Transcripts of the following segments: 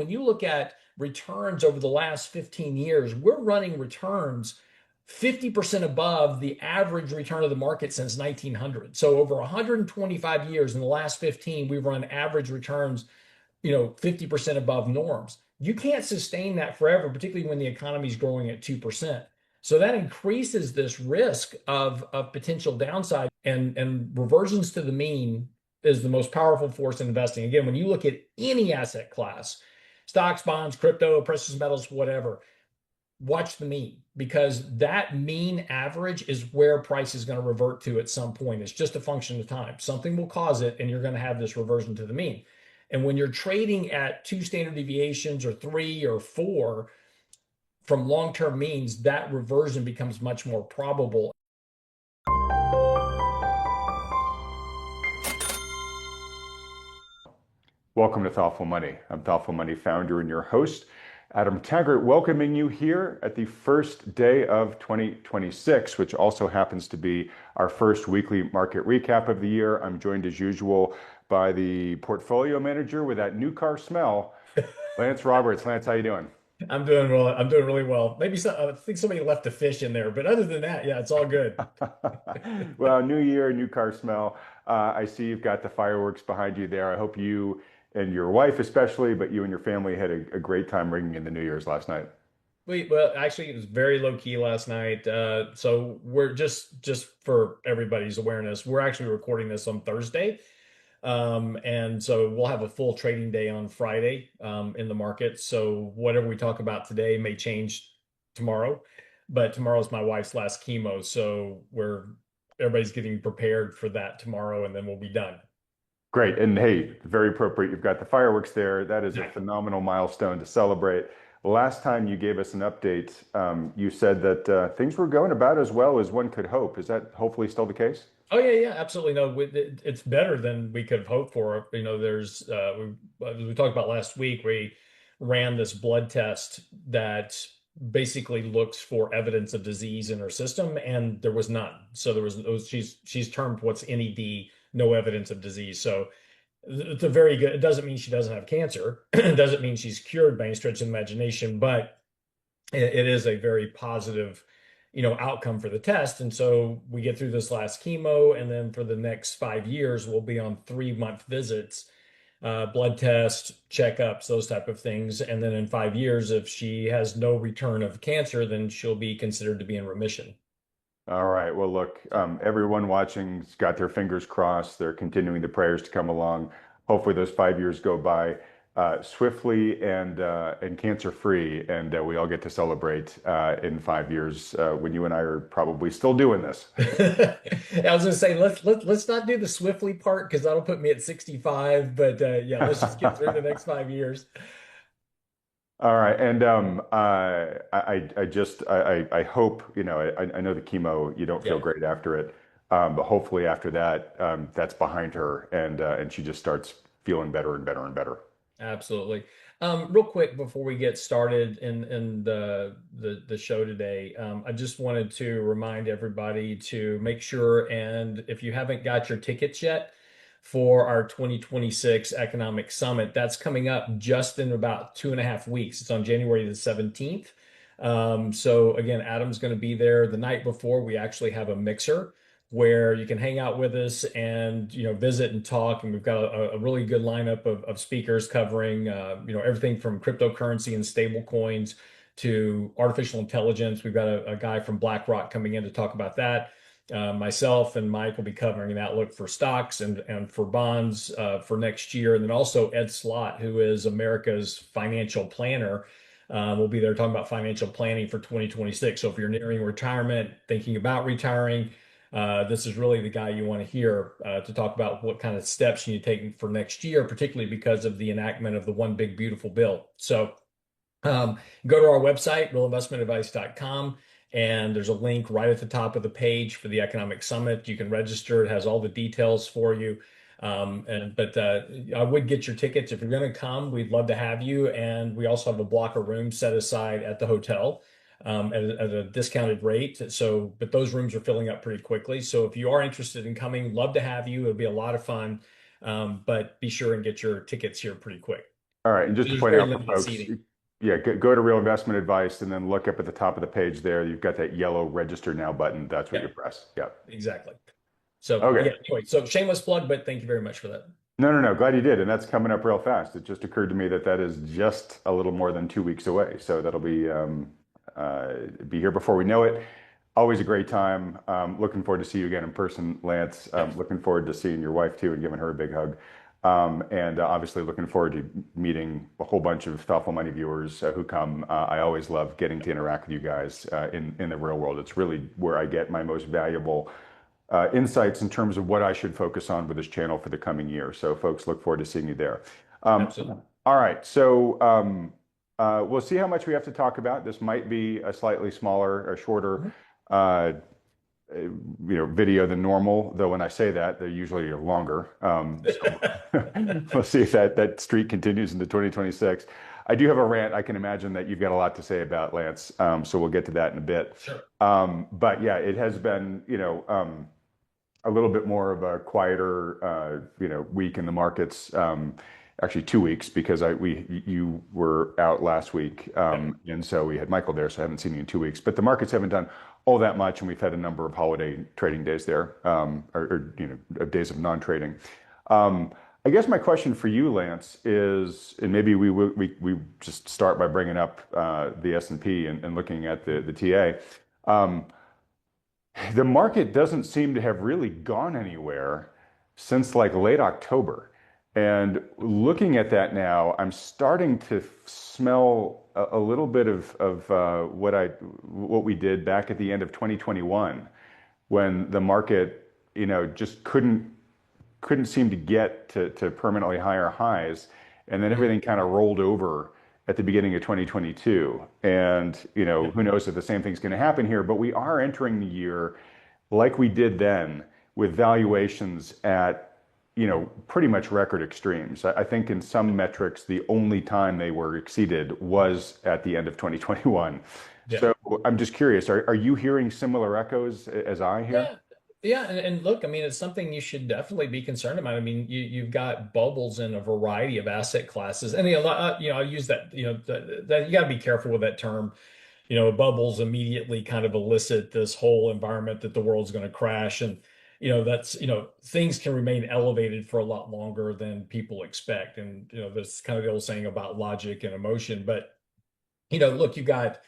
when you look at returns over the last 15 years, we're running returns 50% above the average return of the market since 1900. So over 125 years in the last 15, we've run average returns, 50% above norms. You can't sustain that forever, particularly when the economy is growing at 2%. So that increases this risk of potential downside, and reversions to the mean is the most powerful force in investing. Again, when you look at any asset class, stocks, bonds, crypto, precious metals, whatever, watch the mean, because that mean average is where price is going to revert to at some point. It's just a function of time. Something will cause it, and you're going to have this reversion to the mean. And when you're trading at 2 standard deviations or 3 or 4 from long-term means, that reversion becomes much more probable. Welcome to Thoughtful Money. I'm Thoughtful Money founder and your host, Adam Taggart, welcoming you here at the first day of 2026, which also happens to be our first weekly market recap of the year. I'm joined as usual by the portfolio manager with that new car smell, Lance Roberts. Lance, how you doing? I'm doing well. I'm doing really well. Maybe I think somebody left a fish in there, but other than that, yeah, it's all good. Well, new year, new car smell. I see you've got the fireworks behind you there. I hope you and your wife especially, but you and your family had a great time ringing in the New Year's last night. Well, actually, it was very low key last night. So we're just for everybody's awareness, we're actually recording this on Thursday. And so we'll have a full trading day on Friday, in the market. So whatever we talk about today may change tomorrow, but tomorrow's my wife's last chemo. So everybody's getting prepared for that tomorrow, and then we'll be done. Great. And hey, very appropriate. You've got the fireworks there. That is a phenomenal milestone to celebrate. Last time you gave us an update, you said that things were going about as well as one could hope. Is that hopefully still the case? Oh yeah, yeah, absolutely. No, it's better than we could have hoped for. As we talked about last week, we ran this blood test that basically looks for evidence of disease in her system, and there was none. So she's termed what's NED, no evidence of disease. So it's a very good. It doesn't mean she doesn't have cancer. It doesn't mean she's cured by any stretch of the imagination, but it is a very positive, outcome for the test. And so we get through this last chemo, and then for the next 5 years, we'll be on 3-month visits, blood tests, checkups, those type of things. And then in 5 years, if she has no return of cancer, then she'll be considered to be in remission. All right. Well, look, everyone watching's got their fingers crossed. They're continuing the prayers to come along. Hopefully, those 5 years go by swiftly and cancer-free, and we all get to celebrate in 5 years when you and I are probably still doing this. I was going to say let's not do the swiftly part, because that'll put me at 65. But yeah, let's just get through the next 5 years. All right, and I hope, I know the chemo, you don't feel Yeah. great after it, but hopefully after that, that's behind her, and she just starts feeling better and better and better. Absolutely. Real quick before we get started in the show today, I just wanted to remind everybody to make sure, and if you haven't got your tickets yet for our 2026 Economic Summit, that's coming up just in about 2.5 weeks. It's on January the 17th. So again, Adam's going to be there the night before. We actually have a mixer where you can hang out with us and visit and talk, and we've got a really good lineup of speakers covering everything from cryptocurrency and stable coins to artificial intelligence. We've got a guy from BlackRock coming in to talk about that. Myself and Mike will be covering an outlook for stocks and for bonds for next year, and then also Ed Slott, who is America's financial planner. We'll be there talking about financial planning for 2026. So if you're nearing retirement, thinking about retiring, this is really the guy you want to hear to talk about what kind of steps you need to take for next year, particularly because of the enactment of the One Big Beautiful Bill. So go to our website, realinvestmentadvice.com, and there's a link right at the top of the page for the Economic Summit. You can register. It has all the details for you. But I would get your tickets. If you're going to come, we'd love to have you. And we also have a block of rooms set aside at the hotel at a discounted rate. So, but those rooms are filling up pretty quickly. So if you are interested in coming, love to have you. It'll be a lot of fun. But be sure and get your tickets here pretty quick. All right, and just to There's point very out for limited folks, seating. yeah, go to Real Investment Advice and then look up at the top of the page there. You've got that yellow register now button. That's what Yeah, you press. Yeah. exactly. So yeah, Okay. anyway, so shameless plug, but thank you very much for that. No, no, no. Glad you did. And that's coming up real fast. It just occurred to me that that is just a little more than 2 weeks away. So that'll be here before we know it. Always a great time. Looking forward to see you again in person, Lance. Yeah, Looking forward to seeing your wife too and giving her a big hug. And obviously looking forward to meeting a whole bunch of Thoughtful Money viewers who come. I always love getting to interact with you guys in the real world. It's really where I get my most valuable insights in terms of what I should focus on with this channel for the coming year. So folks, look forward to seeing you there. absolutely. All right, so we'll see how much we have to talk about. This might be a slightly smaller, or shorter, Mhm. uh, video than normal. Though when I say that, they're usually longer. So we'll see if that streak continues into 2026. I do have a rant. I can imagine that you've got a lot to say about Lance. So we'll get to that in a bit. Sure. But yeah, it has been, a little bit more of a quieter, week in the markets. Actually, 2 weeks because you were out last week, Yeah. and so we had Michael there, so I haven't seen you in 2 weeks. But the markets haven't done all that much, and we've had a number of holiday trading days there, or days of non-trading. I guess my question for you, Lance, is, and maybe we just start by bringing up the S&P and looking at the TA. The market doesn't seem to have really gone anywhere since like late October. And looking at that now, I'm starting to smell a little bit of what we did back at the end of 2021 when the market, just couldn't seem to get to permanently higher highs. And then Mhm. everything kind of rolled over at the beginning of 2022. And, Yeah. who knows if the same thing's going to happen here, but we are entering the year like we did then with valuations at, pretty much record extremes. I think in some metrics, the only time they were exceeded was at the end of 2021. Yeah. So I'm just curious, are you hearing similar echoes as I hear? Yeah. Yeah. And look, I mean, it's something you should definitely be concerned about. I mean, you've got bubbles in a variety of asset classes. And, I use that, that you got to be careful with that term. Bubbles immediately kind of elicit this whole environment that the world's going to crash. And, that's, things can remain elevated for a lot longer than people expect. And, that's kind of the old saying about logic and emotion. But look, you got,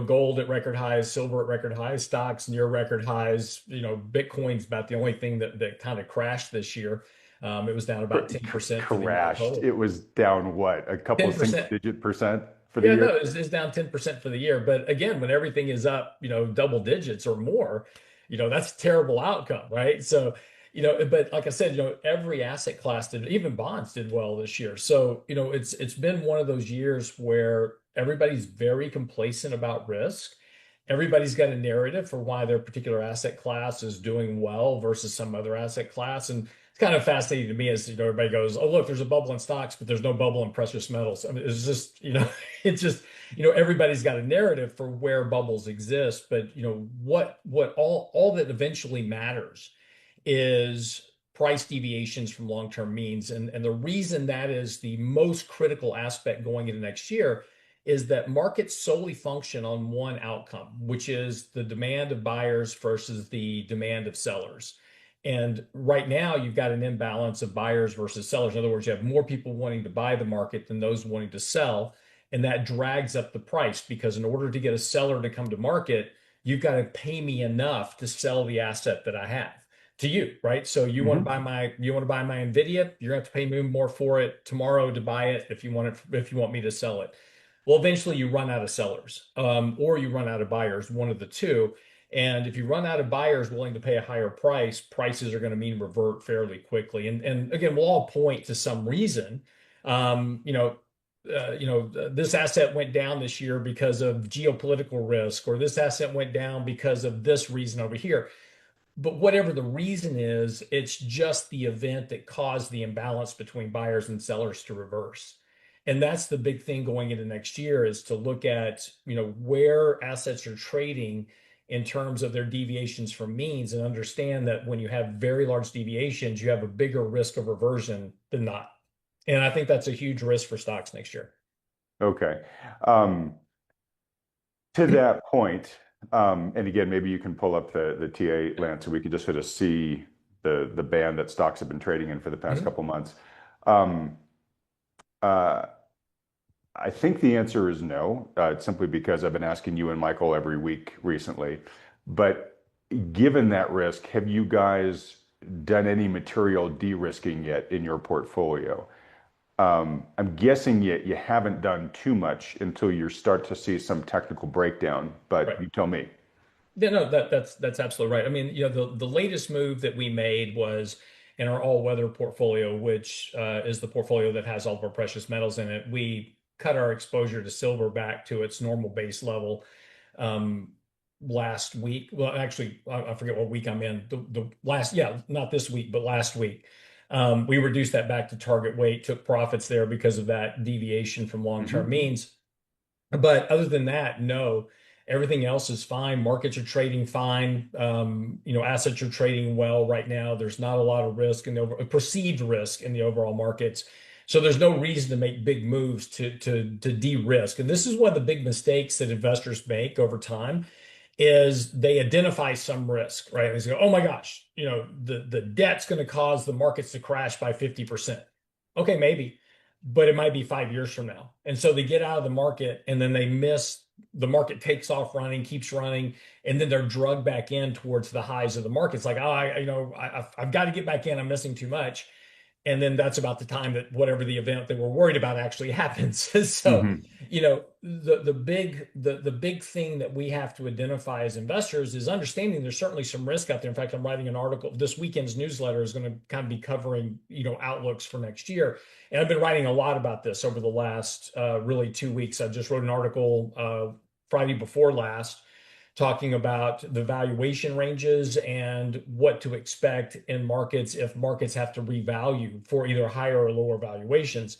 gold at record highs, silver at record highs, stocks near record highs. Bitcoin's about the only thing that kind of crashed this year. It was down about 10% for the year Crashed. total. It was down what? A couple of single 10%. digit percent for the Yeah, year? no, it's down 10% for the year. But again, when everything is up, double digits or more, that's a terrible outcome, right? So, but like I said, every asset class did, even bonds did well this year. So, it's been one of those years where everybody's very complacent about risk. Everybody's got a narrative for why their particular asset class is doing well versus some other asset class. And it's kind of fascinating to me as everybody goes, "Oh, look, there's a bubble in stocks, but there's no bubble in precious metals." I mean, it's just, it's just, everybody's got a narrative for where bubbles exist. But what all that eventually matters is price deviations from long-term means. And the reason that is the most critical aspect going into next year is that markets solely function on one outcome, which is the demand of buyers versus the demand of sellers. And right now, you've got an imbalance of buyers versus sellers. In other words, you have more people wanting to buy the market than those wanting to sell. And that drags up the price because in order to get a seller to come to market, you've got to pay me enough to sell the asset that I have to you, right? So Hmm. you want to buy my Nvidia, you're gonna have to pay me more for it tomorrow to buy it if you want me to sell it. Well, eventually you run out of sellers, or you run out of buyers, one of the two. And if you run out of buyers willing to pay a higher price, prices are going to mean revert fairly quickly. And again, we'll all point to some reason. Um, you know, this asset went down this year because of geopolitical risk, or this asset went down because of this reason over here. But whatever the reason is, it's just the event that caused the imbalance between buyers and sellers to reverse. And that's the big thing going into next year is to look at, where assets are trading in terms of their deviations from means and understand that when you have very large deviations, you have a bigger risk of reversion than not. And I think that's a huge risk for stocks next year. Okay. Um, to that point, and again, maybe you can pull up the TA, Lance, so we could just sort of see the band that stocks have been trading in for the past Mhm. couple months. Um, uh, I think the answer is no, simply because I've been asking you and Michael every week recently. But given that risk, have you guys done any material de-risking yet in your portfolio? I'm guessing you haven't done too much until you start to see some technical breakdown, but Right. you tell me. Yeah, no, that's absolutely right. I mean, the latest move that we made was in our all-weather portfolio, which is the portfolio that has all of our precious metals in it. We cut our exposure to silver back to its normal base level um, last week. Well, actually, I forget what week I'm in. The last, yeah, not this week, but last week. We reduced that back to target weight, took profits there because of that deviation from long-term Hmm. means. But other than that, no, everything else is fine. Markets are trading fine. Assets are trading well right now. There's not a lot of risk and perceived risk in the overall markets. So there's no reason to make big moves to de-risk. And this is one of the big mistakes that investors make over time is they identify some risk, right? And they go, oh my gosh, the debt's going to cause the markets to crash by 50%. Okay, maybe, but it might be 5 years from now. And so they get out of the market and then they miss the market takes off running, keeps running, and then they're drugged back in towards the highs of the market. It's like, oh, I've got to get back in. I'm missing too much. And then that's about the time that whatever the event they were worried about actually happens. So, Hmm. the big thing that we have to identify as investors is understanding there's certainly some risk out there. In fact, I'm writing an article. This weekend's newsletter is going to kind of be covering, outlooks for next year. And I've been writing a lot about this over the last really 2 weeks. I just wrote an article Friday before last talking about the valuation ranges and what to expect in markets if markets have to revalue for either higher or lower valuations.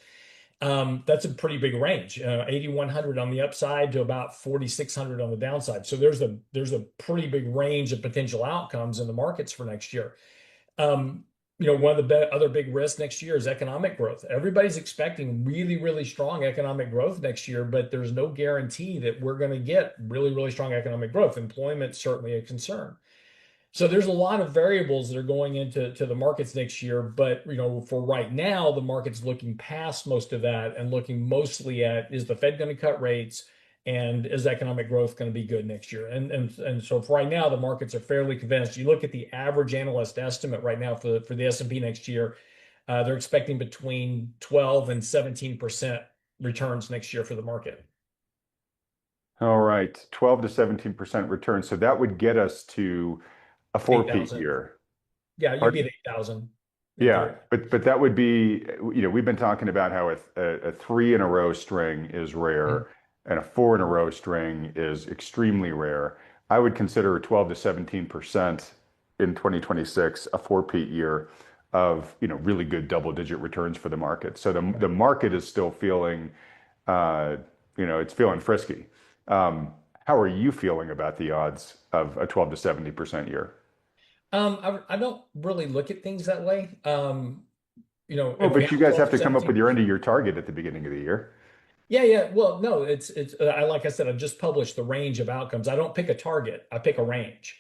That's a pretty big range, 8,100 on the upside to about 4,600 on the downside. So there's a pretty big range of potential outcomes in the markets for next year. Um, one of the other big risks next year is economic growth. Everybody's expecting really, really strong economic growth next year, but there's no guarantee that we're going to get really, really strong economic growth. Employment's certainly a concern. So there's a lot of variables that are going into the markets next year, but for right now, the market's looking past most of that and looking mostly at is the Fed going to cut rates and is economic growth going to be good next year? And so for right now, the markets are fairly convinced. You look at the average analyst estimate right now for the S&P next year, they're expecting between 12 and 17% returns next year for the market. All right, 12 to 17% return. So that would get us to a four-peat 8,000. year. Yeah, you'd be at Pardon? 8,000 in Yeah, theory. but that would be, we've been talking about how a three in a row string is Mhm. rare and a four in a row string is extremely rare. I would consider a 12 to 17% in 2026 a four-peat year of, really good double-digit returns for the market. So the market is still feeling, uh, it's feeling frisky. Um, how are you feeling about the odds of a 12 to 70% year? I don't really look at things that way. Oh, If we but have you guys 12 have to to come up with your end 17%. of your target at the beginning of the year. Yeah, yeah. Well, no, I like I said, I just published the range of outcomes. I don't pick a target, I pick a range.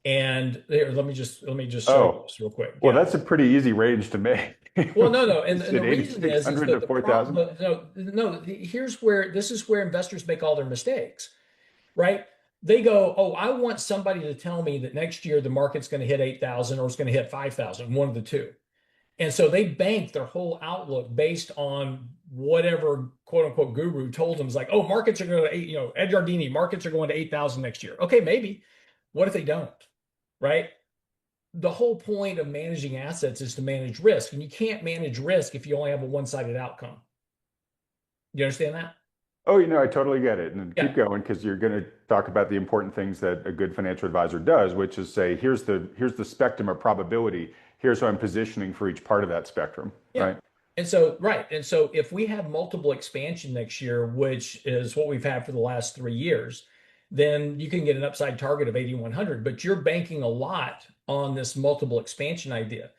And here, let me just show you Oh, this real quick. well, Yeah. that's a pretty easy range to make. Well, no, no. You And said the reason is 8,600 that to the 4,000? problem, no, no, this is where investors make all their mistakes, right? They go, oh, I want somebody to tell me that next year the market's going to hit 8,000 or it's going to hit 5,000, one of the two. And so they bank their whole outlook based on whatever quote unquote guru told them. Is like, oh, markets are going to, Ed Yardini, markets are going to 8,000 next year. Okay, maybe. What if they don't? Right? The whole point of managing assets is to manage risk. And you can't manage risk if you only have a one-sided outcome. You understand that? Oh, I totally get it. And Yeah. keep going because you're going to talk about the important things that a good financial advisor does, which is say, here's the spectrum of probability. Here's how I'm positioning for each part of that spectrum, Yeah. right? And so, right. And so if we have multiple expansion next year, which is what we've had for the last 3 years, then you can get an upside target of 8,100, but you're banking a lot on this multiple expansion idea.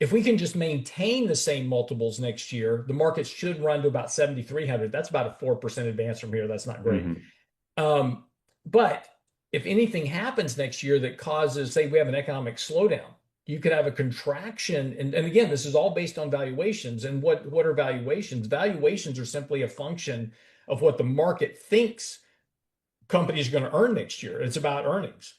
If we can just maintain the same multiples next year, the market should run to about 7,300. That's about a 4% advance from here. That's not great. Hmm. Um, but if anything happens next year that causes, say, we have an economic slowdown, you could have a contraction. And again, this is all based on valuations. And what are valuations? Valuations are simply a function of what the market thinks companies are going to earn next year. It's about earnings,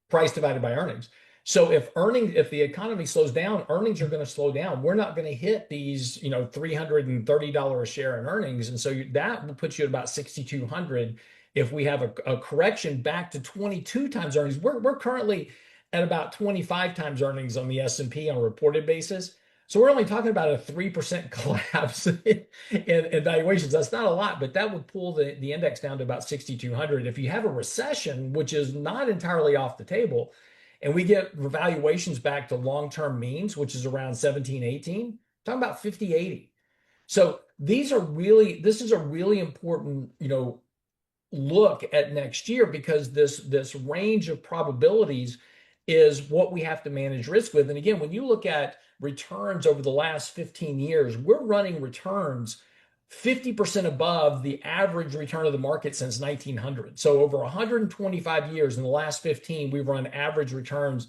price divided by earnings. So if the economy slows down, earnings are going to slow down. We're not going to hit these, $330 a share in earnings. And so that will put you at about 6,200. If we have a correction back to 22 times earnings, we're currently at about 25 times earnings on the S&P on a reported basis. So we're only talking about a 3% collapse in valuations. That's not a lot, but that would pull the index down to about 6,200. If you have a recession, which is not entirely off the table, and we get valuations back to long-term means, which is around 17, 18, talking about 50, 80. So this is a really important, look at next year, because this range of probabilities is what we have to manage risk with. And again, when you look at returns over the last 15 years, we're running returns 50% above the average return of the market since 1900. So over 125 years, in the last 15, we've run average returns,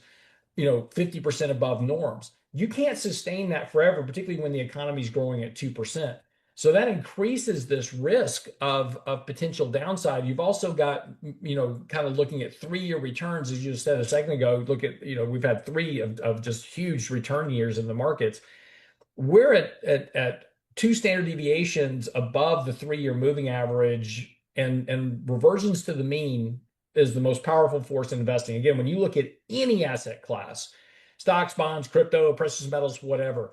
50% above norms. You can't sustain that forever, particularly when the economy is growing at 2%. So that increases this risk of potential downside. You've also got, kind of looking at 3-year returns, as you just said a second ago. Look at, we've had three of just huge return years in the markets. We're at 2 standard deviations above the 3-year moving average, and reversions to the mean is the most powerful force in investing. Again, when you look at any asset class, stocks, bonds, crypto, precious metals, whatever,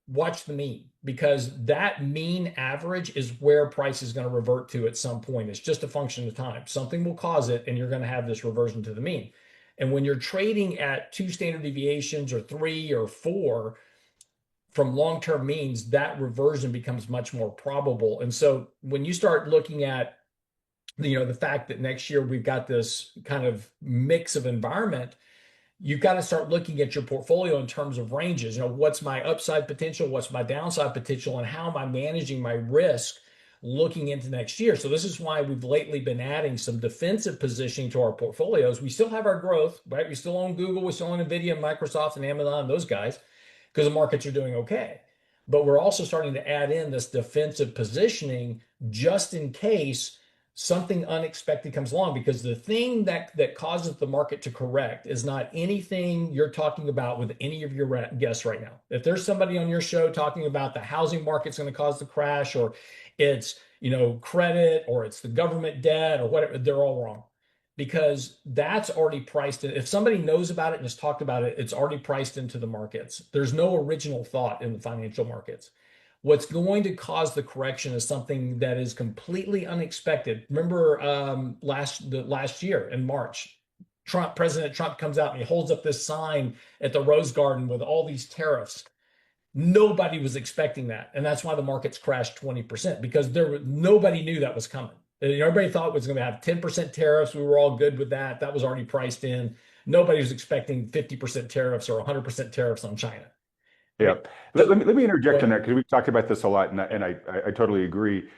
watch the mean, because that mean average is where price is going to revert to at some point. It's just a function of time. Something will cause it, and you're going to have this reversion to the mean. And when you're trading at 2 standard deviations or 3 or 4 from long-term means, that reversion becomes much more probable. And so when you start looking at, the fact that next year we've got this kind of mix of environment, you've got to start looking at your portfolio in terms of ranges. What's my upside potential? What's my downside potential? And how am I managing my risk looking into next year? So this is why we've lately been adding some defensive positioning to our portfolios. We still have our growth, right? We still own Google, we still own Nvidia, Microsoft, and Amazon, those guys, because the markets are doing okay. But we're also starting to add in this defensive positioning just in case something unexpected comes along, because the thing that causes the market to correct is not anything you're talking about with any of your guests right now. If there's somebody on your show talking about the housing market's going to cause the crash, or it's, credit, or it's the government debt, or whatever, they're all wrong, because that's already priced in. If somebody knows about it and has talked about it, it's already priced into the markets. There's no original thought in the financial markets. What's going to cause the correction is something that is completely unexpected. Remember, last year in March, President Trump comes out and he holds up this sign at the Rose Garden with all these tariffs. Nobody was expecting that, and that's why the markets crashed 20%, because nobody knew that was coming. Everybody thought it was going to have 10% tariffs. We were all good with that. That was already priced in. Nobody was expecting 50% tariffs or 100% tariffs on China. Yeah. Right? Let me interject on that, because we've talked about this a lot, and I totally agree.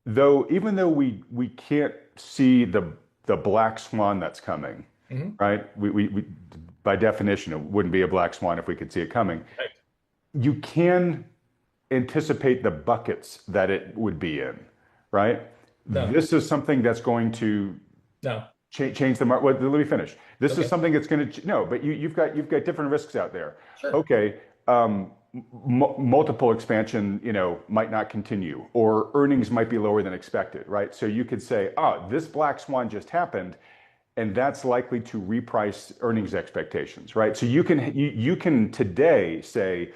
Though, even though we can't see the black swan that's coming, Mhm. right? We by definition, it wouldn't be a black swan if we could see it coming. Right. You can anticipate the buckets that it would be in, right? No, This is something that's going to no. change the market. Well, let me finish. This is Okay, something that's going to, no, but you've got different risks out there. sure. Okay, multiple expansion, might not continue, or earnings might be lower than expected, right? So you could say, this black swan just happened, and that's likely to reprice earnings expectations, right? So you can today say,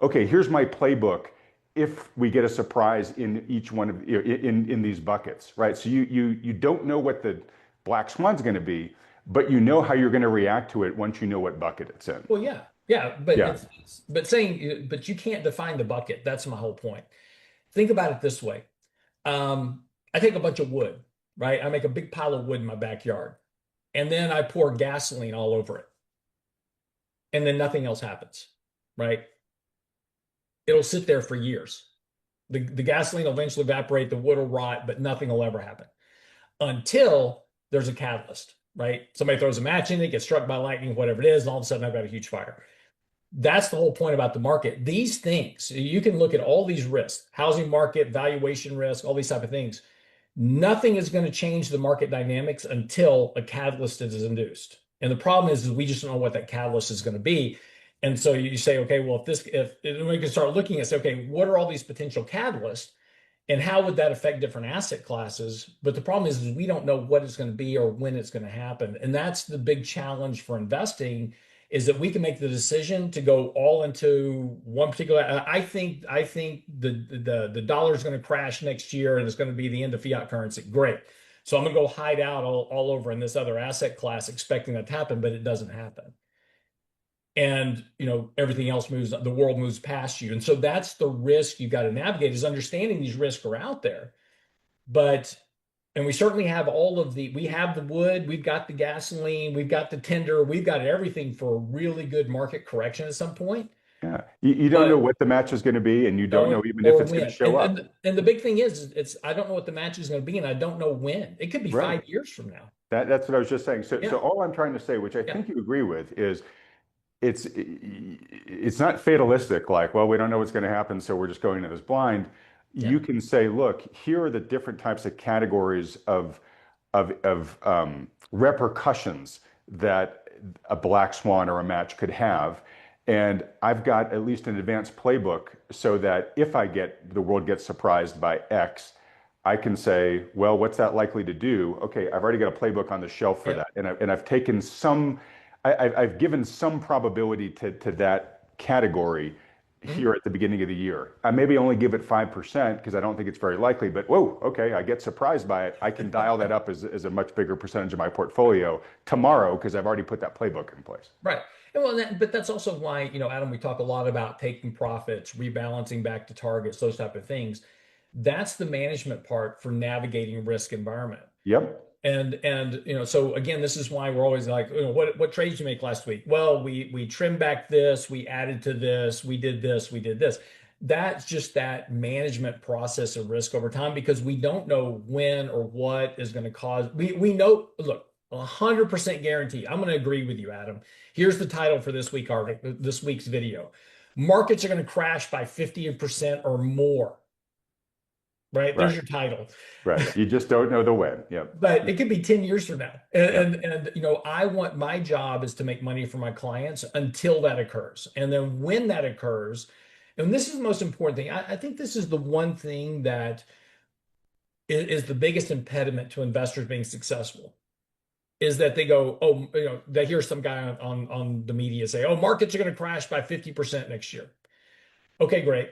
okay, here's my playbook if we get a surprise in each one of in these buckets, right? So you don't know what the black swan's going to be, but you know how you're going to react to it once you know what bucket it's in. Well, yeah, but Yeah. but you can't define the bucket. That's my whole point. Think about it this way. I take a bunch of wood, right? I make a big pile of wood in my backyard, and then I pour gasoline all over it, and then nothing else happens. right? It'll sit there for years. The gasoline will eventually evaporate, the wood will rot, but nothing will ever happen until there's a catalyst, right? Somebody throws a match in it, gets struck by lightning, whatever it is, and all of a sudden I've got a huge fire. That's the whole point about the market. These things, you can look at all these risks, housing market, valuation risk, all these type of things. Nothing is going to change the market dynamics until a catalyst is induced. And the problem is we just don't know what that catalyst is going to be. And so you say, okay, well, if we can start looking at, say, okay, what are all these potential catalysts? And how would that affect different asset classes? But the problem is we don't know what it's going to be or when it's going to happen. And that's the big challenge for investing is that we can make the decision to go all into one particular. I think the dollar is going to crash next year and it's going to be the end of fiat currency. Great. So I'm going to go hide out all over in this other asset class expecting that to happen, but it doesn't happen. And everything else moves, the world moves past you. And so that's the risk you got to navigate is understanding these risks are out there. But and we certainly have we have the wood, we've got the gasoline, we've got the tinder, we've got everything for a really good market correction at some point. Yeah. You don't know But what the match is going to be, and you don't know knowing even if or it's going to when. show up. And the big thing is it's I don't know what the match is going to be, and I don't know when. It could be Right. 5 years from now. That's what I was just saying. So Yeah. all I'm trying to say, which I Yeah. think you agree with, is it's not fatalistic, like, well, we don't know what's going to happen, so we're just going into this blind. Yeah. You can say, look, here are the different types of categories of repercussions that a black swan or a match could have. And I've got at least an advanced playbook so that if the world gets surprised by X, I can say, well, what's that likely to do? Okay, I've already got a playbook on the shelf for Yeah. that. And I've taken I've given some probability to that category Mhm. here at the beginning of the year. I maybe only give it 5% because I don't think it's very likely, but whoa, okay, I get surprised by it. I can dial that up as a much bigger percentage of my portfolio tomorrow because I've already put that playbook in place. Right. And well, but that's also why, Adam, we talk a lot about taking profits, rebalancing back to targets, those type of things. That's the management part for navigating risk environment. Yep. And so again, this is why we're always like, what trades you make last week? Well, we trimmed back this, we added to this, we did this, we did this. That's just that management process of risk over time because we don't know when or what is going to cause. We know, look, 100% guarantee. I'm going to agree with you, Adam. Here's the title for this week's video. Markets are going to crash by 50% or more. Right? There's Right. your title. Right. You just don't know the when. Yep. But it could be 10 years from now. Yep. And I want my job is to make money for my clients until that occurs. And then when that occurs, and this is the most important thing, I think this is the one thing that is the biggest impediment to investors being successful is that they go, oh, they hear some guy on the media say, oh, markets are going to crash by 50% next year. Okay, great.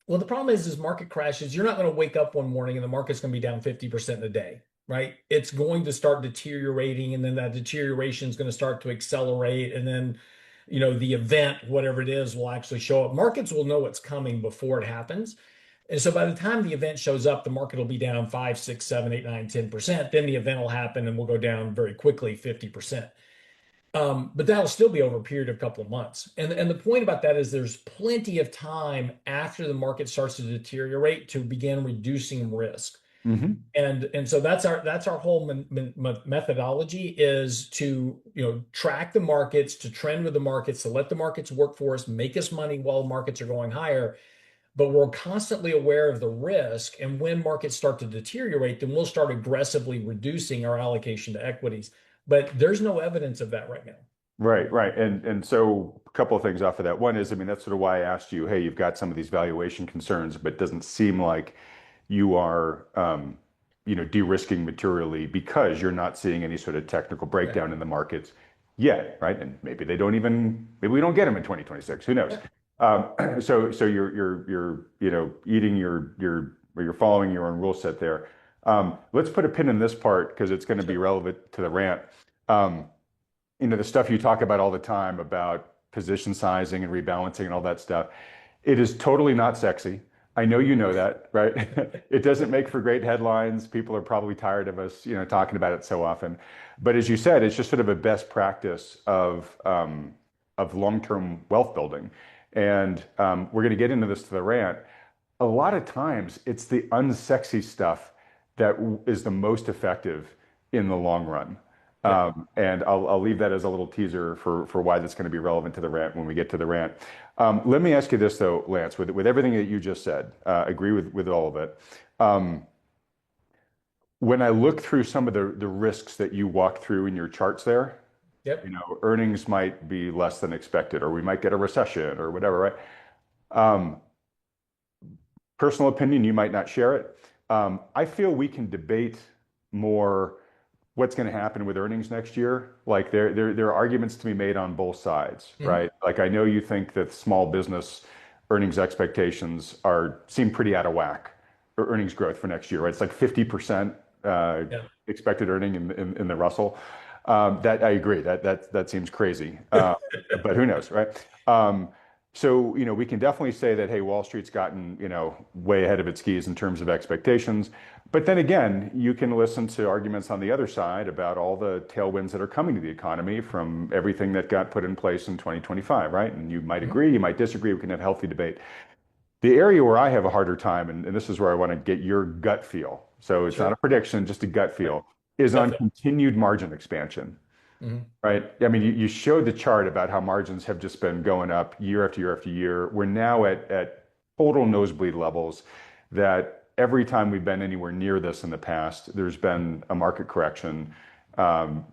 Well, the problem is market crashes. You're not going to wake up one morning and the market's going to be down 50% in a day, right? It's going to start deteriorating, and then that deterioration is going to start to accelerate, and then, the event, whatever it is, will actually show up. Markets will know it's coming before it happens. And so by the time the event shows up, the market will be down 5, 6, 7, 8, 9, 10%. Then the event will happen and we'll go down very quickly, 50%. But that'll still be over a period of a couple of months. And the point about that is there's plenty of time after the market starts to deteriorate to begin reducing risk. Hmm. And so that's our whole methodology is to track the markets, to trend with the markets, to let the markets work for us, make us money while markets are going higher. But we're constantly aware of the risk. And when markets start to deteriorate, then we'll start aggressively reducing our allocation to equities. But there's no evidence of that right now. Right, right. And so a couple of things off of that. One is, I mean, that's sort of why I asked you, hey, you've got some of these valuation concerns, but it doesn't seem like you are, de-risking materially because you're not seeing any sort of technical Right. breakdown in the markets yet, right? And maybe maybe we don't get them in 2026. Who knows? Yeah. So you're eating or you're following your own rule set there. Let's put a pin in this part because it's going to be Sure. relevant to the rant. Um, the stuff you talk about all the time about position sizing and rebalancing and all that stuff. It is totally not sexy. I know you know that, right? It doesn't make for great headlines. People are probably tired of us, talking about it so often. But as you said, it's just sort of a best practice of long-term wealth building. And we're going to get into this to the rant. A lot of times, it's the unsexy stuff that is the most effective in the long run. Yeah. And I'll leave that as a little teaser for why that's going to be relevant to the rant when we get to the rant. Let me ask you this though, Lance, with everything that you just said, agree with all of it. Um, when I look through some of the risks that you walk through in your charts there, Yep. earnings might be less than expected, or we might get a recession or whatever, right? Um, Personal opinion, you might not share it. I feel we can debate more what's going to happen with earnings next year. Like there are arguments to be made on both sides, Mhm. right? Like I know you think that small business earnings expectations seem pretty out of whack, or earnings growth for next year, right? It's like 50% Yeah. expected earning in the Russell. That I agree. That seems crazy. But who knows, right? So, we can definitely say that, hey, Wall Street's gotten, way ahead of its skis in terms of expectations. But then again, you can listen to arguments on the other side about all the tailwinds that are coming to the economy from everything that got put in place in 2025, right? And you might Mhm. agree, you might disagree. We can have healthy debate. The area where I have a harder time, and this is where I want to get your gut feel. So it's not Sure. a prediction, just a gut Right. feel, is Gut on feel. continued margin expansion. Mhm. Right. I mean, you showed the chart about how margins have just been going up year after year after year. We're now at total nosebleed levels that every time we've been anywhere near this in the past, there's been a market correction um,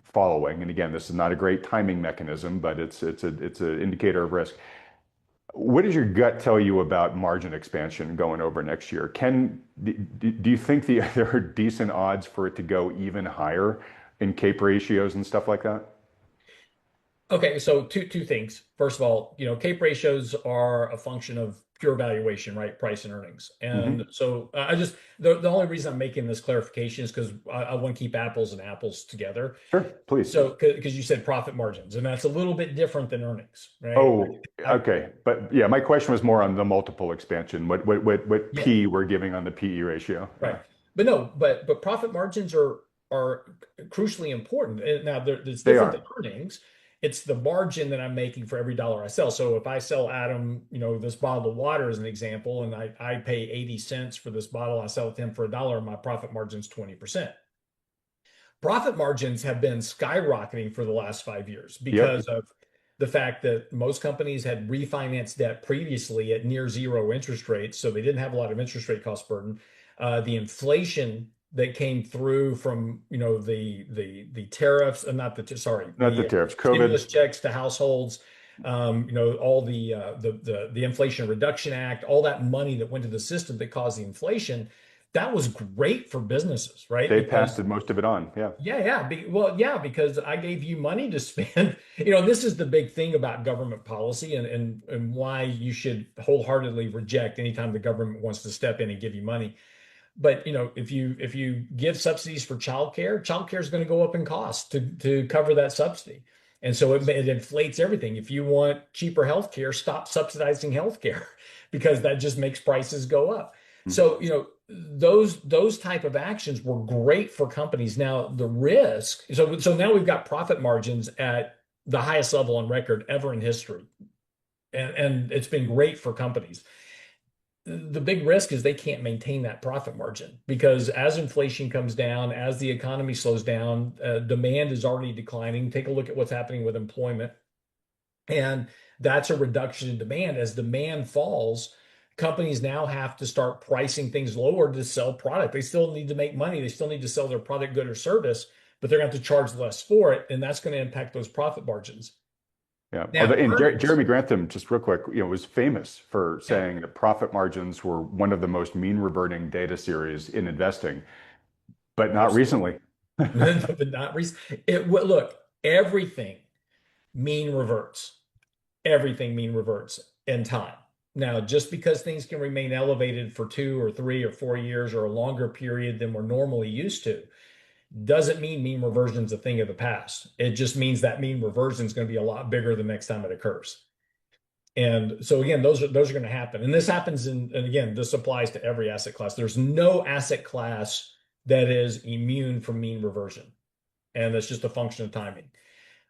following. And again, this is not a great timing mechanism, but it's an indicator of risk. What does your gut tell you about margin expansion going over next year? Do you think there are decent odds for it to go even higher in CAPE ratios and stuff like that? Okay, so two things. First of all, CAPE ratios are a function of pure valuation, right? Price and earnings. And Hmm. so I just the only reason I'm making this clarification is because I want to keep apples and apples together. Sure, please. So because you said profit margins, and that's a little bit different than earnings, right? Oh, I, okay. But yeah, my question was more on the multiple expansion. What yeah, P we're giving on the PE ratio? right. Yeah. But no, but profit margins are crucially important. And now it's They different than are. earnings. It's the margin that I'm making for every dollar I sell. So if I sell Adam, this bottle of water as an example, and I pay 80 cents for this bottle, I sell it to him for a dollar, my profit margin's 20%. Profit margins have been skyrocketing for the last 5 years because Yep. of the fact that most companies had refinanced debt previously at near zero interest rates, so they didn't have a lot of interest rate cost burden. The inflation that came through from the tariffs, not the sorry, Not the the tariffs. COVID. stimulus checks to households, all the Inflation Reduction Act, all that money that went to the system that caused the inflation. That was great for businesses, right? They passed Because most of it on. Yeah. well, yeah, because I gave you money to spend. This is the big thing about government policy and why you should wholeheartedly reject anytime the government wants to step in and give you money. But if you give subsidies for childcare is going to go up in cost to cover that subsidy. And so it inflates everything. If you want cheaper healthcare, stop subsidizing healthcare because that just makes prices go up. Mhm. So, those type of actions were great for companies. Now, the risk, so now we've got profit margins at the highest level on record ever in history. And it's been great for companies. The big risk is they can't maintain that profit margin because as inflation comes down, as the economy slows down, demand is already declining. Take a look at what's happening with employment. And that's a reduction in demand. As demand falls, companies now have to start pricing things lower to sell product. They still need to make money. They still need to sell their product, good, or service, but they're going to have to charge less for it. And that's going to impact those profit margins. Yeah. Now, And earnings, Jeremy Grantham, just real quick, was famous for yeah, saying that profit margins were one of the most mean reverting data series in investing, but not absolutely. recently. But not recent. Look, mean reverts. Everything mean reverts in time. Now, just because things can remain elevated for 2 or 3 or 4 years or a longer period than we're normally used to, doesn't mean reversion is a thing of the past. It just means that mean reversion is going to be a lot bigger the next time it occurs. And so again, those are going to happen. And this happens and again, this applies to every asset class. There's no asset class that is immune from mean reversion. And that's just a function of timing.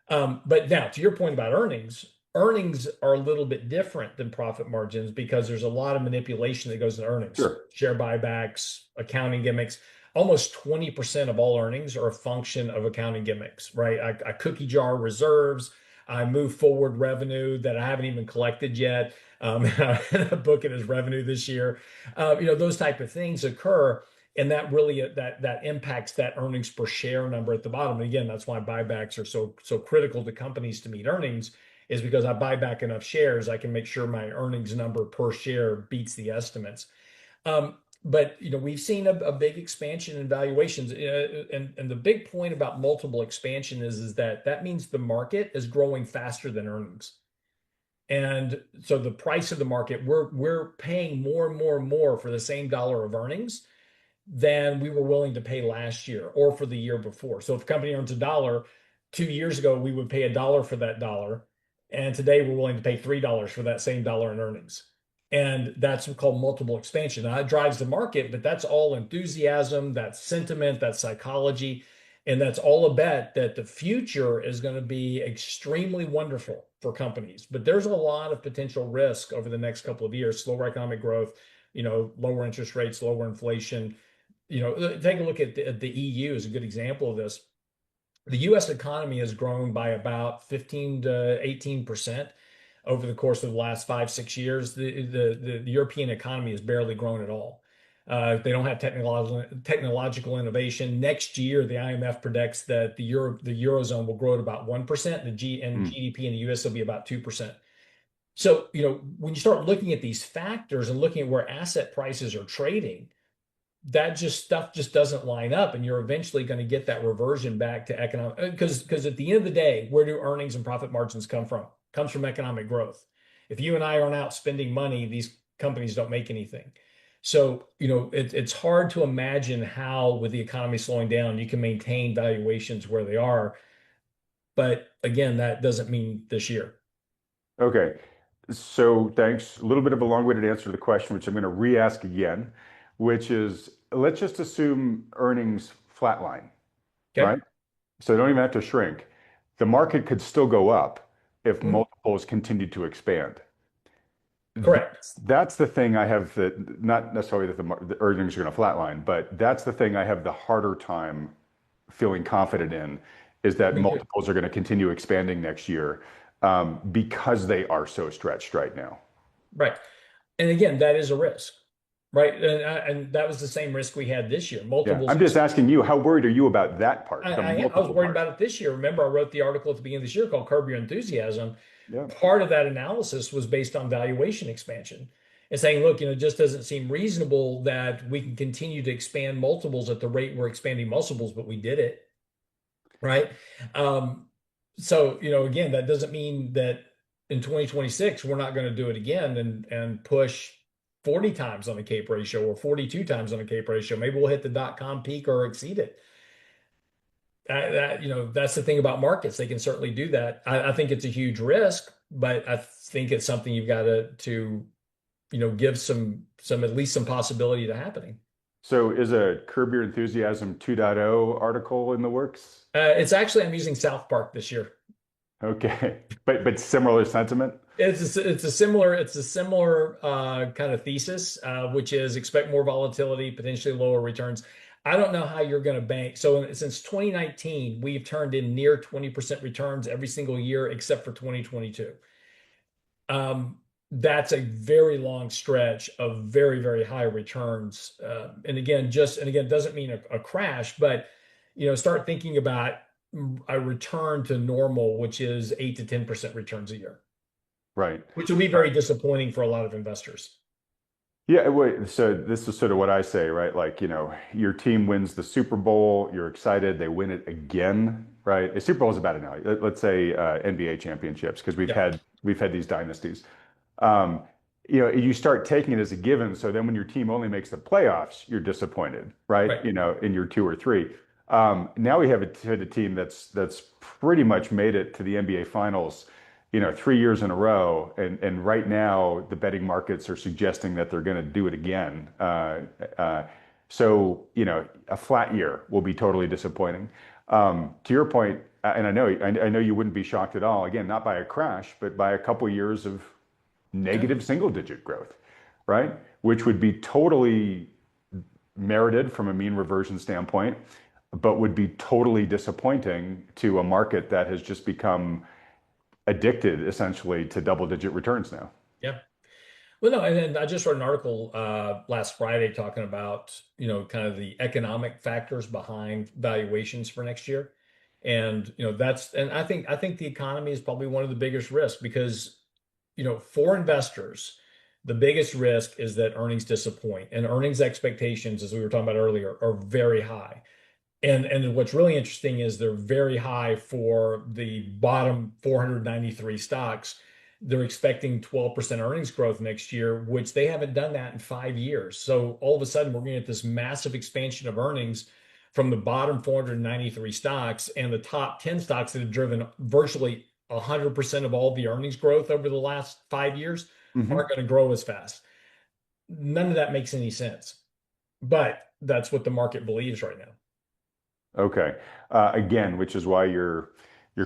But now, to your point about earnings, earnings are a little bit different than profit margins because there's a lot of manipulation that goes into earnings. Sure. Share buybacks, accounting gimmicks. Almost 20% of all earnings are a function of accounting gimmicks, right? I cookie jar reserves. I move forward revenue that I haven't even collected yet. I book it as revenue this year. Those type of things occur, and that really that impacts that earnings per share number at the bottom. And again, that's why buybacks are so critical to companies to meet earnings, is because I buy back enough shares, I can make sure my earnings number per share beats the estimates. But we've seen a big expansion in valuations, and the big point about multiple expansion is that means the market is growing faster than earnings. And so the price of the market, we're paying more and more and more for the same dollar of earnings than we were willing to pay last year or for the year before. So if a company earns a dollar, 2 years ago we would pay a dollar for that dollar, and today we're willing to pay $3 for that same dollar in earnings. And that's called multiple expansion. Now, it drives the market, but that's all enthusiasm, that's sentiment, that's psychology, and that's all a bet that the future is going to be extremely wonderful for companies. But there's a lot of potential risk over the next couple of years: slower economic growth, lower interest rates, lower inflation. Take a look at the EU is a good example of this. The US economy has grown by about 15 to 18% over the course of the last 5, 6 years. The European economy has barely grown at all. They don't have technological innovation. Next year, the IMF predicts that the Eurozone will grow at about 1%, and Mm. GDP in the US will be about 2%. So, when you start looking at these factors and looking at where asset prices are trading, that stuff just doesn't line up, and you're eventually going to get that reversion back to economic, because at the end of the day, where do earnings and profit margins come from? Comes from economic growth. If you and I aren't out spending money, these companies don't make anything. So it's hard to imagine how, with the economy slowing down, you can maintain valuations where they are. But again, that doesn't mean this year. Okay. So thanks. A little bit of a long-winded answer to the question, which I'm going to re-ask again, which is, let's just assume earnings flatline, Okay. right? So they don't even have to shrink. The market could still go up if Mhm. multiples continue to expand. Correct. That's the thing I have, that not necessarily that the earnings are going to flatline, but that's the thing I have the harder time feeling confident in, is that Me too. multiples are going to continue expanding next year, because they are so stretched right now. Right. And again, that is a risk, right? And that was the same risk we had this year. Yeah, Multiples. I'm just asking you, how worried are you about that part, the I was multiple worried part? about it this year. Remember, I wrote the article at the beginning of this year called Curb Your Enthusiasm. Yeah. Part of that analysis was based on valuation expansion and saying, look, it just doesn't seem reasonable that we can continue to expand multiples at the rate we're expanding multiples, but we did it, right? Um, so, again, that doesn't mean that in 2026 we're not going to do it again and push 40 times on the CAPE ratio or 42 times on the CAPE ratio. Maybe we'll hit the dot-com peak or exceed it. That's the thing about markets. They can certainly do that. I think it's a huge risk, but I think it's something you've got to give some at least some possibility to happening. So is a Curb Your Enthusiasm 2.0 article in the works? It's actually, I'm using South Park this year. Okay. But similar sentiment? It's a similar kind of thesis, which is expect more volatility, potentially lower returns. I don't know how you're going to bank. So since 2019, we've turned in near 20% returns every single year except for 2022. That's a very long stretch of very, very high returns. And again, doesn't mean a crash, but start thinking about a return to normal, which is 8 to 10% returns a year, Right. which will be Right. very disappointing for a lot of investors. Yeah, wait, so this is sort of what I say, right? Like, your team wins the Super Bowl, you're excited, they win it again, right? The Super Bowl is about it now. Let's say NBA championships, because we've Yeah, had these dynasties. Um, you start taking it as a given. So then when your team only makes the playoffs, you're disappointed, right? right. In your two or three. Now we have a team that's pretty much made it to the NBA Finals, 3 years in a row, and right now the betting markets are suggesting that they're going to do it again. So a flat year will be totally disappointing. To your point, and I know you wouldn't be shocked at all, again, not by a crash, but by a couple years of Yeah. negative single digit growth, right? Which would be totally merited from a mean reversion standpoint, but would be totally disappointing to a market that has just become addicted essentially to double digit returns now. Yeah. Well, no, and then I just wrote an article last Friday talking about, kind of the economic factors behind valuations for next year. And, and I think the economy is probably one of the biggest risks because, for investors, the biggest risk is that earnings disappoint and earnings expectations, as we were talking about earlier, are very high. And what's really interesting is they're very high for the bottom 493 stocks. They're expecting 12% earnings growth next year, which they haven't done that in 5 years. So all of a sudden, we're going to get this massive expansion of earnings from the bottom 493 stocks, and the top 10 stocks that have driven virtually 100% of all the earnings growth over the last 5 years aren't Hmm. going to grow as fast. None of that makes any sense, but that's what the market believes right now. Okay. Again, which is why you're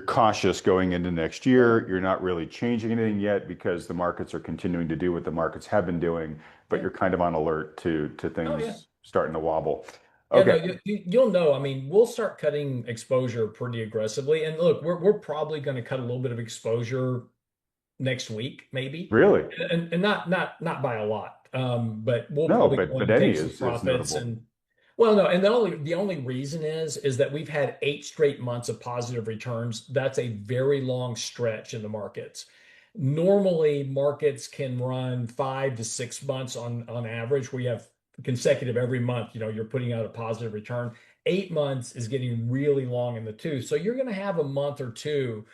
cautious going into next year. You're not really changing anything yet because the markets are continuing to do what the markets have been doing, but Yeah. you're kind of on alert to Oh, yeah. things starting to wobble. Yeah, Okay. no, you'll know. I mean, we'll start cutting exposure pretty aggressively. And look, we're probably going to cut a little bit of exposure next week, maybe, Really? and not by a lot. But we'll No, probably but go in but and any take some is profits. notable. And well, no, and the only reason is that we've had 8 straight months of positive returns. That's a very long stretch in the markets. Normally, markets can run 5 to 6 months on average, where you have consecutive every month. You're putting out a positive return. 8 months is getting really long in the tooth. So you're going to have a month or two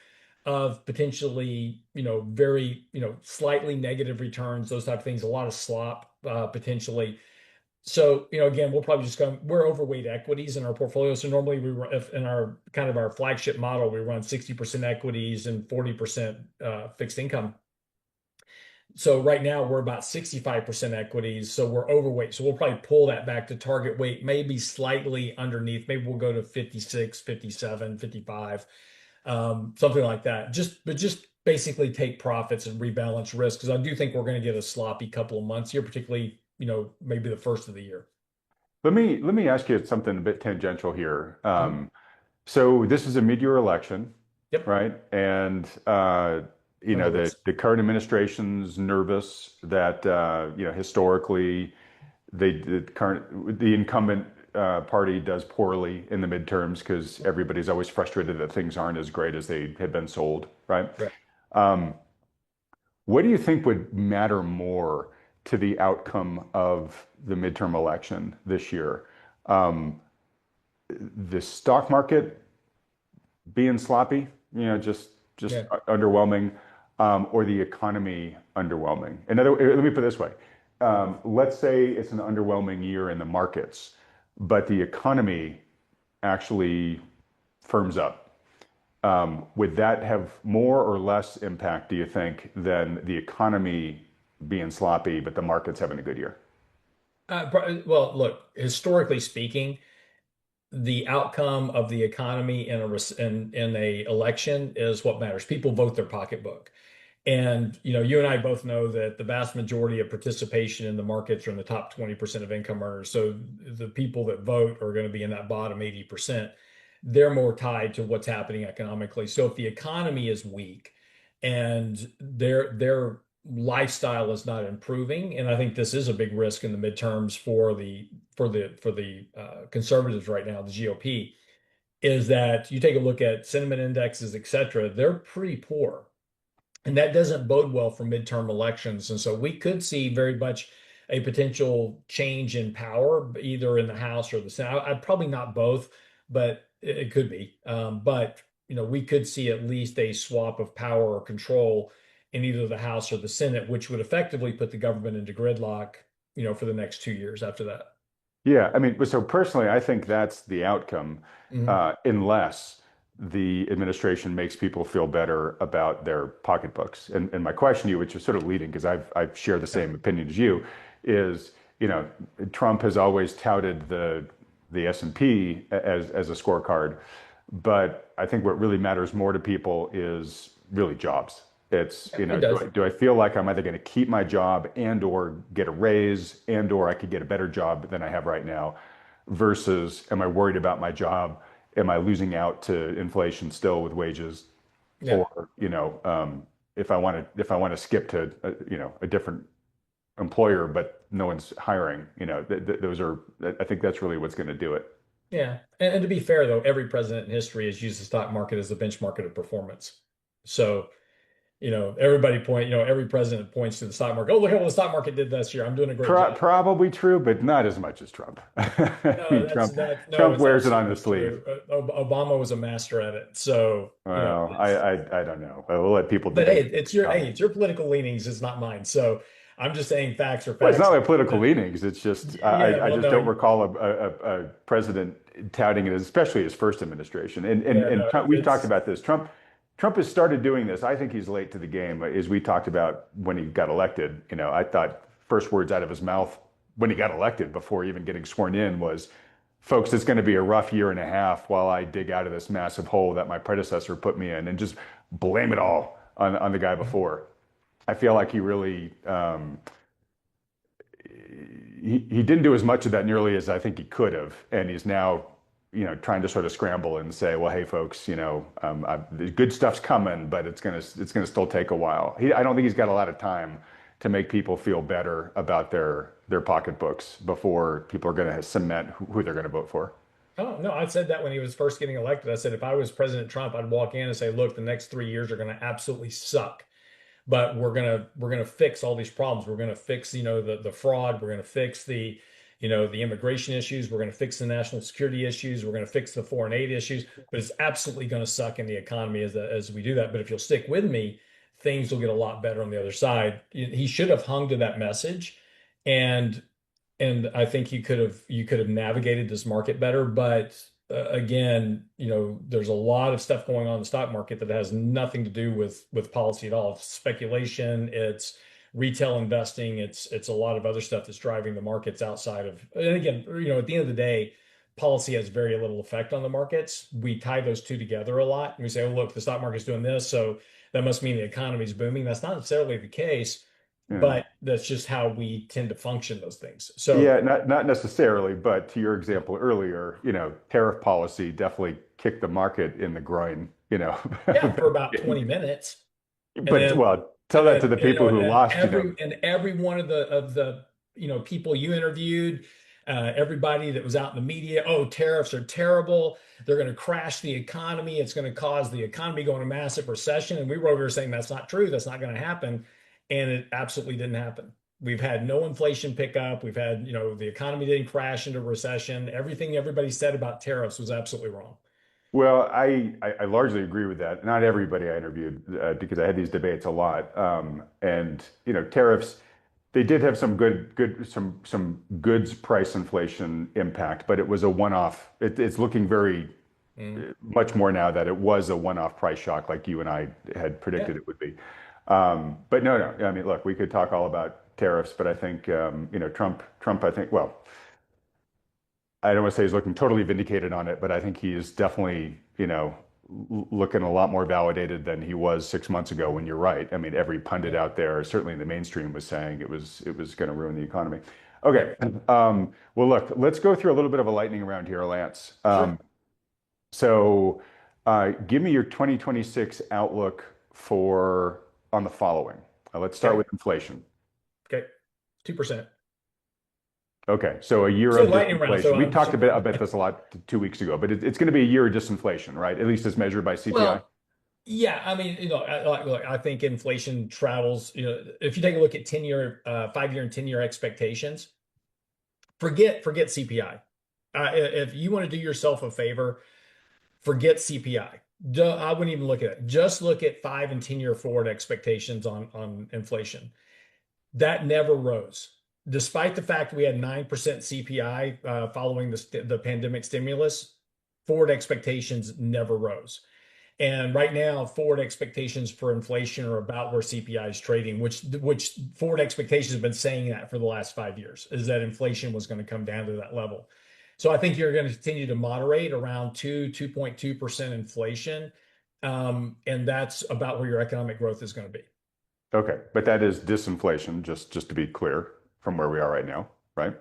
of potentially, very, slightly negative returns, those type of things, a lot of slop potentially. So, again, we'll probably just go, we're overweight equities in our portfolio. So normally if in our kind of our flagship model, we run 60% equities and 40% fixed income. So right now we're about 65% equities. So we're overweight. So we'll probably pull that back to target weight, maybe slightly underneath. Maybe we'll go to 56, 57, 55, something like that. Just basically take profits and rebalance risk. Because I do think we're going to get a sloppy couple of months here, particularly, maybe the first of the year. Let me ask you something a bit tangential here. Mhm. So this is a mid-year election, Yep. right? And I know the this. current administration's nervous that historically the incumbent party does poorly in the midterms because everybody's always frustrated that things aren't as great as they had been sold, right? Right. Um, what do you think would matter more to the outcome of the midterm election this year? Um, the stock market being sloppy, just Yeah. underwhelming, or the economy underwhelming. Let me put it this way. Let's say it's an underwhelming year in the markets, but the economy actually firms up. Would that have more or less impact, do you think, than the economy being sloppy, but the market's having a good year? Well, look, historically speaking, the outcome of the economy in a election is what matters. People vote their pocketbook. And you and I both know that the vast majority of participation in the markets are in the top 20% of income earners. So the people that vote are going to be in that bottom 80%. They're more tied to what's happening economically. So if the economy is weak and their lifestyle is not improving, and I think this is a big risk in the midterms for the conservatives right now, the GOP, is that you take a look at sentiment indexes, et cetera, they're pretty poor. And that doesn't bode well for midterm elections. And so we could see very much a potential change in power, either in the House or the Senate. I'd probably not both, but it could be. But we could see at least a swap of power or control in either the House or the Senate, which would effectively put the government into gridlock, for the next 2 years after that. Yeah, I mean, so personally, I think that's the outcome, Mhm. unless the administration makes people feel better about their pocketbooks. And my question to you, which is sort of leading, because I've shared the Yeah. same opinion as you, is, Trump has always touted the S&P as a scorecard. But I think what really matters more to people is really jobs. It's, Yeah, it does. do I feel like I'm either going to keep my job and or get a raise and or I could get a better job than I have right now versus am I worried about my job? Am I losing out to inflation still with wages? Yeah. Or, if I want to skip to, a different employer, but no one's hiring, those are, I think that's really what's going to do it. Yeah. And to be fair, though, every president in history has used the stock market as a benchmark of performance. So, every president points to the stock market. Oh, look at what the stock market did this year. I'm doing a great job. Probably true, but not as much as Trump. I No, mean, that's that. No, Trump it's wears it on his absolutely sleeve. true. Obama was a master at it. So, Well, it's, I don't know. We'll let people but hey, debate. it's your political leanings. It's not mine. So I'm just saying facts are Well, it's not facts. my political leanings. It's just Yeah. I Well, just no. don't recall a president touting it, especially his first administration. Yeah. And No. Trump, we've talked It's about this. Trump has started doing this. I think he's late to the game, as we talked about when he got elected. I thought first words out of his mouth when he got elected, before even getting sworn in, was, "Folks, it's going to be a rough year and a half while I dig out of this massive hole that my predecessor put me in," and just blame it all on the guy before. I feel like he really he didn't do as much of that nearly as I think he could have, and he's now trying to sort of scramble and say, well, hey folks, the good stuff's coming, but it's gonna still take a while. I don't think he's got a lot of time to make people feel better about their pocketbooks before people are going to cement who they're going to vote for. Oh, no, I said that when he was first getting elected. I said if I was President Trump, I'd walk in and say, look, the next 3 years are going to absolutely suck. But we're gonna fix all these problems. We're gonna fix, the fraud, we're gonna fix the immigration issues, we're gonna fix the national security issues, we're gonna fix the foreign aid issues, but it's absolutely gonna suck in the economy as we do that. But if you'll stick with me, things will get a lot better on the other side. He should have hung to that message. And I think you could have navigated this market better. But again, there's a lot of stuff going on in the stock market that has nothing to do with policy at all. It's speculation, it's retail investing, it's a lot of other stuff that's driving the markets outside of. And again, at the end of the day, policy has very little effect on the markets. We tie those two together a lot, and we say, oh, look, the stock market's doing this, so that must mean the economy's booming. That's not necessarily the case, Yeah. but that's just how we tend to function those things. So Yeah, not necessarily, but to your example earlier, tariff policy definitely kicked the market in the groin. yeah, for about 20 minutes. And But then well, tell that to the people who and lost. every one of the people you interviewed, everybody that was out in the media, oh, tariffs are terrible. They're going to crash the economy. It's going to cause the economy to go into massive recession. And we were over here saying that's not true. That's not going to happen. And it absolutely didn't happen. We've had no inflation pick up. We've had, the economy didn't crash into recession. Everything everybody said about tariffs was absolutely wrong. Well, I largely agree with that. Not everybody I interviewed, because I had these debates a lot. And tariffs, they did have some goods price inflation impact, but it was a one-off. It's looking very Mm. much more now that it was a one-off price shock, like you and I had Yeah. predicted it would be. But no. I mean, look, we could talk all about tariffs, but I think Trump. I think, well, I don't want to say he's looking totally vindicated on it, but I think he is definitely, looking a lot more validated than he was 6 months ago. When you're right, I mean, every pundit Yeah. out there, certainly in the mainstream, was saying it was going to ruin the economy. Yeah. Okay. Well, look, let's go through a little bit of a lightning round here, Lance. Sure. So, give me your 2026 outlook for on the following. Let's start Okay. with inflation. Okay. 2%. Okay, so a year So of lightning round. disinflation. So, We talked about this a lot 2 weeks ago, but it's going to be a year of disinflation, right? At least as measured by CPI. well, yeah, I mean, look, I think inflation travels, if you take a look at 10-year, 5-year and 10-year expectations, forget CPI. If you want to do yourself a favor, forget CPI. I wouldn't even look at it. Just look at 5 and 10-year forward expectations on inflation. That never rose. Despite the fact we had 9% CPI following the pandemic stimulus, forward expectations never rose. And right now, forward expectations for inflation are about where CPI is trading, which forward expectations have been saying that for the last 5 years, is that inflation was going to come down to that level. So I think you're going to continue to moderate around 2.2% inflation. And that's about where your economic growth is going to be. Okay, but that is disinflation, just to be clear from where we are right now, right?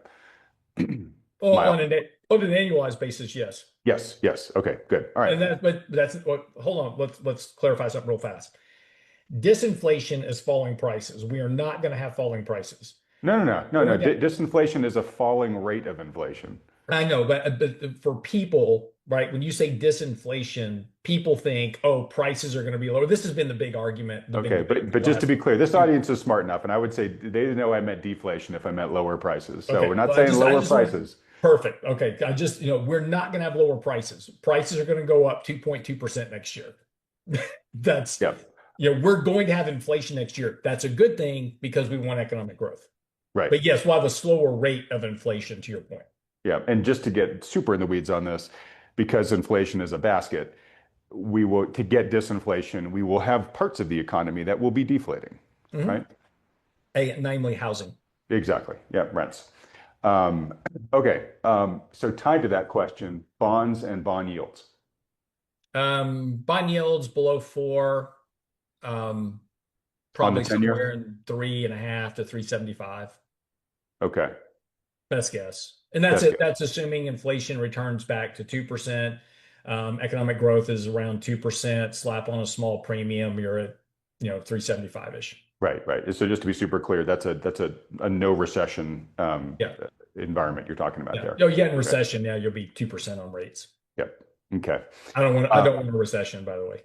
Well, Mild. on an annualized basis, yes. Yes, yes. Okay, good. All right. And that, but that's what, hold on. Let's clarify something real fast. Disinflation is falling prices. We are not going to have falling prices. No, no, no, no, no. Going to, Disinflation is a falling rate of inflation. I know, but for people, right, when you say disinflation, people think, oh, prices are going to be lower. This has been the big argument, the big Okay, debate for but the just to last be clear, this few. audience is smart enough, and I would say they know I meant deflation if I meant lower prices. So we're Okay, not well, saying I lower just want prices. perfect. Okay, I just, we're not going to have lower prices. Prices are going to go up 2.2% next year. That's, Yep. we're going to have inflation next year. That's a good thing because we want economic growth. Right. But yes, we'll have a slower rate of inflation to your point. Yeah. And just to get super in the weeds on this, because inflation is a basket, we will, to get disinflation, we will have parts of the economy that will be deflating, Mhm. right? Namely housing. Exactly. Yeah, rents. Um, okay. So tied to that question, bonds and bond yields Bond yields below four, um, on the probably 10-year. somewhere in 3.5 to 3.75. Okay. Best guess. And that's That's it. good. That's assuming inflation returns back to 2%. Economic growth is around 2%. Slap on a small premium, you're at, 375-ish. Right, right. So just to be super clear, that's a no recession Yeah. environment you're talking about Yeah. there. Oh, yeah, in Okay. recession, yeah, you'll be 2% on rates. Yep. Okay. I Uh, don't want a recession, by the way.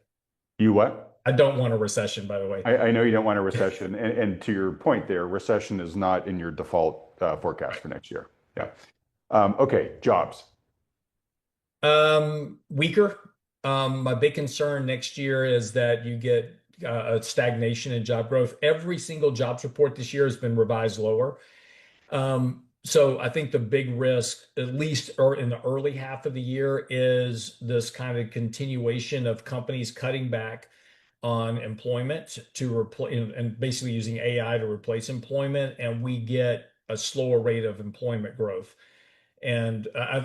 you what? I don't want a recession, by the way. I know you don't want a recession, and to your point there, recession is not in your default forecast Right. for next year. Yeah. Right. Okay. Jobs. Weaker. My big concern next year is that you get a stagnation in job growth. Every single jobs report this year has been revised lower. So I think the big risk, at least or in the early half of the year, is this kind of continuation of companies cutting back on employment to replace and basically using AI to replace employment, and we get a slower rate of employment growth. And I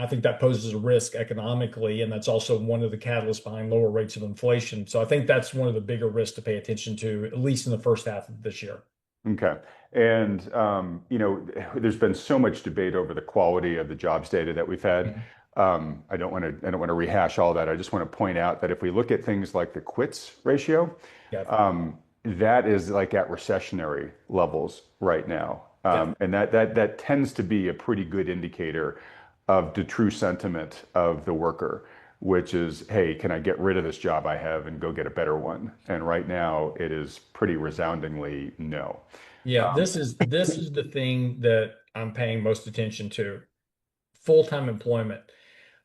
think that poses a risk economically, and that's also one of the catalysts behind lower rates of inflation. So I think that's one of the bigger risks to pay attention to, at least in the first half of this year. Okay. And there's been so much debate over the quality of the jobs data that we've had. Mhm. I don't want to rehash all that. I just want to point out that if we look at things like the quits ratio, Yeah, that is like at recessionary levels right now. yeah, And that tends to be a pretty good indicator of the true sentiment of the worker, which is, hey, can I get rid of this job I have and go get a better one? And right now it is pretty resoundingly no. yeah. Um, This is the thing that I'm paying most attention to. Full-time employment.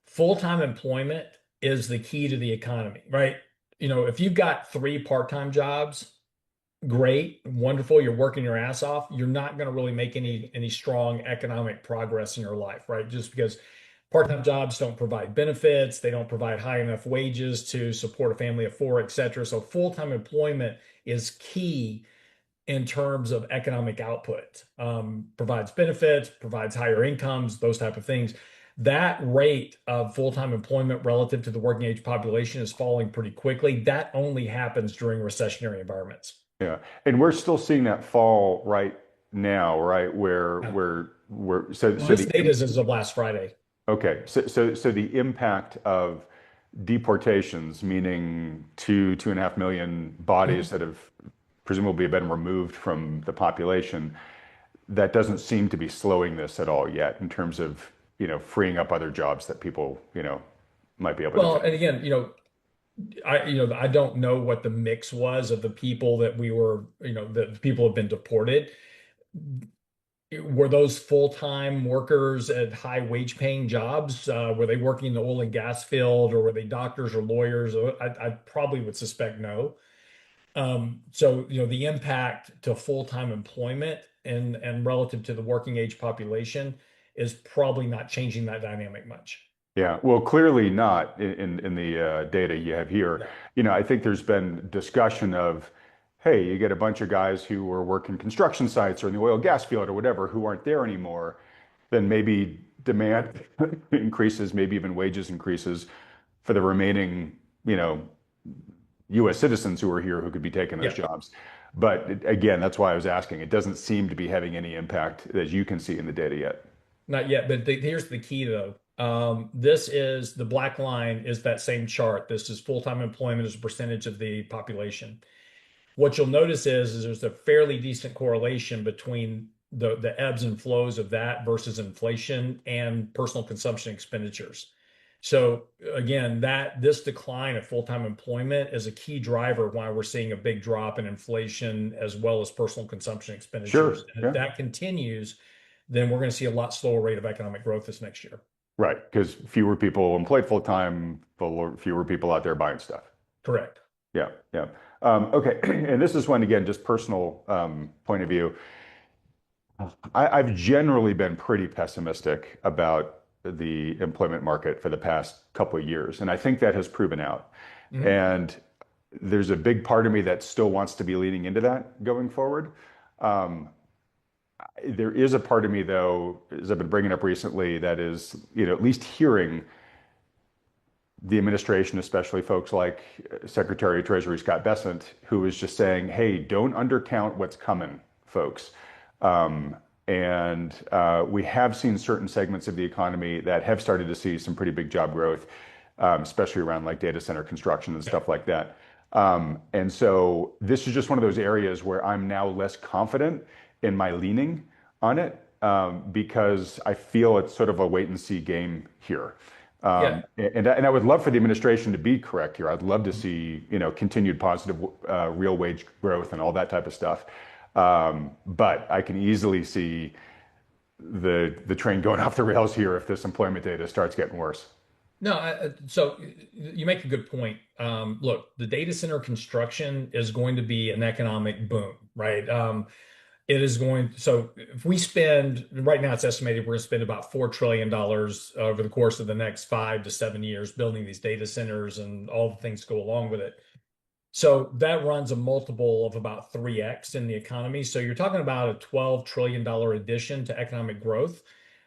Full-time employment is the key to the economy, right? If you've got three part-time jobs, great, wonderful, you're working your ass off, you're not going to really make any strong economic progress in your life, right? Just because part-time jobs don't provide benefits, they don't provide high enough wages to support a family of four, et cetera. So full-time employment is key in terms of economic output. Provides benefits, provides higher incomes, those type of things. That rate of full-time employment relative to the working age population is falling pretty quickly. That only happens during recessionary environments. yeah, and we're still seeing that fall right now, right? Where Yeah. we're so Well, so this the data is as of last Friday. okay, so the impact of deportations, meaning 2.5 million bodies Mhm. that have presumably been removed from the population, that doesn't seem to be slowing this at all yet in terms of, freeing up other jobs that people, might be able to Well, and take. again, I don't know what the mix was of the people that we were, that people have been deported. Were those full-time workers at high wage paying jobs? Were they working in the oil and gas field, or were they doctors or lawyers? I probably would suspect no. So, the impact to full-time employment and relative to the working age population is probably not changing that dynamic much. Yeah, well, clearly not in the data you have here. No. I think there's been discussion of, hey, you get a bunch of guys who were working construction sites or in the oil and gas field or whatever who aren't there anymore, then maybe demand increases, maybe even wages increases for the remaining, you know, U.S. citizens who are here who could be taking those Yeah, jobs. But again, that's why I was asking. It doesn't seem to be having any impact as you can see in the data yet. not yet. But here's the key, though. This is the black line is that same chart. This is full-time employment as a percentage of the population. What you'll notice is there's a fairly decent correlation between the ebbs and flows of that versus inflation and personal consumption expenditures. So again, that this decline of full-time employment is a key driver why we're seeing a big drop in inflation as well as personal consumption expenditures. Sure. And if Yeah. that continues, then we're going to see a lot slower rate of economic growth this next year. Right. Because fewer people employed full time, fewer people out there buying stuff. Correct. Yeah. Yeah. Okay. And this is one, again, just personal point of view. I've generally been pretty pessimistic about the employment market for the past couple of years, and I think that has proven out. Mhm. And there's a big part of me that still wants to be leaning into that going forward. Um, there is a part of me, though, as I've been bringing up recently, that is, at least hearing the administration, especially folks like Secretary of Treasury Scott Bessent, who is just saying, "Hey, don't undercount what's coming, folks." And we have seen certain segments of the economy that have started to see some pretty big job growth, especially around like data center construction and stuff like that. And so this is just one of those areas where I'm now less confident in my leaning on it, because I feel it's sort of a wait and see game here. Yeah. And I would love for the administration to be correct here. I'd love to see, continued positive real wage growth and all that type of stuff. But I can easily see the train going off the rails here if this employment data starts getting worse. No, so you make a good point. Look, the data center construction is going to be an economic boom, right? It is going, so if we spend, right now it's estimated we're going to spend about $4 trillion over the course of the next 5 to 7 years building these data centers and all the things that go along with it. So that runs a multiple of about 3x in the economy. So you're talking about a $12 trillion addition to economic growth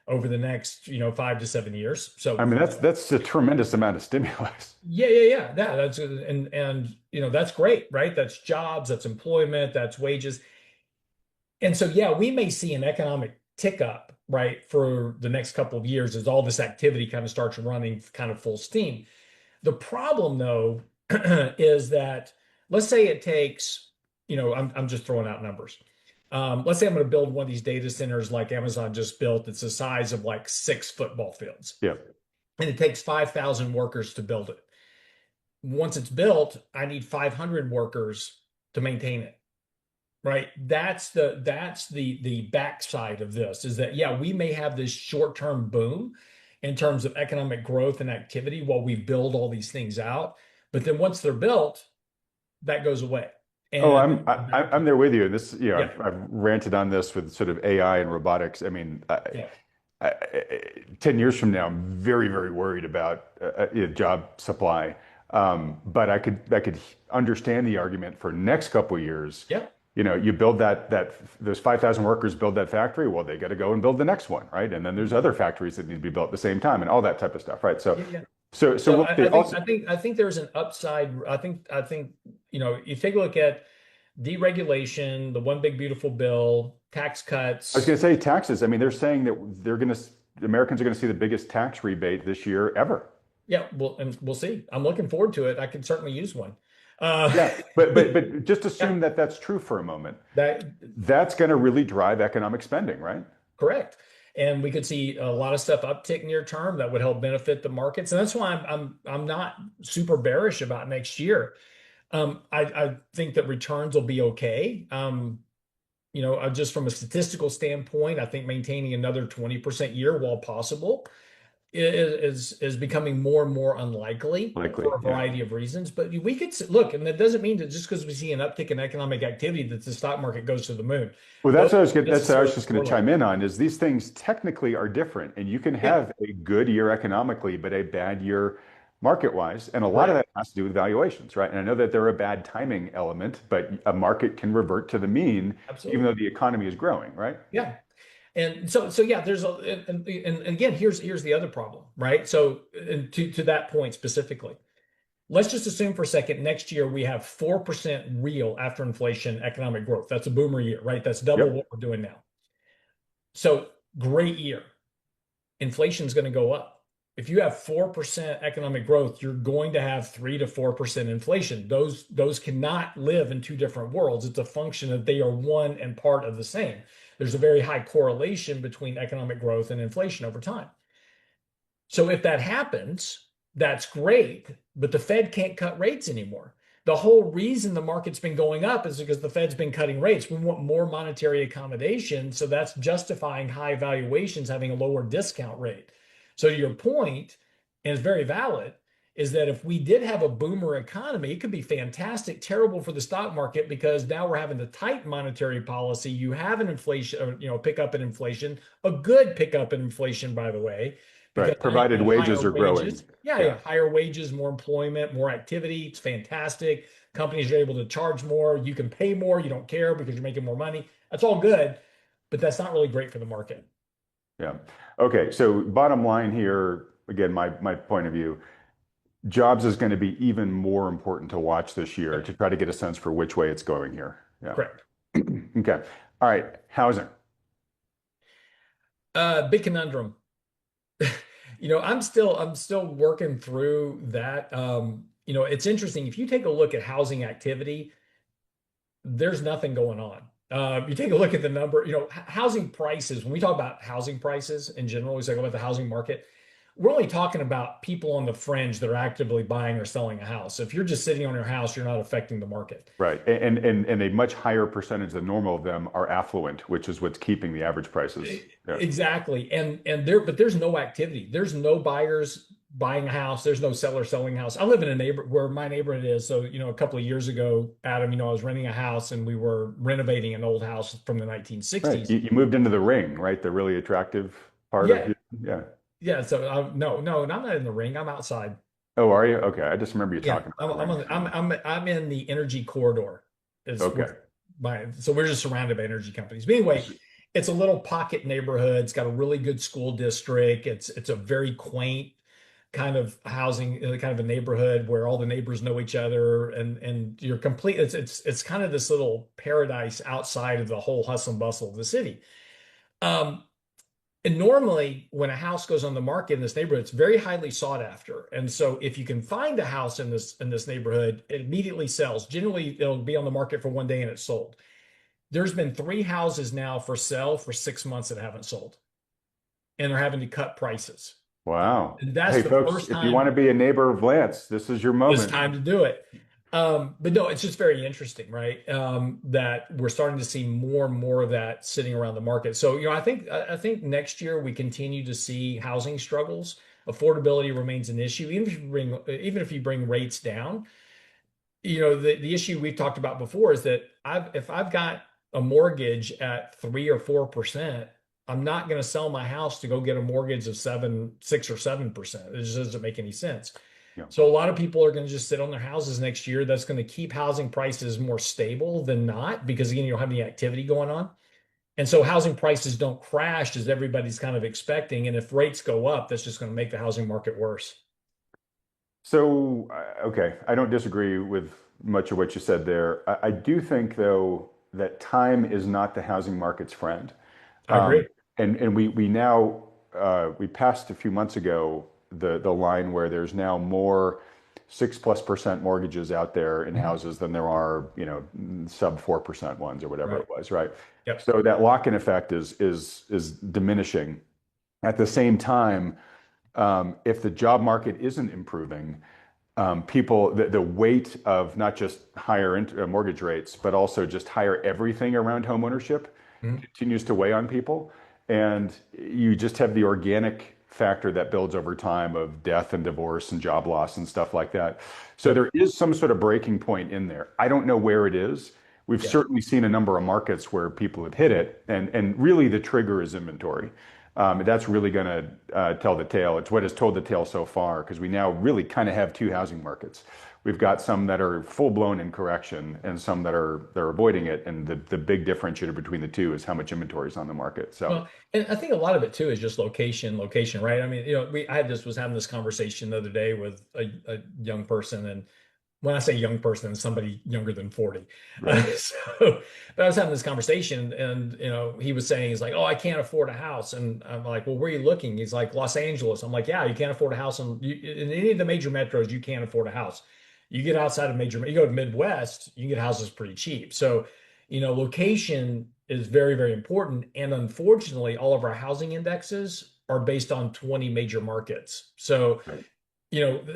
over the next, 5 to 7 years. I So mean, that's a tremendous amount of stimulus. yeah. That's and that's great, right? That's jobs, that's employment, that's wages. And so yeah, we may see an economic tick up, right, for the next couple of years as all this activity kind of starts running kind of full steam. The problem though is that let's say it takes, I'm just throwing out numbers. Let's say I'm going to build one of these data centers like Amazon just built. It's the size of like 6 football fields, Yeah. and it takes 5,000 workers to build it. Once it's built, I need 500 workers to maintain it. Right. That's the backside of this is that, yeah, we may have this short-term boom in terms of economic growth and activity while we build all these things out. But then once they're built, that goes away. Oh, And I'm there with you. This, yeah, I've ranted on this with sort of AI and robotics. I mean, yeah, I, 10 years from now, I'm very, very worried about job supply. But I could understand the argument for next couple of years. yeah, You build that those 5,000 workers build that factory. Well, they got to go and build the next one, right? And then there's other factories that need to be built at the same time, and all that type of stuff, right? So, yeah. so So we'll see. Also, I think there's an upside. I think you take a look at deregulation, the one big beautiful bill, tax I was cuts. going to say taxes. I mean, they're saying that Americans are going to see the biggest tax rebate this year ever. Yeah, and we'll see. I'm looking forward to it. I could certainly use one. Uh, Yeah, but just yeah, assume that that's true for a moment. that That's going to really drive economic spending, right? correct. And we could see a lot of stuff uptick near term that would help benefit the markets. And that's why I'm not super bearish about next year. I think that returns will be okay. Just from a statistical standpoint, I think maintaining another 20% year while possible is becoming more and more unlikely Likely, for a yeah. variety of reasons. But we could look, and that doesn't mean that just because we see an uptick in economic activity that the stock market goes to the moon. Well, Those don't that's what I was necessarily just going to correlate. chime in on is these things technically are different, and you can Yeah, have a good year economically, but a bad year market-wise, and a lot of correct. that has to do with valuations, right? And I know that they're a bad timing element, but a market can revert to the mean even Absolutely. though the economy is growing, right? Yeah. And so yeah, and again, here's the other problem, right? So and to that point specifically, let's just assume for a second next year we have 4% real after inflation economic growth. That's a boomer year, right? That's double Yep. what we're doing now. So great year. Inflation's going to go up. If you have 4% economic growth, you're going to have 3 to 4% inflation. Those cannot live in two different worlds. It's a function that they are one and part of the same. There's a very high correlation between economic growth and inflation over time. So if that happens, that's great, but the Fed can't cut rates anymore. The whole reason the market's been going up is because the Fed's been cutting rates. We want more monetary accommodation, so that's justifying high valuations having a lower discount rate. So to your point, and it's very valid, is that if we did have a boomer economy, it could be fantastic, terrible for the stock market because now we're having to tighten monetary policy. You have an inflation, pickup in inflation, a good pickup in inflation, by the way, because Right. Provided wages higher are growing. wages, yeah, Yeah. yeah, higher wages, more employment, more activity. It's fantastic. Companies are able to charge more. You can pay more. You don't care because you're making more money. That's all good, but that's not really great for the market. Yeah. Okay. So bottom line here, again, my point of view, jobs is going to be even more important to watch this year Yep, to try to get a sense for which way it's going here. Yeah. correct. Okay. All right. Housing. Big conundrum. I'm still working through that. It's interesting. If you take a look at housing activity, there's nothing going on. You take a look at the number, housing prices. When we talk about housing prices in general, we talk about the housing market. We're only talking about people on the fringe that are actively buying or selling a house. If you're just sitting on your house, you're not affecting the market. Right. And a much higher percentage than normal of them are affluent, which is what's keeping the average prices. Yeah. Exactly. But there's no activity. There's no buyers buying a house. There's no seller selling a house. I live in a neighbor where my neighborhood is. So, a couple of years ago, Adam, I was renting a house and we were renovating an old house from the Right. 1960s. You moved into the ring, right? The really attractive part of Yeah. you. Yeah. Yeah. So no, and I'm not in the ring. I'm outside. Oh, are you? Okay. I just remember you Yeah. talking I'm about a I'm ring. on, I'm in the energy corridor is Okay. where so we're just surrounded by energy companies. But anyway, it's a little pocket neighborhood. It's got a really good school district. It's a very quaint kind of housing, kind of a neighborhood where all the neighbors know each other, and you're complete. It's kind of this little paradise outside of the whole hustle and bustle of the city. Um, and normally, when a house goes on the market in this neighborhood, it's very highly sought after. And so, if you can find a house in this neighborhood, it immediately sells. Generally, it'll be on the market for one day and it's sold. There's been three houses now for sale for 6 months that haven't sold, and they're having to cut prices. Wow. And that's Hey, the folks, first if you want to time be a neighbor of Lance, this is your it's moment. time to do it. But no, it's just very interesting, right? That we're starting to see more and more of that sitting around the market. So, I think next year we continue to see housing struggles. Affordability remains an issue, even if you bring rates down. The issue we've talked about before is that if I've got a mortgage at 3 or 4%, I'm not going to sell my house to go get a mortgage of 6 or 7%. It just doesn't make any sense. Yeah. So a lot of people are going to just sit on their houses next year. That's going to keep housing prices more stable than not, because again, you don't have any activity going on. And so housing prices don't crash as everybody's kind of expecting. And if rates go up, that's just going to make the housing market worse. So, okay, I don't disagree with much of what you said there. I do think, though, that time is not the housing market's friend. I Um, agree. and we now we passed a few months ago the line where there's now more 6+% mortgages out there in Mhm. houses than there are, sub 4% ones or whatever Right. it was, right? Yep. So that lock-in effect is diminishing. At the same time, if the job market isn't improving, the weight of not just higher mortgage rates, but also just higher everything around homeownership Mhm. continues to weigh on people. And you just have the organic factor that builds over time of death and divorce and job loss and stuff like that. So Yep. there is some sort of breaking point in there. I don't know where it is. We've Yeah. certainly seen a number of markets where people have hit it, and really the trigger is inventory. That's really going to tell the tale. It's what has told the tale so far because we now really kind of have two housing markets. We've got some that are full blown in correction and some that are they're avoiding it. And the big differentiator between the two is how much inventory is on the market. So Well, and I think a lot of it too is just location, right? I mean, was having this conversation the other day with a young person, and when I say young person, somebody younger than 40. right. But I was having this conversation, and he was saying, he's like, "Oh, I can't afford a house," and I'm like, "Well, where are you looking?" He's like, "Los Angeles." I'm like, "Yeah, you can't afford a house in any of the major metros. You can't afford a house. You get outside of you go to Midwest, you can get houses pretty cheap." So, location is very, very important, and unfortunately, all of our housing indexes are based on 20 major markets. So Right.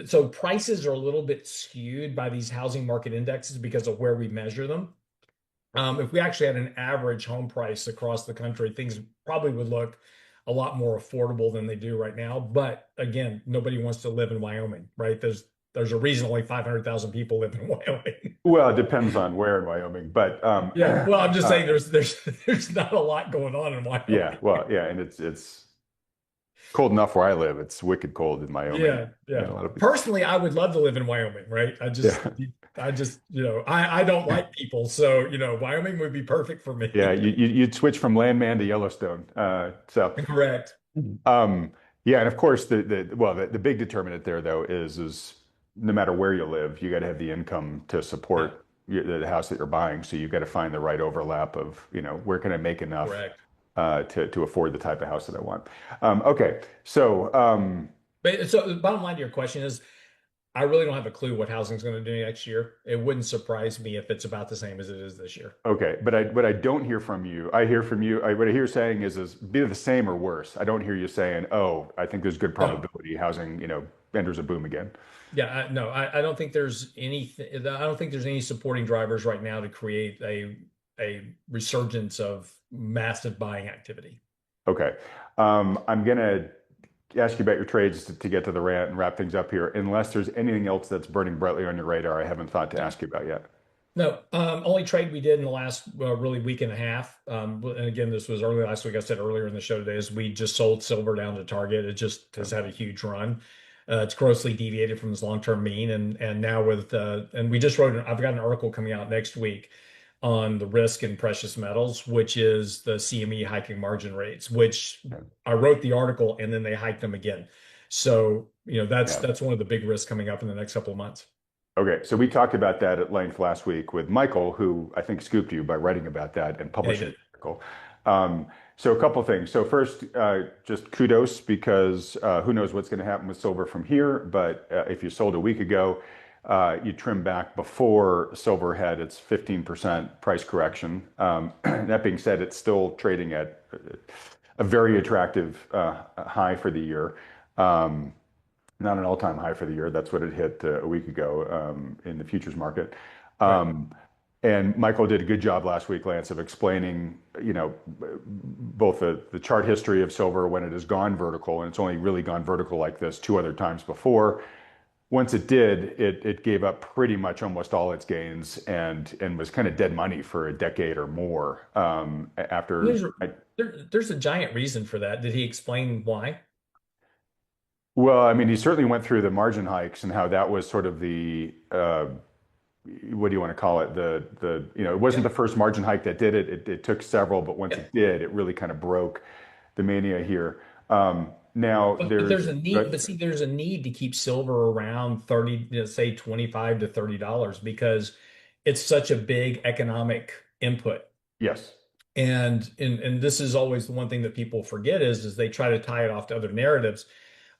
so prices are a little bit skewed by these housing market indexes because of where we measure them. If we actually had an average home price across the country, things probably would look a lot more affordable than they do right now. But again, nobody wants to live in Wyoming, right? There's a reason only 500,000 people live in Wyoming. Well, it depends on where in Wyoming, but Yeah, well, I'm just saying there's not a lot going on in yeah, Wyoming. well, yeah, and it's cold enough where I live. It's wicked cold in Wyoming. Yeah, And yeah. a lot of Personally, I would love to live in Wyoming, right? yeah, I just, I don't like people, so Wyoming would be perfect for me. yeah. You'd switch from Landman to Yellowstone. Correct. Um, yeah, and of course the big determinant there though is no matter where you live, you got to have the income to Yeah, support the house that you're buying. So you've got to find the right overlap of where can I make enough correct. to afford the type of house that I want. Okay, so But so the bottom line to your question is, I really don't have a clue what housing's going to do next year. It wouldn't surprise me if it's about the same as it is this year. okay, but what I don't hear from you, I hear from you. What I hear saying is be the same or worse. I don't hear you saying, oh, I think there's good No. probability housing enters a boom again. Yeah, no, I don't think there's anything. I don't think there's any supporting drivers right now to create a resurgence of massive buying activity. Okay. I'm going to ask you about your trades to get to the rant and wrap things up here, unless there's anything else that's burning brightly on your radar I haven't thought to ask you about yet. No, only trade we did in the last really week and a half. And again, this was early last week. I said earlier in the show today is we just sold silver down to Target. It just has had a huge run. It's grossly deviated from its long-term mean, and now and we just wrote. I've got an article coming out next week on the risk in precious metals, which is the CME hiking margin rates. Which Yeah. I wrote the article and then they hiked them again. So that's Yeah. that's one of the big risks coming up in the next couple of months. Okay. So we talked about that at length last week with Michael, who I think scooped you by writing about that and Yeah, he publishing did. the article. So a couple things. So first, just kudos because who knows what's going to happen with silver from here. But if you sold a week ago, you trim back before silver had its 15% price correction. That being said, it's still trading at a very attractive high for the year. Not an all-time high for the year. That's what it hit a week ago in the futures market. Right. And Michael did a good job last week, Lance, of explaining, both the chart history of silver when it has gone vertical, and it's only really gone vertical like this two other times before. Once it did, it gave up pretty much almost all its gains and was kind of dead money for a decade or more after. There's a giant reason for that. Did he explain why? Well, I mean, he certainly went through the margin hikes and how that was sort of the what do you want to call it? It wasn't Yeah. the first margin hike that did it. It took several, but once Yeah. it did, it really kind of broke the mania here. Now But there's there's a need, but see, there's a need to keep silver around 30, say 25 to $30 because it's such a big economic input. yes, And this is always the one thing that people forget is they try to tie it off to other narratives.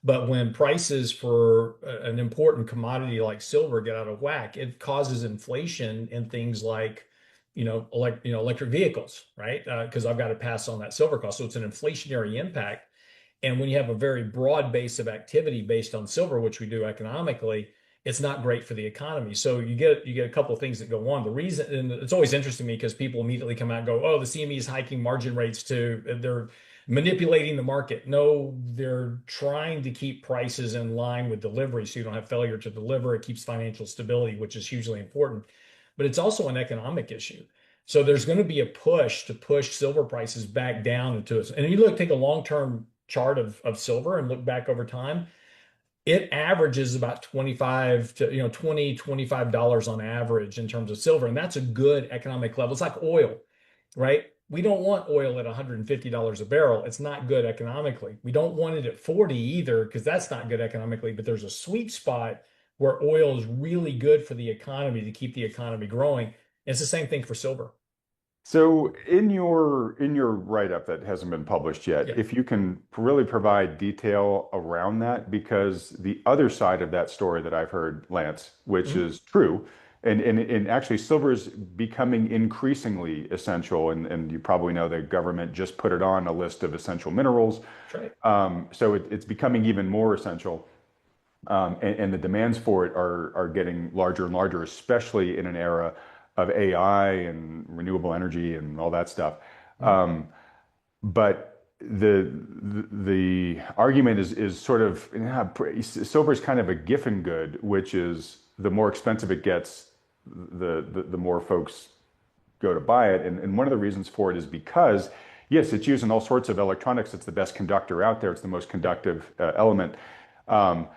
But when prices for an important commodity like silver get out of whack, it causes inflation in things like, electric vehicles, right? Because I've got to pass on that silver cost. So it's an inflationary impact. And when you have a very broad base of activity based on silver, which we do economically, it's not great for the economy. So you get a couple of things that go on. The reason, and it's always interesting to me because people immediately come out and go, "Oh, the CME is hiking margin rates too. They're manipulating the market." No, they're trying to keep prices in line with delivery so you don't have failure to deliver. It keeps financial stability, which is hugely important. But it's also an economic issue. So there's going to be a push to push silver prices back down into it. And you take a long-term chart of silver and look back over time, it averages about 25 to 25 dollars on average in terms of silver, and that's a good economic level. It's like oil, right? We don't want oil at $150 a barrel. It's not good economically. We don't want it at 40 either, because that's not good economically. But there's a sweet spot where oil is really good for the economy to keep the economy growing. It's the same thing for silver. So in your write-up that hasn't been published yet, Yeah. if you can really provide detail around that, because the other side of that story that I've heard, Lance, which Mhm. is true, and actually silver is becoming increasingly essential, and you probably know the government just put it on a list of essential minerals. That's right. So it's becoming even more essential. And the demands for it are getting larger and larger, especially in an era of AI and renewable energy and all that stuff. Mhm. But the argument is sort of, yeah, silver is kind of a Giffen good, which is the more expensive it gets, the more folks go to buy it. And one of the reasons for it is because, yes, it's used in all sorts of electronics. It's the best conductor out there. It's the most conductive element. Um,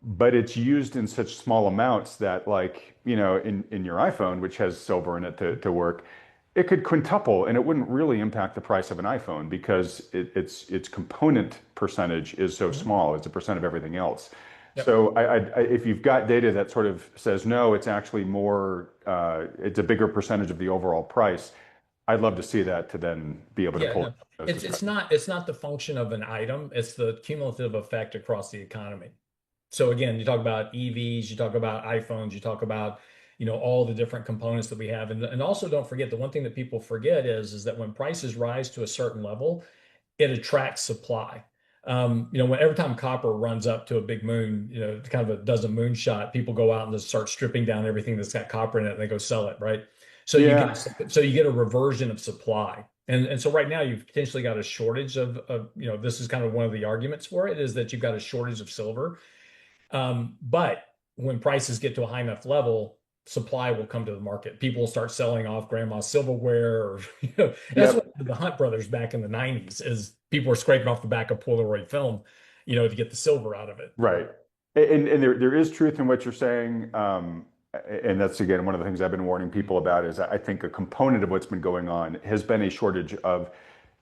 but it's used in such small amounts that, like, in your iPhone, which has silver in it to work, it could quintuple and it wouldn't really impact the price of an iPhone because its component percentage is so Mhm. small as a percent of everything else. Yep. So if you've got data that sort of says no, it's actually more, it's a bigger percentage of the overall price. I'd love to see that to then be able to Yeah, pull no, those it's discussions. not the function of an item, it's the cumulative effect across the economy. So again, you talk about EVs, you talk about iPhones, you talk about, all the different components that we have. And also don't forget, the one thing that people forget is that when prices rise to a certain level, it attracts supply. When every time copper runs up to a big moon, kind of does a moonshot, people go out and just start stripping down everything that's got copper in it and they go sell it, right? So you Yeah, get a reversion of supply. And so right now you've potentially got a shortage of, this is kind of one of the arguments for it, is that you've got a shortage of silver. But when prices get to a high enough level, supply will come to the market. People will start selling off grandma's silverware, or that's what yep. the Hunt brothers back in the 90s is people were scraping off the back of Polaroid film, to get the silver out of it. Right. And there is truth in what you're saying. And that's again one of the things I've been warning people about is I think a component of what's been going on has been a shortage of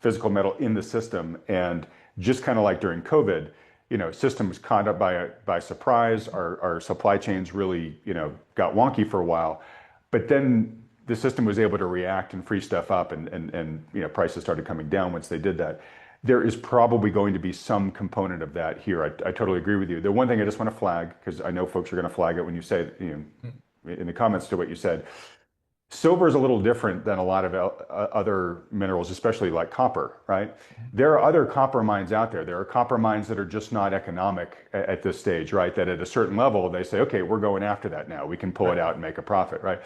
physical metal in the system. And just kind of like during COVID, systems caught up by surprise. Our supply chains really, got wonky for a while. But then the system was able to react and free stuff up and prices started coming down once they did that. There is probably going to be some component of that here. I totally agree with you. The one thing I just want to flag, because I know folks are going to flag it when you say, in the comments to what you said, silver is a little different than a lot of other minerals, especially like copper, right? There are other copper mines out there. There are copper mines that are just not economic at this stage, right? That at a certain level, they say, okay, we're going after that now. We can pull it Right. out and make a profit, right?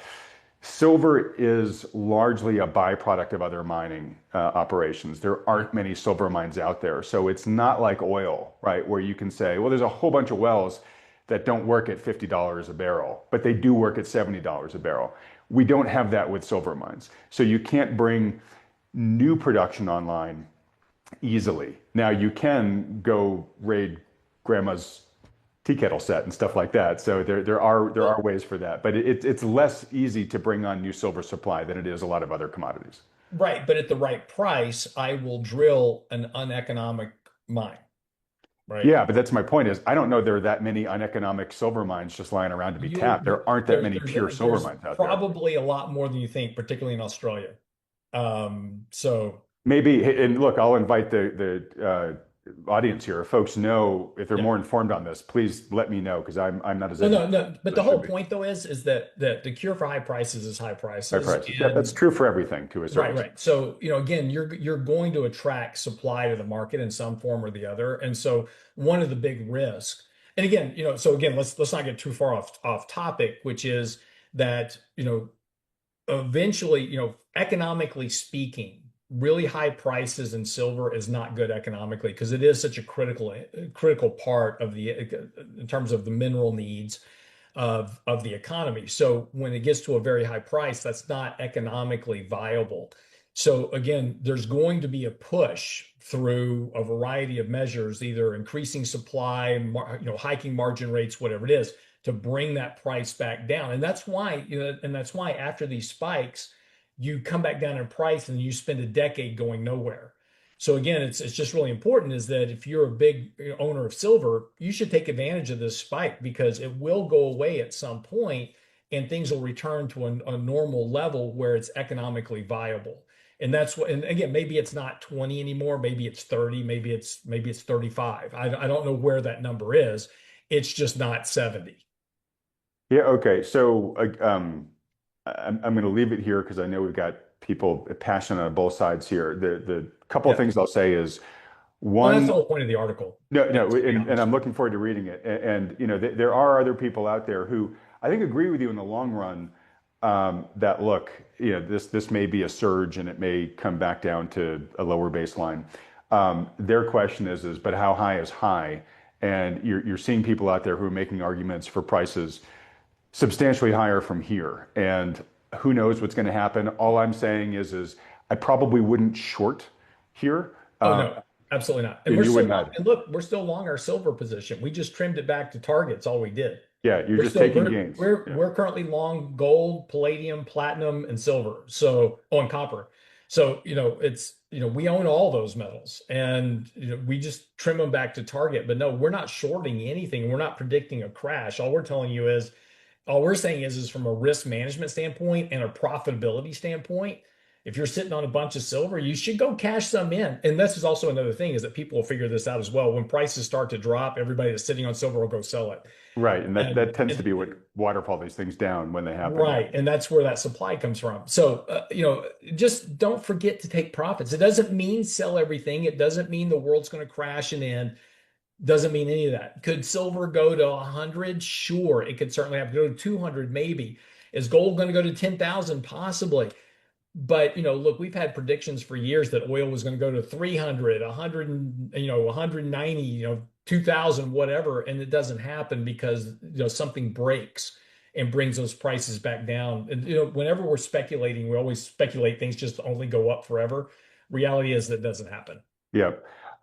Silver is largely a byproduct of other mining operations. There aren't many silver mines out there. So it's not like oil, right? Where you can say, well, there's a whole bunch of wells that don't work at $50 a barrel, but they do work at $70 a barrel. We don't have that with silver mines. So you can't bring new production online easily. Now you can go raid grandma's tea kettle set and stuff like that. So there are Well, ways for that, but it's less easy to bring on new silver supply than it is a lot of other commodities. right, but at the right price, I will drill an uneconomic mine, right? Yeah, but that's my point is I don't know there are that many uneconomic silver mines just lying around to be tapped. There aren't that many pure silver There's mines out there. probably a lot more than you think, particularly in Australia. So Maybe, and look, I'll invite the audience here. If folks know, if they're yeah. more informed on this, please let me know because I'm not as No, no, educated no. But as I the whole should be. point though is that the cure for high prices is high High prices. prices. Yeah, that's true for everything to a certain Right, extent. right. So, again, you're going to attract supply to the market in some form or the other. And so one of the big risks, and again, so again, let's not get too far off topic, which is that, eventually, economically speaking, really high prices in silver is not good economically because it is such a critical part of the in terms of the mineral needs of the economy. So when it gets to a very high price, that's not economically viable. So again, there's going to be a push through a variety of measures, either increasing supply, hiking margin rates, whatever it is, to bring that price back down. And that's why, and that's why after these spikes, you come back down in price and you spend a decade going nowhere. So again, it's just really important is that if you're a big owner of silver, you should take advantage of this spike because it will go away at some point and things will return to a normal level where it's economically viable. And that's what, and again, maybe it's not 20 anymore, maybe it's 30, maybe it's 35. I don't know where that number is. It's just not 70. Yeah, okay. So I'm going to leave it here because I know we've got people passionate on both sides here. The couple of Yeah. things I'll say is Well, that's one, the whole point of the article, no, to be and honest. I'm looking forward to reading it. And you know, there are other people out there who I think agree with you in the long run that look, you know, this may be a surge and it may come back down to a lower baseline. Their question is, but how high is high? And you're seeing people out there who are making arguments for prices substantially higher from here. And who knows what's going to happen? All I'm saying is I probably wouldn't short here. Oh no, absolutely not. And we're You still wouldn't long, either. and look, we're still long our silver position. We just trimmed it back to targets, all we did. Yeah, you're We're just still taking we're gains. we're Yeah. we're currently long gold, palladium, platinum, and silver. So on copper. So it's we own all those metals, and we just trim them back to target. But no, we're not shorting anything. We're not predicting a crash. All we're saying is from a risk management standpoint and a profitability standpoint, if you're sitting on a bunch of silver, you should go cash some in. And this is also another thing is that people will figure this out as well. When prices start to drop, everybody that's sitting on silver will go sell it. Right. And that tends to And be what waterfall these things down when they happen. Yeah. right, and that's where that supply comes from. So, just don't forget to take profits. It doesn't mean sell everything. It doesn't mean the world's going to crash and end. Doesn't mean any of that. Could silver go to 100? Sure, it could certainly have to go to 200, maybe. Is gold going to go to 10,000? Possibly. But look, we've had predictions for years that oil was going to go to 300, 100, 190, 2000, whatever, and it doesn't happen because something breaks and brings those prices back down. And whenever we're speculating, we always speculate things just only go up forever. Reality is that doesn't happen. Yeah.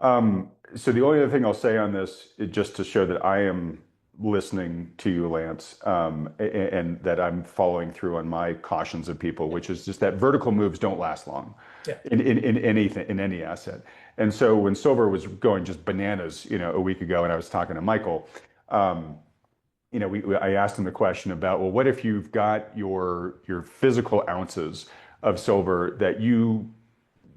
So the only other thing I'll say on this, just to show that I am listening to you, Lance, and that I'm following through on my cautions of people, which is just that vertical moves don't last long Yeah. in anything, in any asset. And so when silver was going just bananas, a week ago, and I was talking to Michael, I asked him the question about, well, what if you've got your physical ounces of silver that you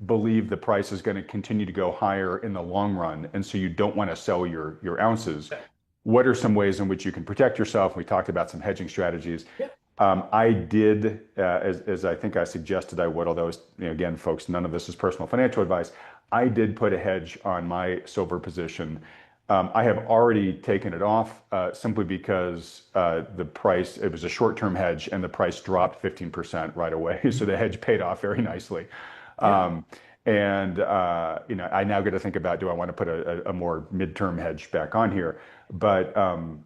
believe the price is going to continue to go higher in the long run, and so you don't want to sell your ounces. What are some ways in which you can protect yourself? We talked about some hedging strategies. Yeah. I did, as I think I suggested I would, although, again, folks, none of this is personal financial advice. I did put a hedge on my silver position. I have already taken it off simply because the price, it was a short-term hedge and the price dropped 15% right away. So the hedge paid off very nicely. Yeah. I now get to think about, do I want to put a more midterm hedge back on here? But, well,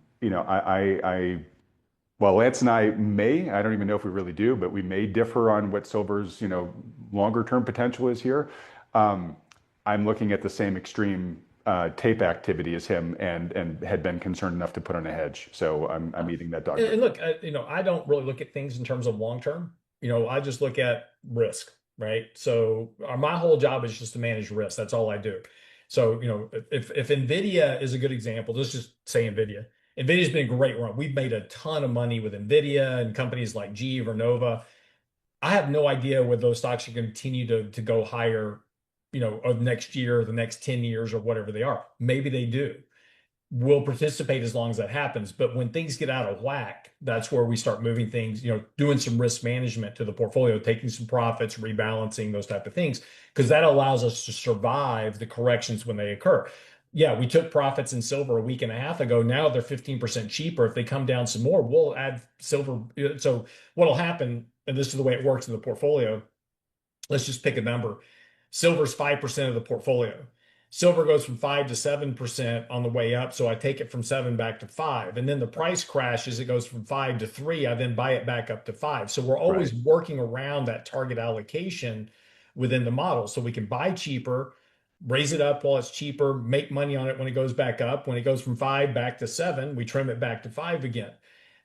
Lance and I don't even know if we really do, but we may differ on what silver's, longer term potential is here. I'm looking at the same extreme tape activity as him and had been concerned enough to put on a hedge. So I'm eating that dog. And look, I don't really look at things in terms of long term. I just look at risk, right? So my whole job is just to manage risk. That's all I do. So, if Nvidia is a good example, let's just say Nvidia. Nvidia's been a great run. We've made a ton of money with Nvidia and companies like GE or Nova. I have no idea whether those stocks are going to continue to go higher, of next year, the next 10 years, or whatever they are. Maybe they do. We'll participate as long as that happens. But when things get out of whack, that's where we start moving things, doing some risk management to the portfolio, taking some profits, rebalancing, those type of things, because that allows us to survive the corrections when they occur. Yeah, we took profits in silver a week and a half ago. Now they're 15% cheaper. If they come down some more, we'll add silver. So what'll happen, and this is the way it works in the portfolio, let's just pick a number. Silver's 5% of the portfolio. Silver goes from 5 to 7% on the way up. So I take it from 7 back to 5. And then the price crashes, it goes from 5 to 3. I then buy it back up to 5. So we're Right. always working around that target allocation within the model. So we can buy cheaper, raise it up while it's cheaper, make money on it when it goes back up. When it goes from 5 back to 7, we trim it back to 5 again.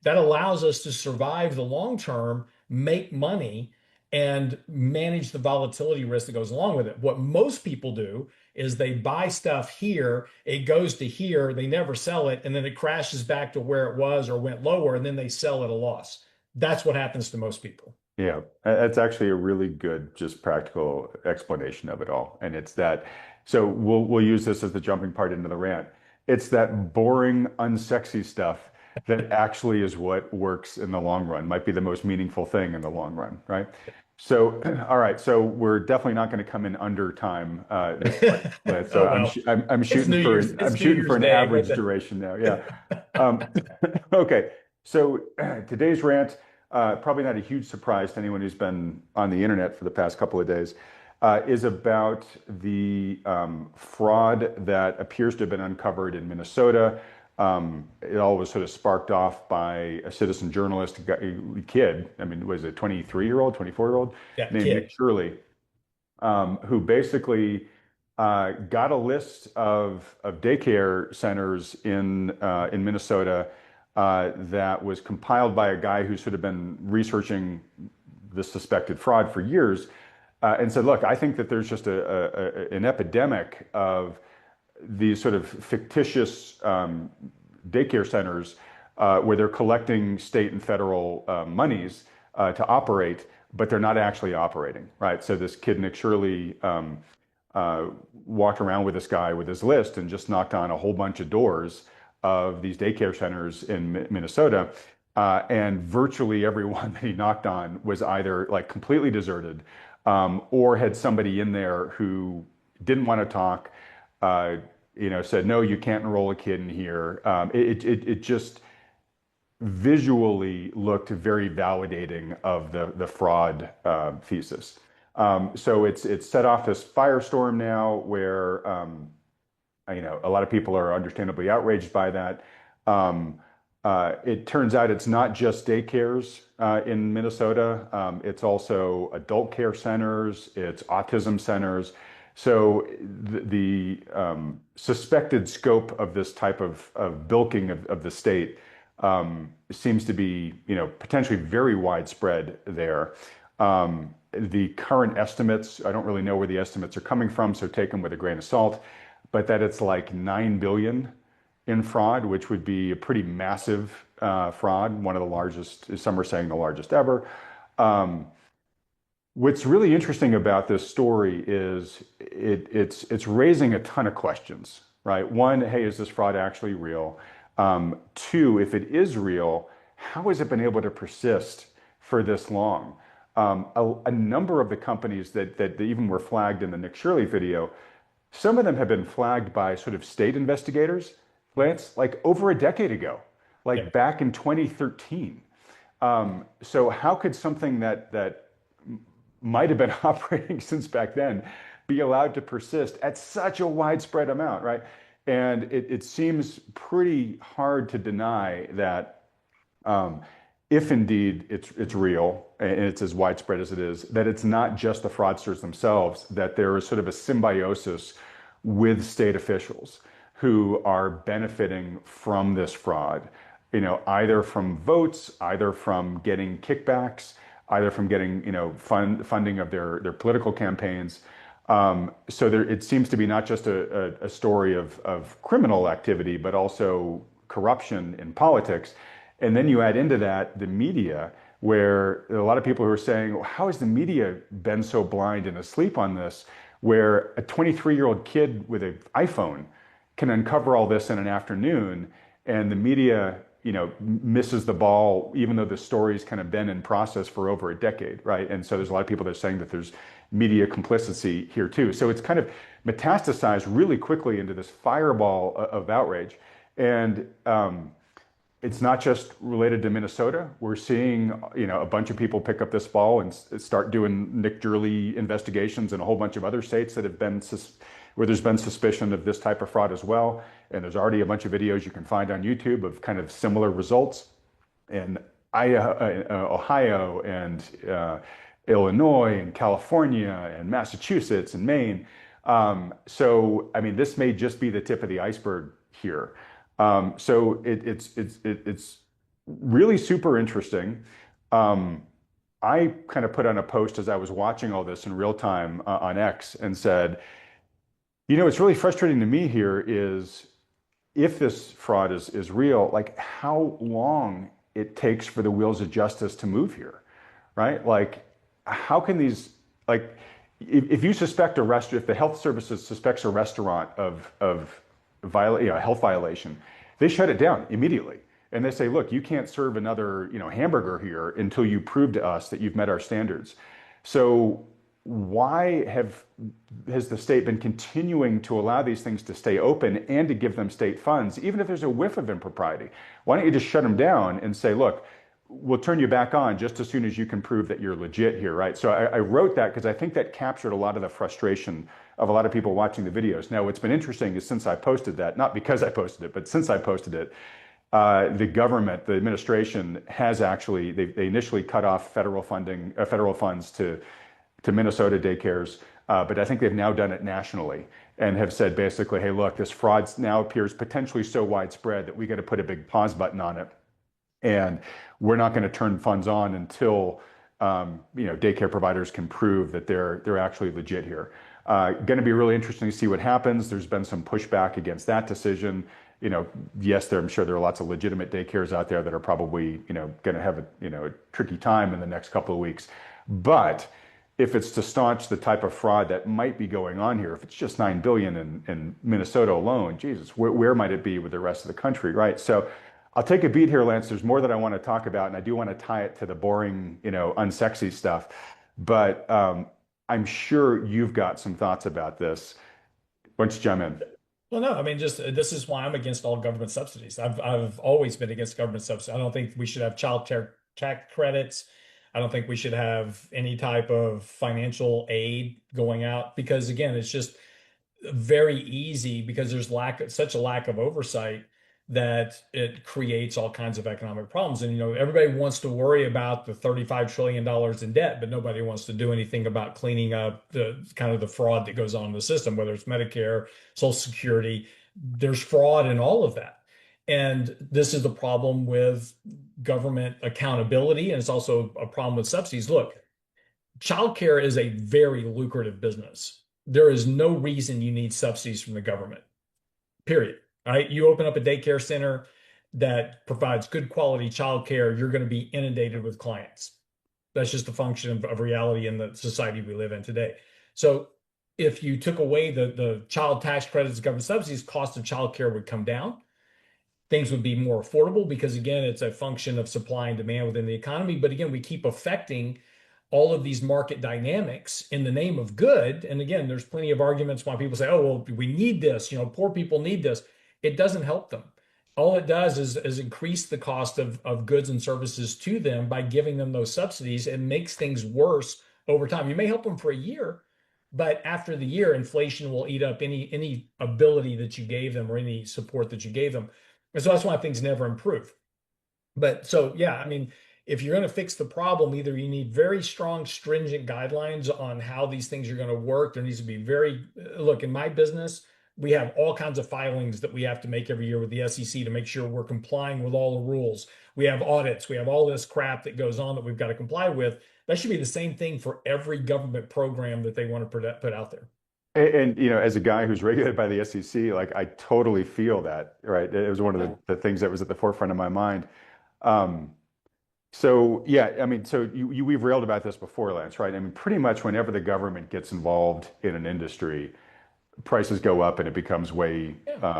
That allows us to survive the long term, make money, and manage the volatility risk that goes along with it. What most people do is they buy stuff here, it goes to here, they never sell it, and then it crashes back to where it was or went lower, and then they sell at a loss. That's what happens to most people. Yeah, that's actually a really good, just practical explanation of it all. And it's that, so we'll use this as the jumping part into the rant. It's that boring, unsexy stuff that actually is what works in the long run, might be the most meaningful thing in the long run, right? So, all right, so we're definitely not going to come in under time this time. So Oh well, I'm shooting for I'm It's New shooting for Year's an Day, average duration now. Yeah. Um, okay, so today's rant. Probably not a huge surprise to anyone who's been on the internet for the past couple of days, is about the fraud that appears to have been uncovered in Minnesota. It all was sort of sparked off by a citizen journalist, a kid, I mean, was it 23-year-old, 24-year-old, yeah, named Nick kid. Shirley, who basically got a list of daycare centers in Minnesota that was compiled by a guy who's sort of been researching the suspected fraud for years, and said, "Look, I think that there's just an epidemic of these sort of fictitious daycare centers where they're collecting state and federal monies to operate, but they're not actually operating, right?" So this kid, Nick Shirley, walked around with this guy with his list and just knocked on a whole bunch of doors of these daycare centers in Minnesota. And virtually everyone that he knocked on was either like completely deserted, or had somebody in there who didn't want to talk, said, no, you can't enroll a kid in here. It just visually looked very validating of the fraud thesis. So it's set off this firestorm now where a lot of people are understandably outraged by that. It turns out it's not just daycares in Minnesota. It's also adult care centers, it's autism centers. So the suspected scope of this type of bilking of the state seems to be, potentially very widespread there. The current estimates, I don't really know where the estimates are coming from, so take them with a grain of salt, but that it's like 9 billion in fraud, which would be a pretty massive fraud, one of the largest, some are saying the largest ever. What's really interesting about this story is it's raising a ton of questions, right? One, hey, is this fraud actually real? Two, if it is real, how has it been able to persist for this long? A number of the companies that even were flagged in the Nick Shirley video, some of them have been flagged by sort of state investigators, Lance, like over a decade ago, like Yeah. back in 2013. So how could something that might have been operating since back then be allowed to persist at such a widespread amount, right? And it seems pretty hard to deny that if indeed it's real and it's as widespread as it is, that it's not just the fraudsters themselves, that there is sort of a symbiosis with state officials who are benefiting from this fraud, either from votes, either from getting kickbacks, either from getting, funding of their political campaigns. So it seems to be not just a story of criminal activity, but also corruption in politics. And then you add into that the media, where a lot of people who are saying, well, how has the media been so blind and asleep on this, where a 23-year-old kid with an iPhone can uncover all this in an afternoon, and the media, misses the ball, even though the story's kind of been in process for over a decade, right? And so there's a lot of people that are saying that there's media complicity here too. So it's kind of metastasized really quickly into this fireball of outrage. And it's not just related to Minnesota. We're seeing, a bunch of people pick up this ball and start doing Nick Shirley investigations in a whole bunch of other states that have been where there's been suspicion of this type of fraud as well. And there's already a bunch of videos you can find on YouTube of kind of similar results in Ohio and Illinois and California and Massachusetts and Maine. So, I mean, this may just be the tip of the iceberg here. It's really super interesting. I kind of put on a post as I was watching all this in real time on X and said, you know, what's really frustrating to me here is if this fraud is real, like how long it takes for the wheels of justice to move here, right? Like, how can these, like, if you suspect a restaurant, if the health services suspects a restaurant of a health violation, they shut it down immediately. And they say, look, you can't serve another, hamburger here until you prove to us that you've met our standards. So why has the state been continuing to allow these things to stay open and to give them state funds, even if there's a whiff of impropriety? Why don't you just shut them down and say, look, we'll turn you back on just as soon as you can prove that you're legit here, right? So I wrote that because I think that captured a lot of the frustration of a lot of people watching the videos. Now, what's been interesting is since I posted that, not because I posted it, but since I posted it, the government, the administration has actually, they initially cut off federal funding, federal funds to Minnesota daycares, but I think they've now done it nationally and have said basically, hey, look, this fraud now appears potentially so widespread that we got to put a big pause button on it. And we're not going to turn funds on until daycare providers can prove that they're actually legit here. Going to be really interesting to see what happens. There's been some pushback against that decision. Yes, I'm sure there are lots of legitimate daycares out there that are probably going to have a tricky time in the next couple of weeks. But if it's to staunch the type of fraud that might be going on here, if it's just $9 billion in Minnesota alone, Jesus, where might it be with the rest of the country, right? So I'll take a beat here, Lance. There's more that I want to talk about, and I do want to tie it to the boring, unsexy stuff. But I'm sure you've got some thoughts about this. Why don't you jump in? Well, no, I mean, just this is why I'm against all government subsidies. I've always been against government subsidies. I don't think we should have child care tax credits. I don't think we should have any type of financial aid going out because, again, it's just very easy because there's such a lack of oversight that it creates all kinds of economic problems. And everybody wants to worry about the $35 trillion in debt, but nobody wants to do anything about cleaning up the kind of the fraud that goes on in the system, whether it's Medicare, Social Security. There's fraud in all of that. And this is the problem with government accountability, and it's also a problem with subsidies. Look, childcare is a very lucrative business. There is no reason you need subsidies from the government, period. Right? You open up a daycare center that provides good quality childcare, you're going to be inundated with clients. That's just a function of reality in the society we live in today. So if you took away the child tax credits, government subsidies, cost of childcare would come down. Things would be more affordable because, again, it's a function of supply and demand within the economy. But again, we keep affecting all of these market dynamics in the name of good. And again, there's plenty of arguments why people say, oh, well, we need this, poor people need this. It doesn't help them. All it does is increase the cost of goods and services to them by giving them those subsidies and makes things worse over time. You may help them for a year, but after the year, inflation will eat up any ability that you gave them or any support that you gave them. And so that's why things never improve. But so, yeah, I mean, if you're going to fix the problem, either you need very strong, stringent guidelines on how these things are going to work. There needs to be look, in my business, we have all kinds of filings that we have to make every year with the SEC to make sure we're complying with all the rules. We have audits. We have all this crap that goes on that we've got to comply with. That should be the same thing for every government program that they want to put out there. And as a guy who's regulated by the SEC, like I totally feel that, right? It was one of the things that was at the forefront of my mind. So yeah, I mean, so we've railed about this before, Lance, right? I mean, pretty much whenever the government gets involved in an industry, prices go up and it becomes way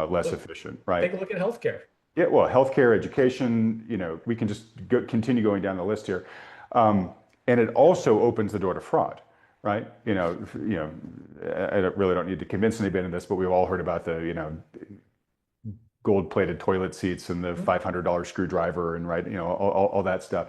less efficient, right? Take a look at healthcare. Yeah, well, healthcare, education, we can just continue going down the list here. And it also opens the door to fraud, right? I really don't need to convince anybody in this, but we've all heard about the, gold-plated toilet seats and the $500 screwdriver and all that stuff.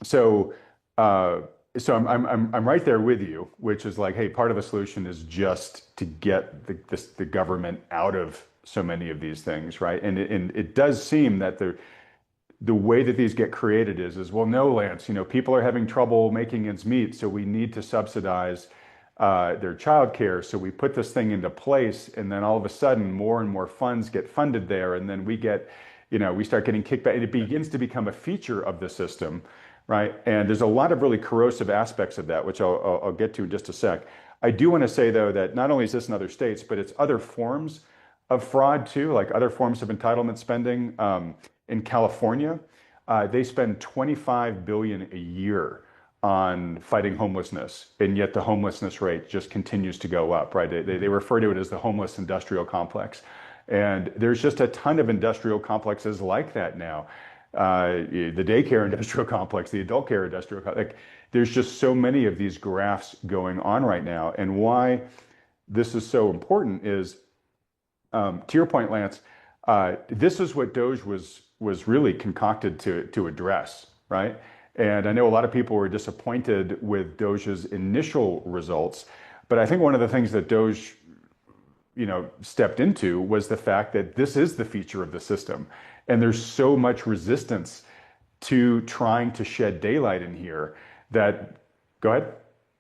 So I'm right there with you, which is like, hey, part of the solution is just to get the government out of so many of these things, right? And it does seem that the way that these get created is well, no, Lance, people are having trouble making ends meet, so we need to subsidize their childcare. So we put this thing into place, and then all of a sudden, more and more funds get funded there, and then we start getting kickback, and it begins to become a feature of the system, right? And there's a lot of really corrosive aspects of that, which I'll get to in just a sec. I do want to say though that not only is this in other states, but it's other forms of fraud too, like other forms of entitlement spending. In California, they spend 25 billion a year on fighting homelessness, and yet the homelessness rate just continues to go up, right? They refer to it as the homeless industrial complex. And there's just a ton of industrial complexes like that now. The daycare industrial complex, the adult care industrial complex, like, there's just so many of these graphs going on right now. And why this is so important is, to your point, Lance, this is what Doge was really concocted to address, right? And I know a lot of people were disappointed with Doge's initial results, but I think one of the things that Doge, stepped into was the fact that this is the feature of the system, and there's so much resistance to trying to shed daylight in here that, go ahead.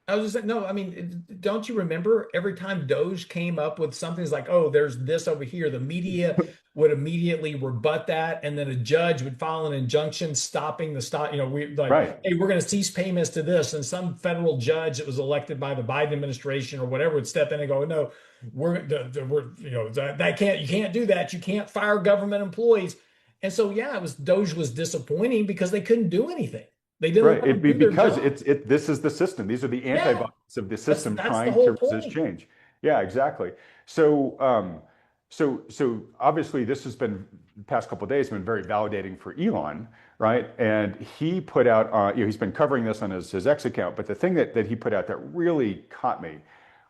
I was just saying, no, I mean, don't you remember every time Doge came up with something, it's like, oh, there's this over here, the media would immediately rebut that, and then a judge would file an injunction stopping the stop. We like, Right. hey, we're going to cease payments to this, and some federal judge that was elected by the Biden administration or whatever would step in and go, no, that you can't do that. You can't fire government employees. And so, yeah, Doge was disappointing because they couldn't do anything. They didn't Right. want to do their Because job. this is the system. These are the Yeah, antibodies of the that's system that's the trying whole to resist point. change. Yeah, exactly. So, so obviously this has been the past couple of days been very validating for Elon, right? And he put out, he's been covering this on his X account, but the thing that he put out that really caught me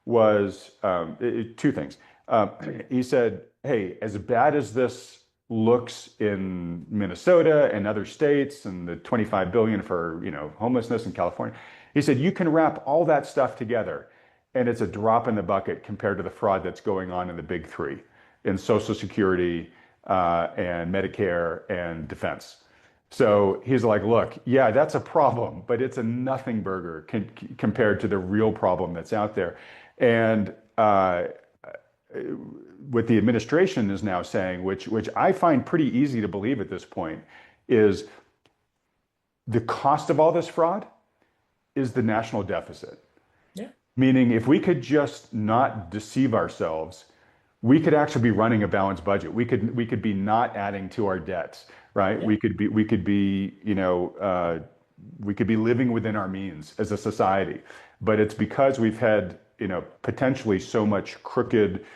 was two things. He said, hey, as bad as this looks in Minnesota and other states and the 25 billion for, homelessness in California, he said, you can wrap all that stuff together and it's a drop in the bucket compared to the fraud that's going on in the big three, in Social Security and Medicare and defense. So he's like, look, yeah, that's a problem, but it's a nothing burger compared to the real problem that's out there. And what the administration is now saying, which I find pretty easy to believe at this point, is the cost of all this fraud is the national deficit. Yeah. Meaning, if we could just not deceive ourselves, we could actually be running a balanced budget. We could be not adding to our debts, right? Yeah. We could be living within our means as a society. But it's because we've had potentially so much crooked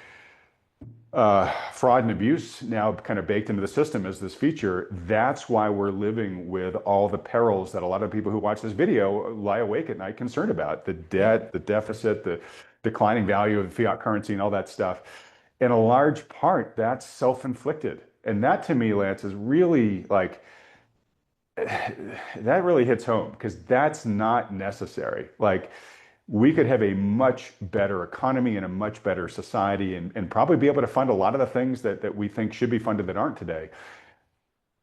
fraud and abuse now kind of baked into the system as this feature. That's why we're living with all the perils that a lot of people who watch this video lie awake at night concerned about: the debt, the deficit, the declining value of the fiat currency, and all that stuff. In a large part, that's self-inflicted. And that, to me, Lance, is really like, that really hits home, because that's not necessary. Like, we could have a much better economy and a much better society, and probably be able to fund a lot of the things that we think should be funded that aren't today,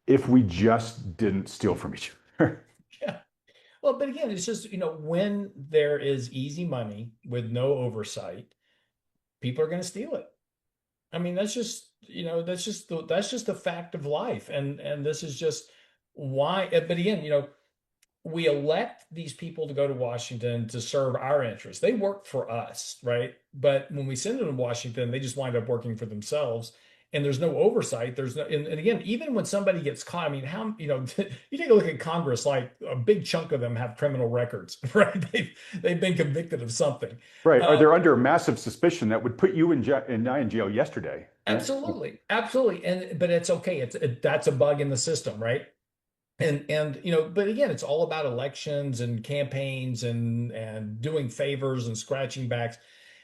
if we just didn't steal from each other. Yeah. Well, but again, it's just, when there is easy money with no oversight, people are going to steal it. I mean, that's just, that's just the fact of life. And this is just why, but again, we elect these people to go to Washington to serve our interests. They work for us, right? But when we send them to Washington, they just wind up working for themselves. And there's no oversight. There's no, and again, even when somebody gets caught, I mean, how, you take a look at Congress, like a big chunk of them have criminal records, right? They've been convicted of something. Right. Or they're under massive suspicion that would put you in jail yesterday. Right? Absolutely. Absolutely. But it's okay. That's a bug in the system, right? And but again, it's all about elections and campaigns and doing favors and scratching backs.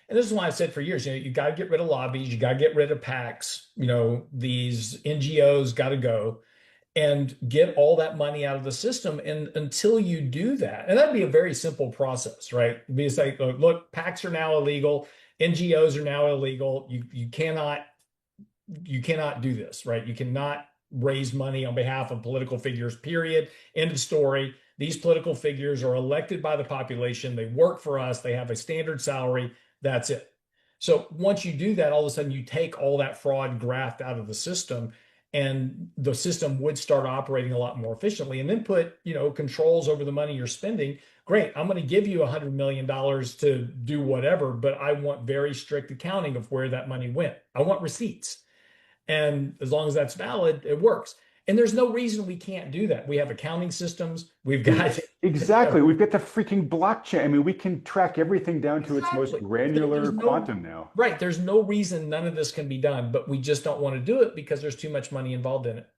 And this is why I said for years, you got to get rid of lobbies, you got to get rid of PACs, these NGOs got to go and get all that money out of the system. And until you do that, and that'd be a very simple process, right? It'd be like, look, PACs are now illegal, NGOs are now illegal. You cannot do this, right? You cannot raise money on behalf of political figures, period. End of story. These political figures are elected by the population. They work for us. They have a standard salary. That's it. So once you do that, all of a sudden you take all that fraud graft out of the system, and the system would start operating a lot more efficiently, and then put, controls over the money you're spending. Great. I'm going to give you $100 million to do whatever, but I want very strict accounting of where that money went. I want receipts. And as long as that's valid, it works. And there's no reason we can't do that. We have accounting systems. We've got Exactly. We've got the freaking blockchain. I mean, we can track everything down to its most exactly. granular quantum now. Right. There's no reason none of this can be done, but we just don't want to do it because there's too much money involved in it.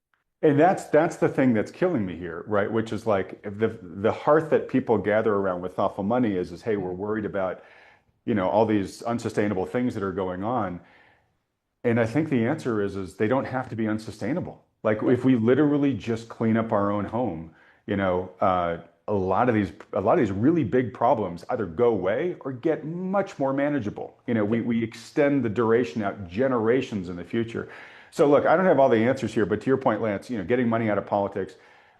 And that's the thing that's killing me here, right? Which is like the hearth that people gather around with thoughtful money is hey, we're worried about, all these unsustainable things that are going on. And I think the answer is they don't have to be unsustainable. Like if we literally just clean up our own home, a lot of these really big problems either go away or get much more manageable. We extend the duration out generations in the future. So look, I don't have all the answers here, but to your point, Lance, getting money out of politics,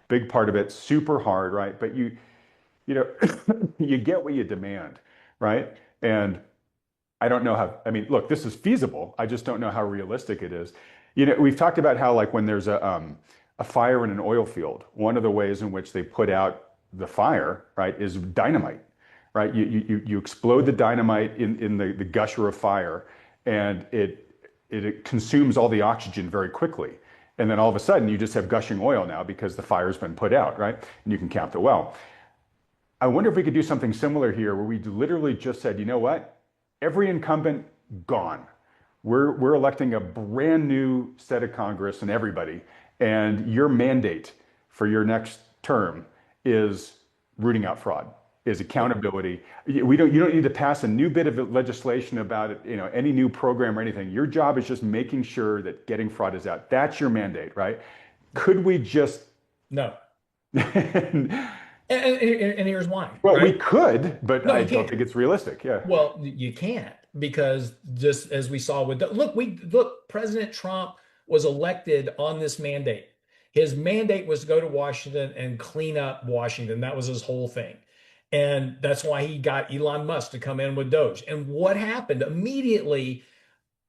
big part of it, super hard, right? But you get what you demand, right? And I don't know how, I mean, look, this is feasible. I just don't know how realistic it is. We've talked about how like when there's a fire in an oil field, one of the ways in which they put out the fire, right, is dynamite, right? You explode the dynamite in the gusher of fire, and it consumes all the oxygen very quickly. And then all of a sudden you just have gushing oil now because the fire's been put out, right? And you can count the well. I wonder if we could do something similar here where we literally just said, you know what? Every incumbent gone. We're electing a brand new set of Congress and everybody, and your mandate for your next term is rooting out fraud, is accountability. You don't need to pass a new bit of legislation about it, any new program or anything. Your job is just making sure that getting fraud is out. That's your mandate, right? Could we just no? And here's why. Well, right? we could, but No, I you don't can't. think it's realistic. Yeah. Well, you can't, because just as we saw with President Trump was elected on this mandate. His mandate was to go to Washington and clean up Washington. That was his whole thing. And that's why he got Elon Musk to come in with Doge. And what happened? Immediately,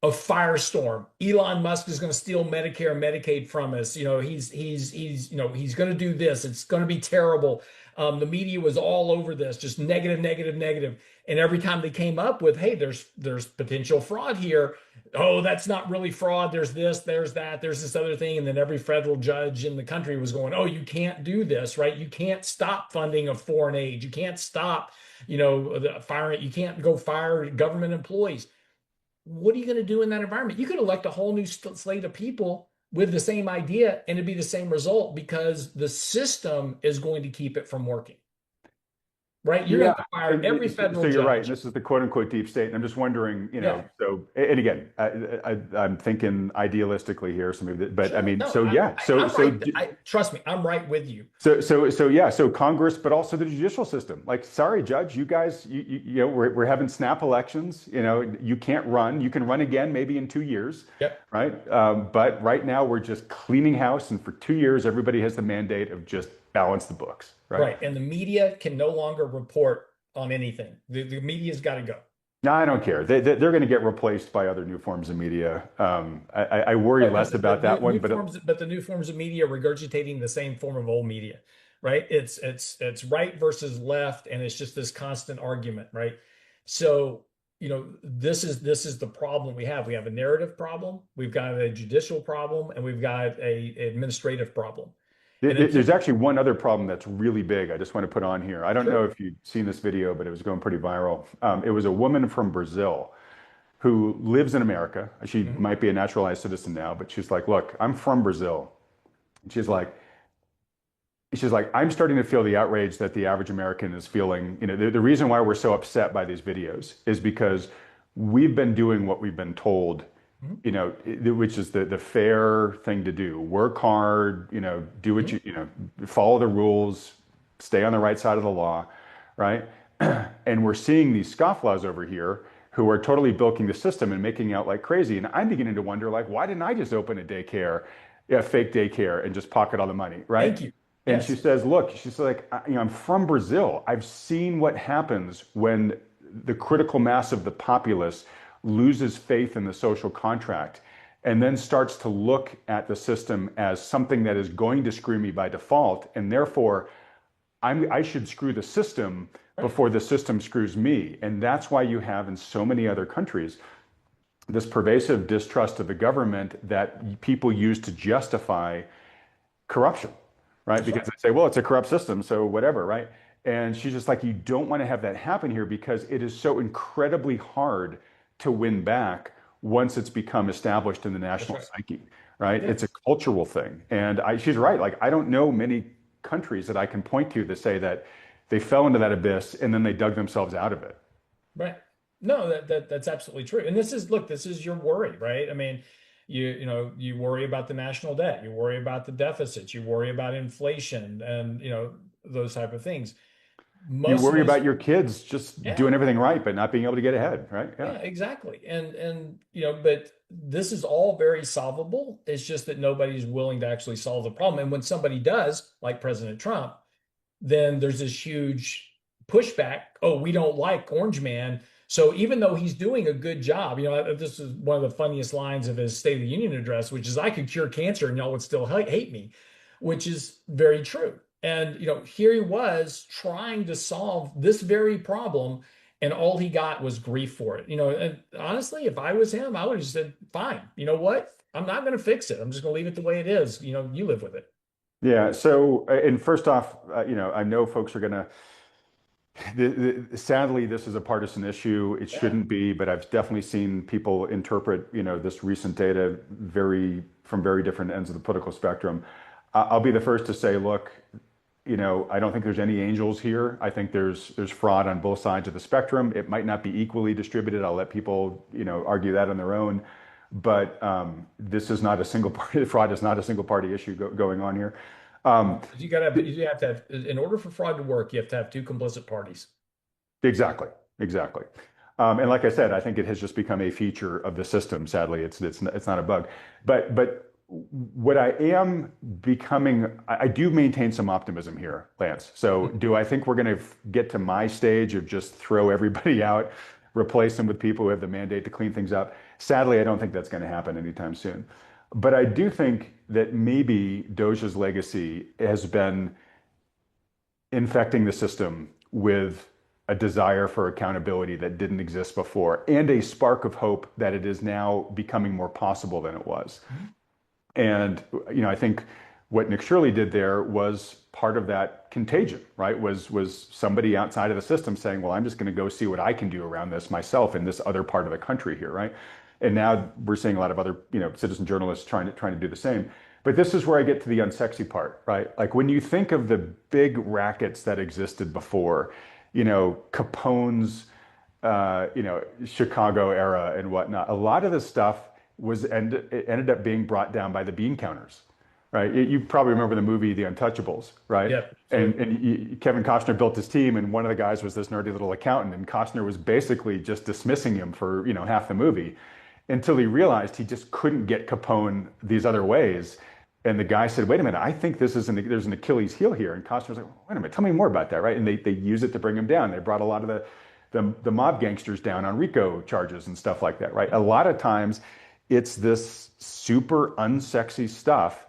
a firestorm. Elon Musk is going to steal Medicare and Medicaid from us. He's going to do this. It's going to be terrible. The media was all over this, just negative, negative, negative. And every time they came up with, hey, there's potential fraud here. Oh, that's not really fraud. There's this, there's that, there's this other thing. And then every federal judge in the country was going, oh, you can't do this, right? You can't stop funding of foreign aid. You can't stop, firing. You can't go fire government employees. What are you going to do in that environment? You could elect a whole new slate of people with the same idea and it'd be the same result, because the system is going to keep it from working. Right? You're going to fire every federal So you're judge. right. This is the quote unquote deep state. And I'm just wondering, so, and again, I'm thinking idealistically here, but Sure. I mean, No, so yeah, trust me, I'm right with you. So Congress, but also the judicial system. Like, sorry, Judge, you guys, we're having snap elections. You can't run. You can run again maybe in 2 years. Yep. Right. But right now we're just cleaning house, and for 2 years everybody has the mandate of just balance the books. Right. And the media can no longer report on anything. The media's got to go. No, I don't care. They're going to get replaced by other new forms of media. I worry less about that one. But the new forms of media regurgitating the same form of old media, right? It's right versus left, and it's just this constant argument, right? So, this is the problem we have. We have a narrative problem, we've got a judicial problem, and we've got a administrative problem. There's actually one other problem that's really big I just want to put on here. I don't Sure. know if you've seen this video, but it was going pretty viral. It was a woman from Brazil who lives in America. She might be a naturalized citizen now, but she's like, look, I'm from Brazil. And she's like, I'm starting to feel the outrage that the average American is feeling. The reason why we're so upset by these videos is because we've been doing what we've been told, which is the fair thing to do. Work hard, do what follow the rules, stay on the right side of the law, right? And we're seeing these scofflaws over here who are totally bilking the system and making out like crazy. And I'm beginning to wonder, like, why didn't I just open a daycare yeah, fake daycare and just pocket all the money, right? Thank you. And she Yes, says, look, she's like, I'm from Brazil. I've seen what happens when the critical mass of the populace loses faith in the social contract and then starts to look at the system as something that is going to screw me by default. And therefore, I should screw the system right. before the system screws me. And that's why you have in so many other countries this pervasive distrust of the government that people use to justify corruption, right? That's Because right. they say, well, it's a corrupt system, so whatever, right? And she's just like, you don't want to have that happen here because it is so incredibly hard to win back once it's become established in the That's national right. psyche, right? Yeah. It's a cultural thing. And she's right. Like, I don't know many countries that I can point to that say that they fell into that abyss and then they dug themselves out of it. Right. No, that's absolutely true. And this is your worry, right? I mean, you worry about the national debt, you worry about the deficits, you worry about inflation and, those type of things. You Most of worry those, about your kids just yeah, doing everything right, but not being able to get ahead, right? Yeah. yeah, exactly. And but this is all very solvable. It's just that nobody's willing to actually solve the problem. And when somebody does, like President Trump, then there's this huge pushback. Oh, we don't like Orange Man. So even though he's doing a good job, this is one of the funniest lines of his State of the Union address, which is, "I could cure cancer and y'all would still hate me," which is very true. And here he was trying to solve this very problem, and all he got was grief for it. And honestly, if I was him, I would have just said, "Fine. You know what? I'm not going to fix it. I'm just going to leave it the way it is. You live with it." Yeah. So, and first off, I know folks are going to, sadly, this is a partisan issue. It Yeah. shouldn't be, but I've definitely seen people interpret, this recent data from very different ends of the political spectrum. I'll be the first to say, look, I don't think there's any angels here. I think there's fraud on both sides of the spectrum. It might not be equally distributed. I'll let people, argue that on their own. But this is not a single party. Fraud is not a single party issue going on here. Um, You have to have, in order for fraud to work, you have to have two complicit parties. exactly, exactly. And like I said, I think it has just become a feature of the system. Sadly, it's not a bug. But what I am becoming, I do maintain some optimism here, Lance. So do I think we're going to get to my stage of just throw everybody out, replace them with people who have the mandate to clean things up? Sadly, I don't think that's going to happen anytime soon. But I do think that maybe Doja's legacy has been infecting the system with a desire for accountability that didn't exist before and a spark of hope that it is now becoming more possible than it was. Mhm. And I think what Nick Shirley did there was part of that contagion, right? Was somebody outside of the system saying, "Well, I'm just going to go see what I can do around this myself in this other part of the country here," right? And now we're seeing a lot of other, citizen journalists trying to do the same. But this is where I get to the unsexy part, right? Like when you think of the big rackets that existed before, Capone's, Chicago era and whatnot, a lot of the stuff it ended up being brought down by the bean counters, right? You probably remember the movie The Untouchables, right? Yeah. And So Kevin Costner built his team, and one of the guys was this nerdy little accountant, and Costner was basically just dismissing him for half the movie, until he realized he just couldn't get Capone these other ways. And the guy said, "Wait a minute, I think there's an Achilles heel here." And Costner was like, "Wait a minute, tell me more about that," right? And they use it to bring him down. They brought a lot of the mob gangsters down on RICO charges and stuff like that, right? A lot of times it's this super unsexy stuff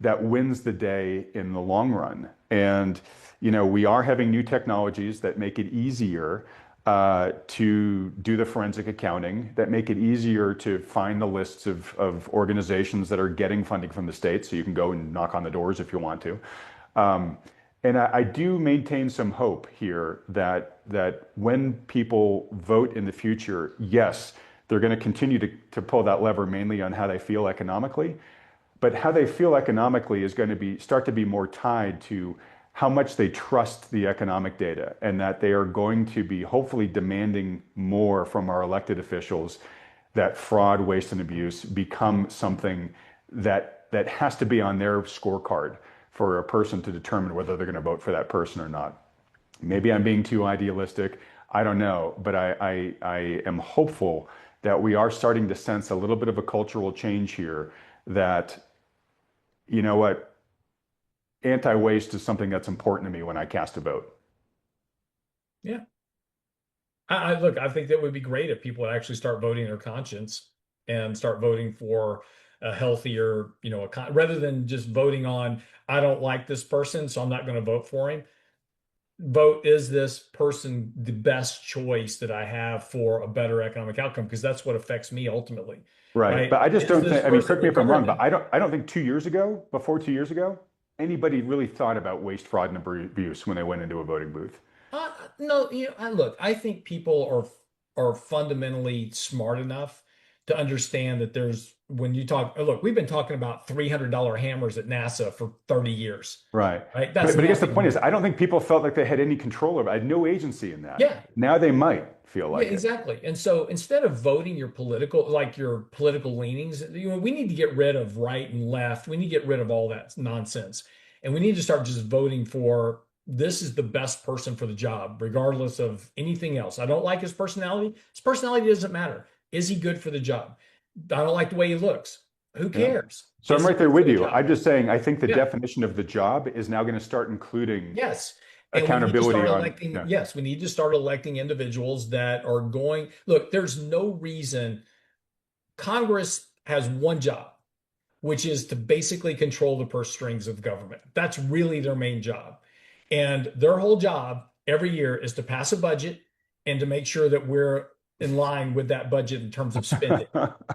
that wins the day in the long run. And, we are having new technologies that make it easier to do the forensic accounting, that make it easier to find the lists of organizations that are getting funding from the state. So you can go and knock on the doors if you want to. And I do maintain some hope here that when people vote in the future, yes, they're going to continue to pull that lever mainly on how they feel economically, but how they feel economically is going to start to be more tied to how much they trust the economic data, and that they are going to be hopefully demanding more from our elected officials, that fraud, waste, and abuse become something that has to be on their scorecard for a person to determine whether they're going to vote for that person or not. Maybe I'm being too idealistic. I don't know, but I am hopeful that we are starting to sense a little bit of a cultural change here, that you know what, anti-waste is something that's important to me when I cast a vote. Yeah. I look, I think that would be great if people would actually start voting their conscience and start voting for a healthier, rather than just voting on, I don't like this person, so I'm not going to vote for him. Vote, is this person the best choice that I have for a better economic outcome? Because that's what affects me ultimately, Right. right? But I just Is don't this think, I mean, person correct me if I'm wrong, but regarded? I don't think 2 years ago, before 2 years ago, anybody really thought about waste, fraud, and abuse when they went into a voting booth. No, look, I think people are fundamentally smart enough to understand that there's when you talk, look, we've been talking about $300 hammers at NASA for 30 years, Right. right? But, That's but I guess the nothing point is, new. I don't think people felt like they had any control over it. I had no agency in that. Yeah, Now they might feel yeah, like it. exactly. And so instead of voting your political leanings, we need to get rid of right and left. We need to get rid of all that nonsense. And we need to start just voting for this is the best person for the job, regardless of anything else. I don't like his personality. His personality doesn't matter. Is he good for the job? I don't like the way he looks. Who Yeah. cares? So I'm Is he right there good for with the you. job? I'm just saying, I think the Yeah. definition of the job is now going to start including Yes. And we need to accountability start on, electing, yeah. yes, we need to start electing individuals that are going, look, there's no reason Congress has one job, which is to basically control the purse strings of government. That's really their main job. And their whole job every year is to pass a budget and to make sure that we're in line with that budget in terms of spending,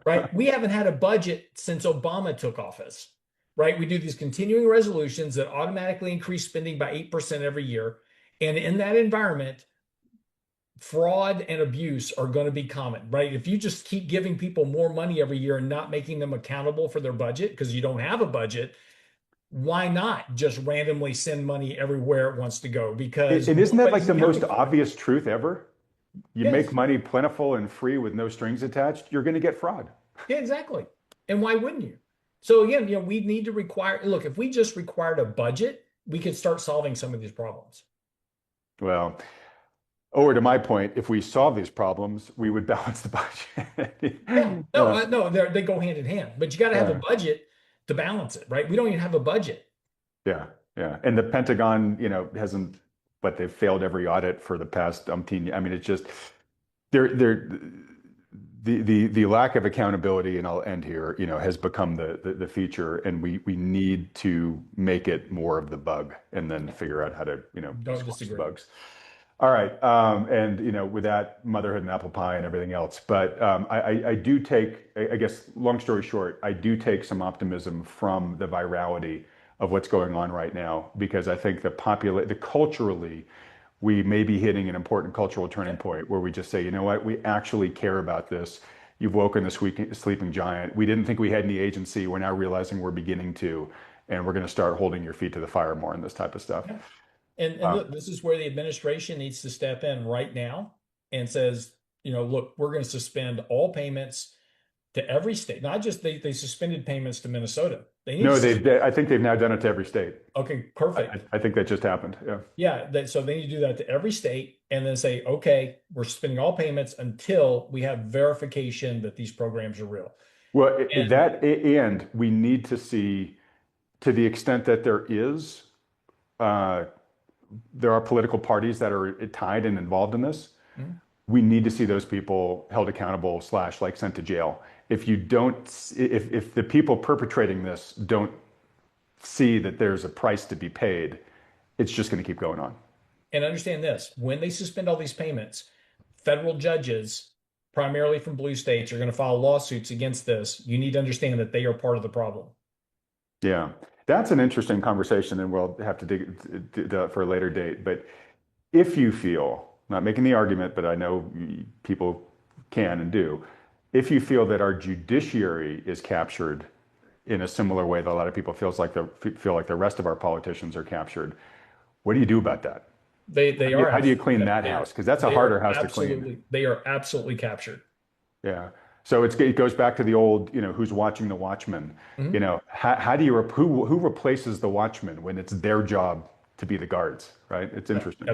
right? We haven't had a budget since Obama took office, right? We do these continuing resolutions that automatically increase spending by 8% every year. And in that environment, fraud and abuse are going to be common, right? If you just keep giving people more money every year and not making them accountable for their budget because you don't have a budget, why not just randomly send money everywhere it wants to go? Because And isn't that like nobody's the most accounting for it. obvious truth ever? You make Yes. money plentiful and free with no strings attached, you're going to get fraud. Yeah, exactly. And why wouldn't you? So again, we need to look, if we just required a budget, we could start solving some of these problems. Well, over to my point, if we solve these problems, we would balance the budget. Yeah. No, Uh, no, they go hand in hand, but you got to have a yeah, budget to balance it, right? We don't even have a budget. yeah, yeah. And the Pentagon, hasn't, but they've failed every audit for the past umpteen. I mean, it's just they're the lack of accountability, and I'll end here, has become the feature, and we need to make it more of the bug and then figure out how to, Don't squash the disagree. bugs. All right. And, with that, motherhood and apple pie and everything else. But I do take, I guess, long story short, I do take some optimism from the virality of what's going on right now, because I think the culturally, we may be hitting an important cultural turning point where we just say, you know what, we actually care about this. You've woken the sleeping giant. We didn't think we had any agency. We're now realizing we're beginning to, and we're going to start holding your feet to the fire more in this type of stuff. Yeah. And look, this is where the administration needs to step in right now and says, look, we're going to suspend all payments to every state, not just they suspended payments to Minnesota. They need No, to, I think they've now done it to every state. okay, I, perfect. I think that just happened. Yeah. Yeah, so they need to do that to every state and then say, okay, we're suspending all payments until we have verification that these programs are real. Well, And and we need to see, to the extent that uh, there are political parties that are tied and involved in this. mm, We need to see those people held accountable / like sent to jail. If you don't, if the people perpetrating this don't see that there's a price to be paid, it's just going to keep going on. and understand this, when they suspend all these payments, federal judges, primarily from blue states, are going to file lawsuits against this. You need to understand that they are part of the problem. Yeah, that's an interesting conversation, and we'll have to dig for a later date. But if you feel, not making the argument, but I know people can and do, if you feel that our judiciary is captured in a similar way that a lot of people feel like the rest of our politicians are captured, what do you do about that? They are How do you absolutely clean that house? Because that's a harder house to clean. they are absolutely captured. Yeah. So it goes back to the old, who's watching the watchman? Mhm. How do you who replaces the watchman when it's their job to be the guards, right? It's Yeah, interesting. you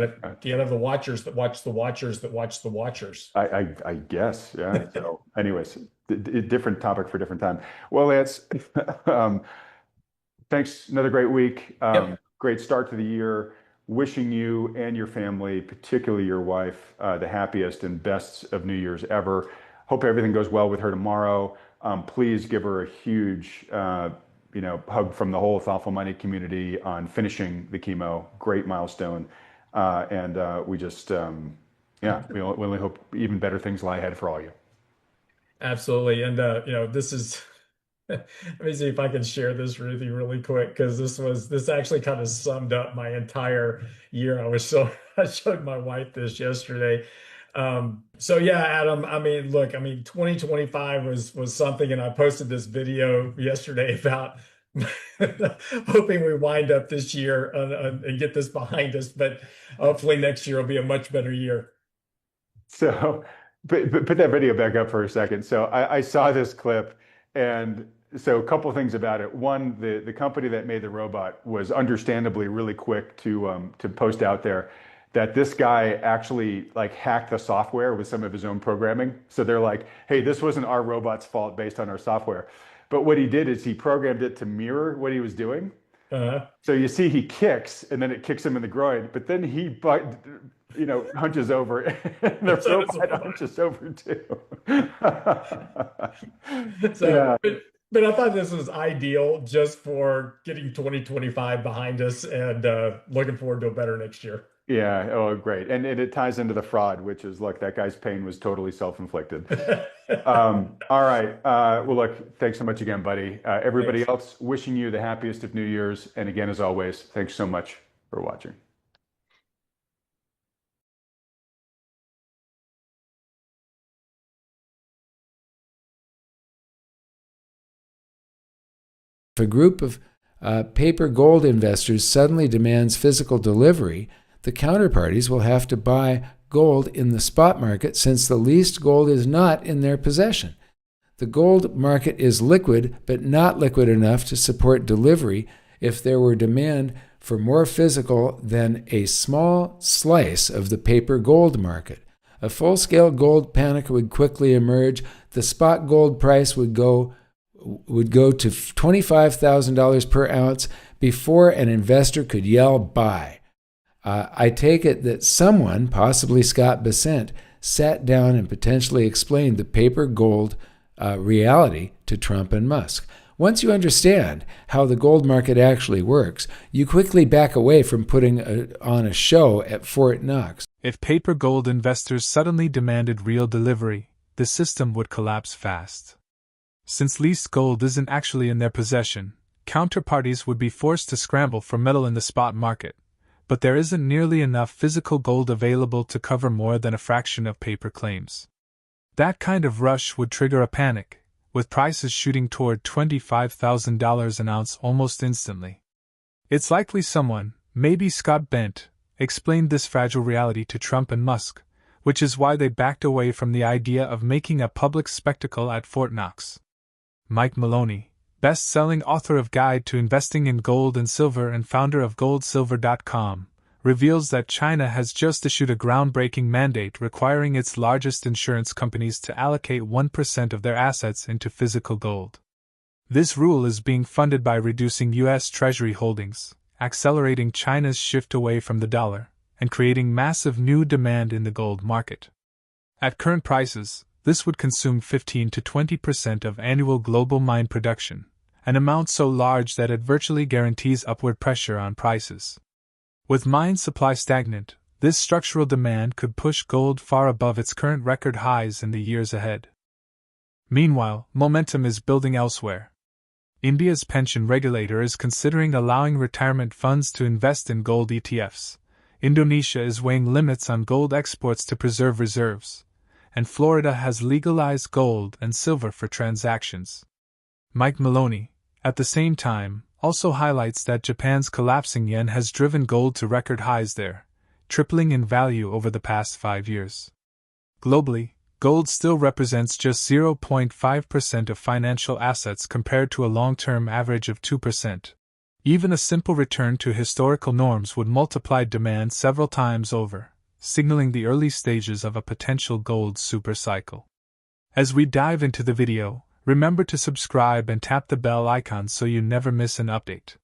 gotta have the watchers that watch the watchers that watch the watchers. I guess, yeah. So, anyways, different topic for different time. Well, Lance, um, thanks. Another great week. Yep. Great start to the year. Wishing you and your family, particularly your wife, the happiest and best of New Year's ever. Hope everything goes well with her tomorrow. Please give her a huge, hug from the whole Thoughtful Money community on finishing the chemo. Great milestone. And we just, we only hope even better things lie ahead for all you. Absolutely. And this is let me see if I can share this with you really quick because this actually kind of summed up my entire year. I showed my wife this yesterday. So yeah, Adam, I mean, look, 2025 was something, and I posted this video yesterday about hoping we wind up this year and get this behind us, but hopefully next year will be a much better year. So, but put that video back up for a second. So I saw this clip, and so a couple of things about it. One, the company that made the robot was understandably really quick to post out there that this guy actually like hacked the software with some of his own programming. So they're like, hey, this wasn't our robot's fault based on our software. But what he did is he programmed it to mirror what he was doing. So you see he kicks, and then it kicks him in the groin, but then he hunches over, and the robot hunches over too. So, Yeah. but I thought this was ideal just for getting 2025 behind us and looking forward to a better next year. Yeah. Oh, great. And it ties into the fraud, which is, look, that guy's pain was totally self-inflicted. All right. Well, look, thanks so much again, buddy. Everybody Thanks. else, wishing you the happiest of New Year's. And again, as always, thanks so much for watching. If a group of paper gold investors suddenly demands physical delivery, the counterparties will have to buy gold in the spot market since the leased gold is not in their possession. The gold market is liquid, but not liquid enough to support delivery if there were demand for more physical than a small slice of the paper gold market. A full-scale gold panic would quickly emerge. The spot gold price would go to $25,000 per ounce before an investor could yell buy. I take it that someone, possibly Scott Bessent, sat down and potentially explained the paper gold reality to Trump and Musk. Once you understand how the gold market actually works, you quickly back away from putting on a show at Fort Knox. If paper gold investors suddenly demanded real delivery, the system would collapse fast. Since leased gold isn't actually in their possession, counterparties would be forced to scramble for metal in the spot market, but there isn't nearly enough physical gold available to cover more than a fraction of paper claims. That kind of rush would trigger a panic, with prices shooting toward $25,000 an ounce almost instantly. It's likely someone, maybe Scott Bent, explained this fragile reality to Trump and Musk, which is why they backed away from the idea of making a public spectacle at Fort Knox. Mike Maloney, best-selling author of Guide to Investing in Gold and Silver and founder of goldsilver.com, reveals that China has just issued a groundbreaking mandate requiring its largest insurance companies to allocate 1% of their assets into physical gold. This rule is being funded by reducing U.S. Treasury holdings, accelerating China's shift away from the dollar, and creating massive new demand in the gold market. At current prices, this would consume 15 to 20% of annual global mine production, an amount so large that it virtually guarantees upward pressure on prices. With mine supply stagnant, this structural demand could push gold far above its current record highs in the years ahead. Meanwhile, momentum is building elsewhere. India's pension regulator is considering allowing retirement funds to invest in gold ETFs. Indonesia is weighing limits on gold exports to preserve reserves, and Florida has legalized gold and silver for transactions. Mike Maloney, at the same time, also highlights that Japan's collapsing yen has driven gold to record highs there, tripling in value over the past 5 years. Globally, gold still represents just 0.5% of financial assets compared to a long-term average of 2%. Even a simple return to historical norms would multiply demand several times over, signaling the early stages of a potential gold supercycle. As we dive into the video, Remember to subscribe and tap the bell icon so you never miss an update.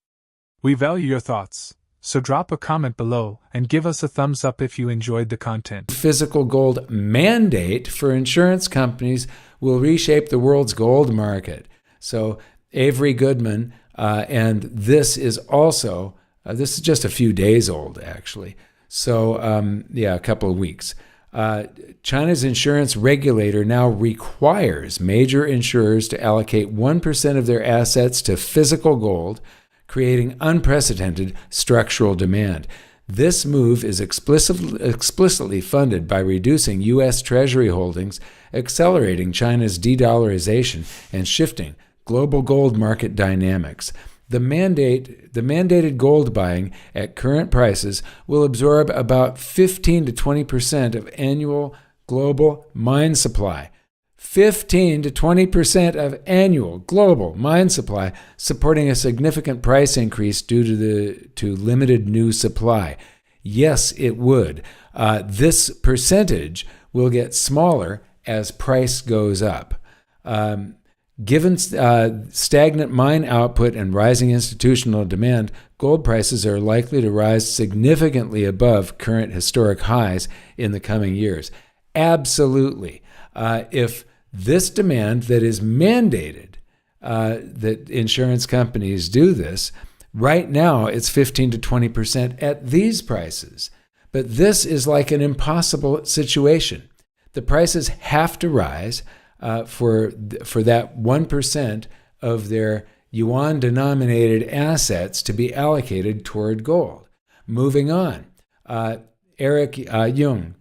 We value your thoughts, so drop a comment below and give us a thumbs up if you enjoyed the content. Physical gold mandate for insurance companies will reshape the world's gold market. So Avery Goodman, and this is also, this is just a few days old, actually. So, a couple of weeks. China's insurance regulator now requires major insurers to allocate 1% of their assets to physical gold, creating unprecedented structural demand. This move is explicitly funded by reducing U.S. Treasury holdings, accelerating China's de-dollarization, and shifting global gold market dynamics. The mandated gold buying at current prices will absorb about 15 to 20% of annual global mine supply. 15 to 20% of annual global mine supply, supporting a significant price increase due to limited new supply. Yes, it would. This percentage will get smaller as price goes up. Given stagnant mine output and rising institutional demand, gold prices are likely to rise significantly above current historic highs in the coming years. Absolutely. If this demand that is mandated, that insurance companies do this, right now it's 15 to 20% at these prices. But this is like an impossible situation. The prices have to rise for that 1% of their yuan-denominated assets to be allocated toward gold. Moving on, Eric Jung,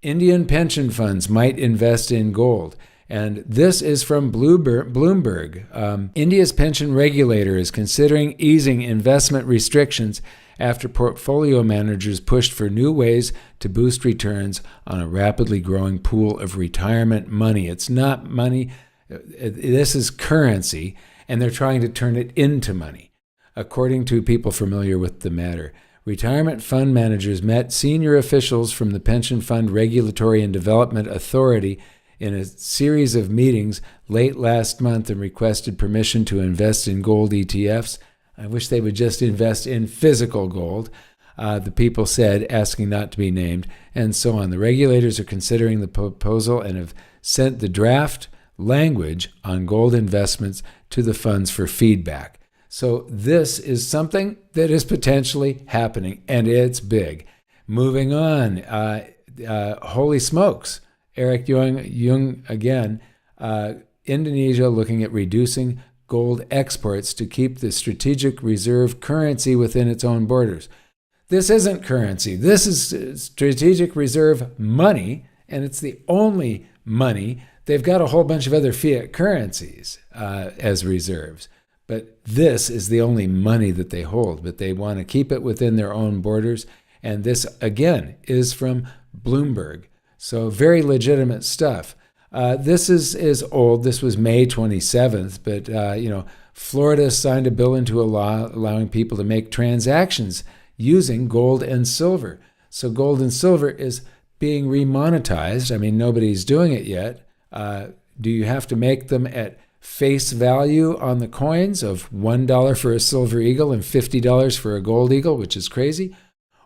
Indian pension funds might invest in gold. And this is from Bloomberg. India's pension regulator is considering easing investment restrictions after portfolio managers pushed for new ways to boost returns on a rapidly growing pool of retirement money. It's not money. This is currency, and they're trying to turn it into money, according to people familiar with the matter. Retirement fund managers met senior officials from the Pension Fund Regulatory and Development Authority in a series of meetings late last month and requested permission to invest in gold ETFs. I wish they would just invest in physical gold, the people said, asking not to be named, and so on. The regulators are considering the proposal and have sent the draft language on gold investments to the funds for feedback. So this is something that is potentially happening, and it's big. Moving on, holy smokes, Eric Jung again, Indonesia looking at reducing gold exports to keep the strategic reserve currency within its own borders. This isn't currency. This is strategic reserve money, and it's the only money. They've got a whole bunch of other fiat currencies as reserves. But this is the only money that they hold, but they want to keep it within their own borders. And this, again, is from Bloomberg. So very legitimate stuff. This is old. This was May 27th, but, Florida signed a bill into a law allowing people to make transactions using gold and silver. So gold and silver is being remonetized. I mean, nobody's doing it yet. Do you have to make them at face value on the coins of $1 for a silver eagle and $50 for a gold eagle, which is crazy?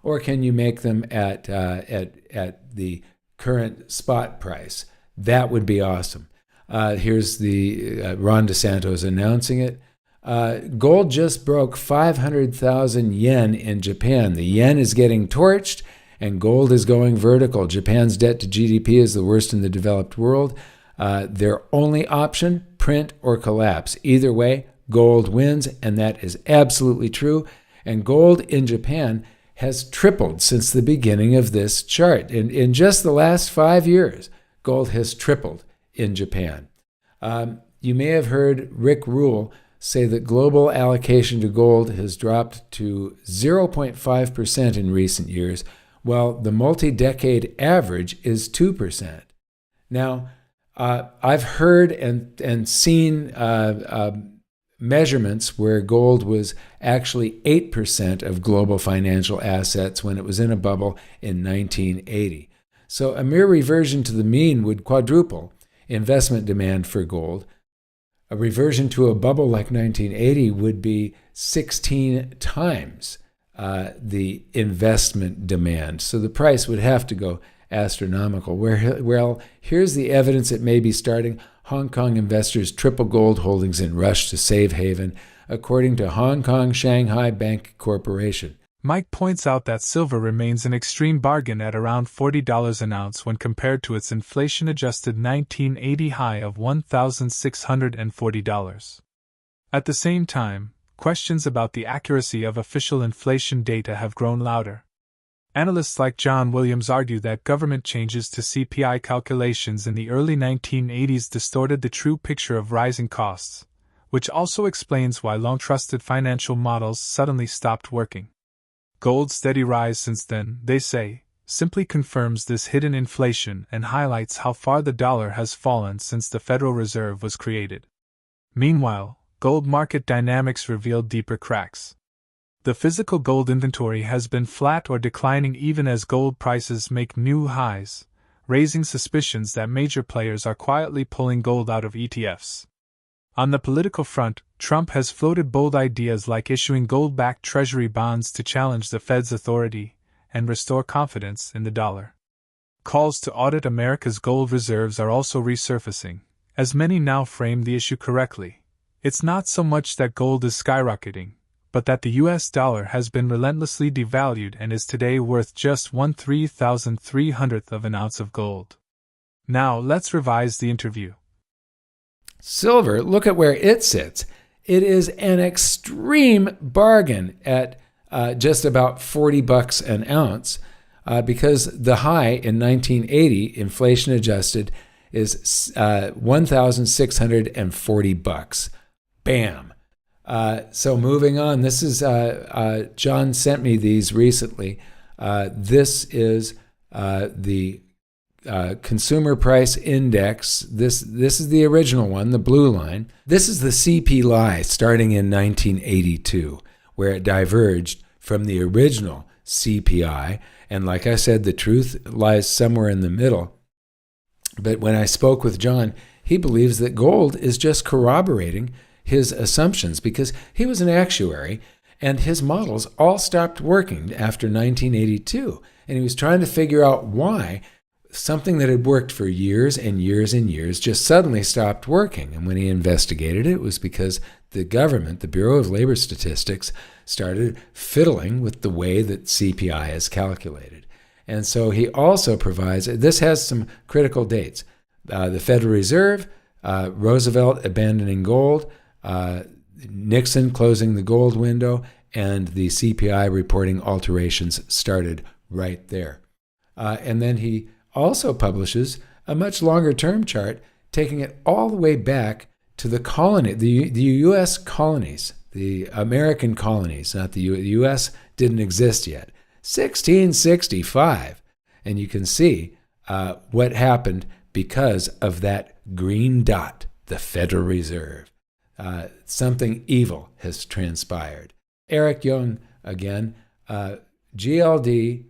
Or can you make them at the current spot price? That would be awesome. Here's the Ron DeSantis announcing it. Gold just broke 500,000 yen in Japan. The yen is getting torched, and gold is going vertical. Japan's debt to GDP is the worst in the developed world. Their only option, print or collapse. Either way, gold wins, and that is absolutely true. And gold in Japan has tripled since the beginning of this chart. In just the last 5 years, gold has tripled in Japan. You may have heard Rick Rule say that global allocation to gold has dropped to 0.5% in recent years, while the multi-decade average is 2%. Now, I've heard and seen measurements where gold was actually 8% of global financial assets when it was in a bubble in 1980. So a mere reversion to the mean would quadruple investment demand for gold. A reversion to a bubble like 1980 would be 16 times the investment demand. So the price would have to go astronomical. Well, here's the evidence it may be starting. Hong Kong investors triple gold holdings in rush to save haven, according to Hong Kong Shanghai Bank Corporation. Mike points out that silver remains an extreme bargain at around $40 an ounce when compared to its inflation-adjusted 1980 high of $1,640. At the same time, questions about the accuracy of official inflation data have grown louder. Analysts like John Williams argue that government changes to CPI calculations in the early 1980s distorted the true picture of rising costs, which also explains why long-trusted financial models suddenly stopped working. Gold's steady rise since then, they say, simply confirms this hidden inflation and highlights how far the dollar has fallen since the Federal Reserve was created. Meanwhile, gold market dynamics reveal deeper cracks. The physical gold inventory has been flat or declining even as gold prices make new highs, raising suspicions that major players are quietly pulling gold out of ETFs. On the political front, Trump has floated bold ideas like issuing gold-backed treasury bonds to challenge the Fed's authority and restore confidence in the dollar. Calls to audit America's gold reserves are also resurfacing, as many now frame the issue correctly. It's not so much that gold is skyrocketing, but that the US dollar has been relentlessly devalued and is today worth just 1/3,300th of an ounce of gold. Now let's revise the interview. Silver, look at where it sits. It is an extreme bargain at just about $40 an ounce because the high in 1980, inflation adjusted, is $1,640. Bam. So moving on, this is, John sent me these recently. This is the Consumer Price Index. This is the original one, the blue line. This is the CPI starting in 1982, where it diverged from the original CPI. And like I said, the truth lies somewhere in the middle. But when I spoke with John, he believes that gold is just corroborating his assumptions because he was an actuary and his models all stopped working after 1982. And he was trying to figure out why something that had worked for years and years and years just suddenly stopped working. And when he investigated it, it was because the government, the Bureau of Labor Statistics, started fiddling with the way that CPI is calculated. And so he also provides, this has some critical dates. The Federal Reserve, Roosevelt abandoning gold, Nixon closing the gold window, and the CPI reporting alterations started right there. And then he also publishes a much longer term chart, taking it all the way back to the colony, the U.S. colonies, the American colonies, not the U.S. didn't exist yet, 1665. And you can see what happened because of that green dot, the Federal Reserve. Something evil has transpired. Eric Young, again, GLD,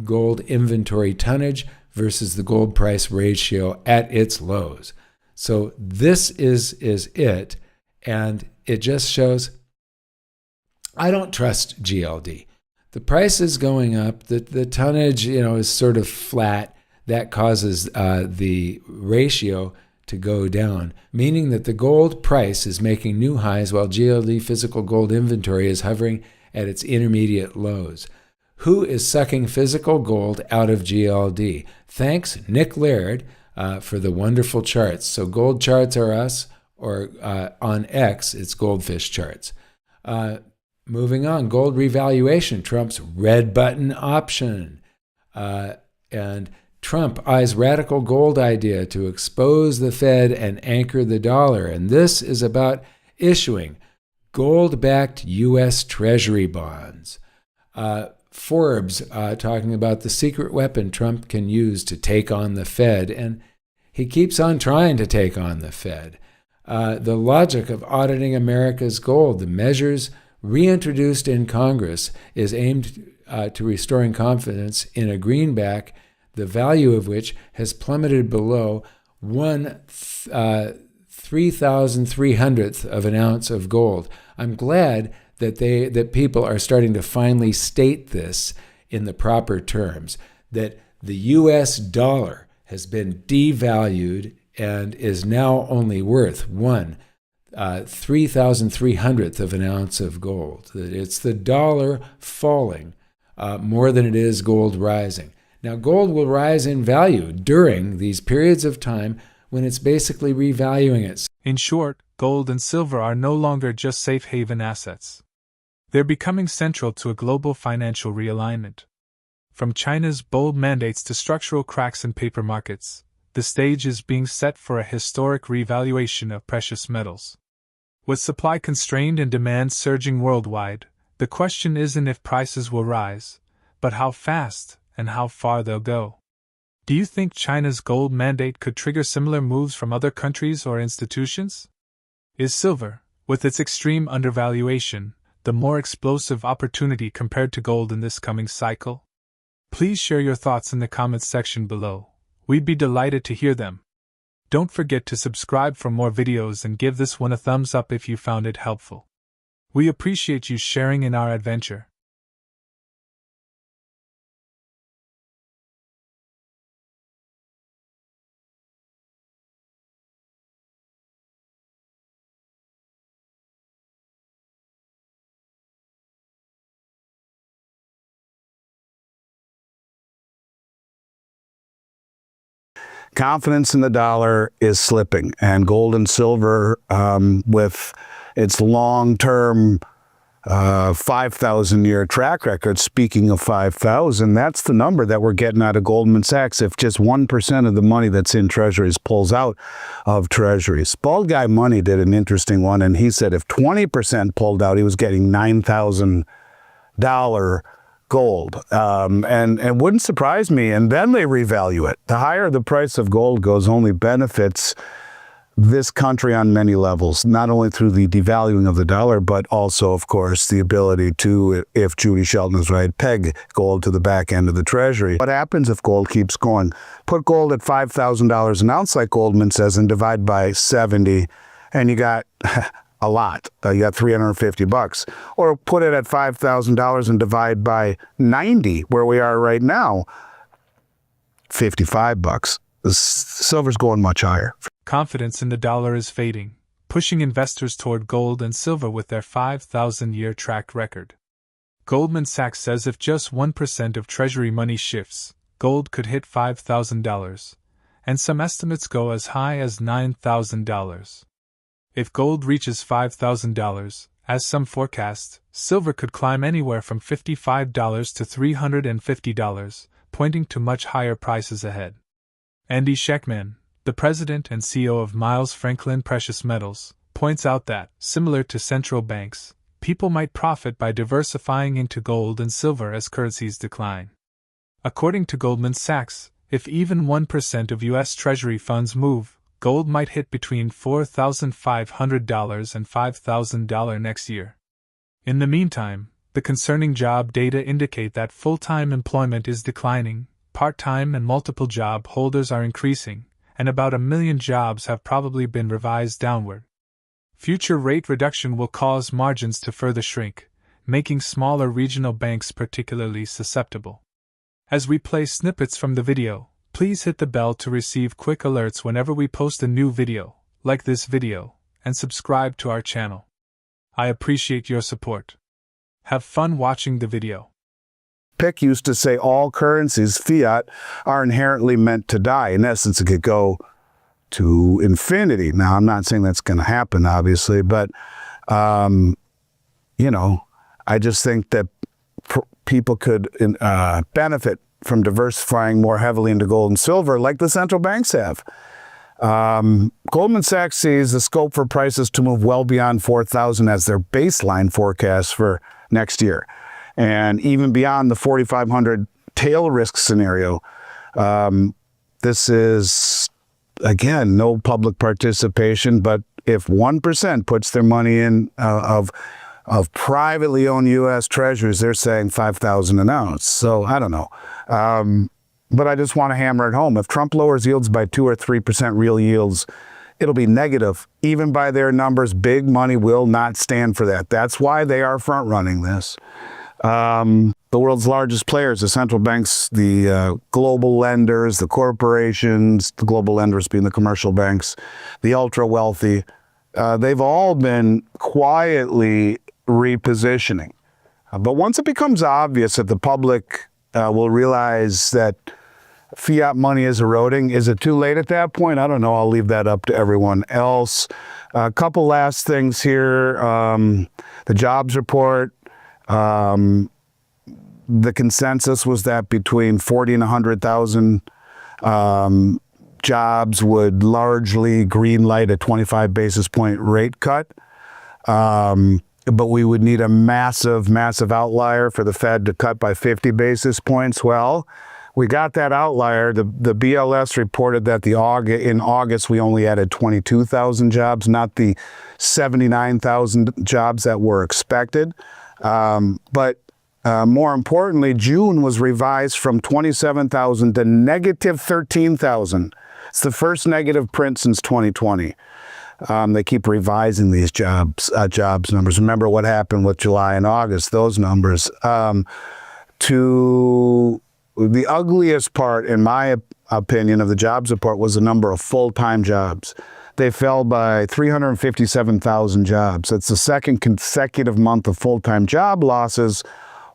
gold inventory tonnage versus the gold price ratio at its lows. So this is it, and it just shows I don't trust GLD. The price is going up, the tonnage, is sort of flat. That causes the ratio to go down, meaning that the gold price is making new highs while GLD physical gold inventory is hovering at its intermediate lows. Who is sucking physical gold out of GLD? Thanks, Nick Laird, for the wonderful charts. So gold charts are us, or on X, it's Goldfish charts. Moving on, gold revaluation, Trump's red button option. And Trump eyes radical gold idea to expose the Fed and anchor the dollar. And this is about issuing gold-backed U.S. Treasury bonds. Forbes talking about the secret weapon Trump can use to take on the Fed, and he keeps on trying to take on the Fed. The logic of auditing America's gold, the measures reintroduced in Congress, is aimed to restoring confidence in a greenback, the value of which has plummeted below 3,300th of an ounce of gold. I'm glad that people are starting to finally state this in the proper terms, that the U.S. dollar has been devalued and is now only worth 3,300th of an ounce of gold. It's the dollar falling more than it is gold rising. Now, gold will rise in value during these periods of time when it's basically revaluing itself. In short, gold and silver are no longer just safe haven assets. They're becoming central to a global financial realignment. From China's bold mandates to structural cracks in paper markets, the stage is being set for a historic revaluation of precious metals. With supply constrained and demand surging worldwide, the question isn't if prices will rise, but how fast and how far they'll go. Do you think China's gold mandate could trigger similar moves from other countries or institutions? Is silver, with its extreme undervaluation, the more explosive opportunity compared to gold in this coming cycle? Please share your thoughts in the comments section below. We'd be delighted to hear them. Don't forget to subscribe for more videos and give this one a thumbs up if you found it helpful. We appreciate you sharing in our adventure. Confidence in the dollar is slipping, and gold and silver, with its long-term 5,000-year track record, speaking of 5,000, that's the number that we're getting out of Goldman Sachs if just 1% of the money that's in treasuries pulls out of treasuries. Bald Guy Money did an interesting one, and he said if 20% pulled out, he was getting $9,000 gold. And it wouldn't surprise me. And then they revalue it. The higher the price of gold goes, only benefits this country on many levels, not only through the devaluing of the dollar, but also, of course, the ability to, if Judy Shelton is right, peg gold to the back end of the treasury. What happens if gold keeps going? Put gold at $5,000 an ounce, like Goldman says, and divide by 70, and you got a lot. You got $350. Or put it at $5,000 and divide by 90, where we are right now, $55. Silver's going much higher. Confidence in the dollar is fading, pushing investors toward gold and silver with their 5,000-year track record. Goldman Sachs says if just 1% of Treasury money shifts, gold could hit $5,000, and some estimates go as high as $9,000. If gold reaches $5,000, as some forecast, silver could climb anywhere from $55 to $350, pointing to much higher prices ahead. Andy Schectman, the president and CEO of Miles Franklin Precious Metals, points out that, similar to central banks, people might profit by diversifying into gold and silver as currencies decline. According to Goldman Sachs, if even 1% of U.S. Treasury funds move, gold might hit between $4,500 and $5,000 next year. In the meantime, the concerning job data indicate that full-time employment is declining, part-time and multiple job holders are increasing, and about 1 million jobs have probably been revised downward. Future rate reduction will cause margins to further shrink, making smaller regional banks particularly susceptible. As we play snippets from the video, please hit the bell to receive quick alerts whenever we post a new video, like this video, and subscribe to our channel. I appreciate your support. Have fun watching the video. Pick used to say all currencies, fiat, are inherently meant to die. In essence, it could go to infinity. Now, I'm not saying that's going to happen, obviously, but, I just think that people could benefit from diversifying more heavily into gold and silver, like the central banks have. Goldman Sachs sees the scope for prices to move well beyond 4,000 as their baseline forecast for next year, and even beyond the 4,500 tail risk scenario. This is, again, no public participation, but if 1% puts their money in of privately owned U.S. treasuries, they're saying 5,000 an ounce. So I don't know. But I just want to hammer it home. If Trump lowers yields by 2 or 3% real yields, it'll be negative. Even by their numbers, big money will not stand for that. That's why they are front-running this. The world's largest players, the central banks, the global lenders, the corporations, the global lenders being the commercial banks, the ultra-wealthy, they've all been quietly repositioning. But once it becomes obvious that the public will realize that fiat money is eroding, is it too late at that point? I don't know. I'll leave that up to everyone else. A couple last things here. The jobs report. The consensus was that between 40 and 100,000 jobs would largely greenlight a 25 basis point rate cut. But we would need a massive, massive outlier for the Fed to cut by 50 basis points. Well, we got that outlier. The BLS reported that in August we only added 22,000 jobs, not the 79,000 jobs that were expected. But more importantly, June was revised from 27,000 to negative 13,000. It's the first negative print since 2020. They keep revising these jobs numbers. Remember what happened with July and August, those numbers. To the ugliest part, in my opinion, of the jobs report was the number of full-time jobs. They fell by 357,000 jobs. That's the second consecutive month of full-time job losses,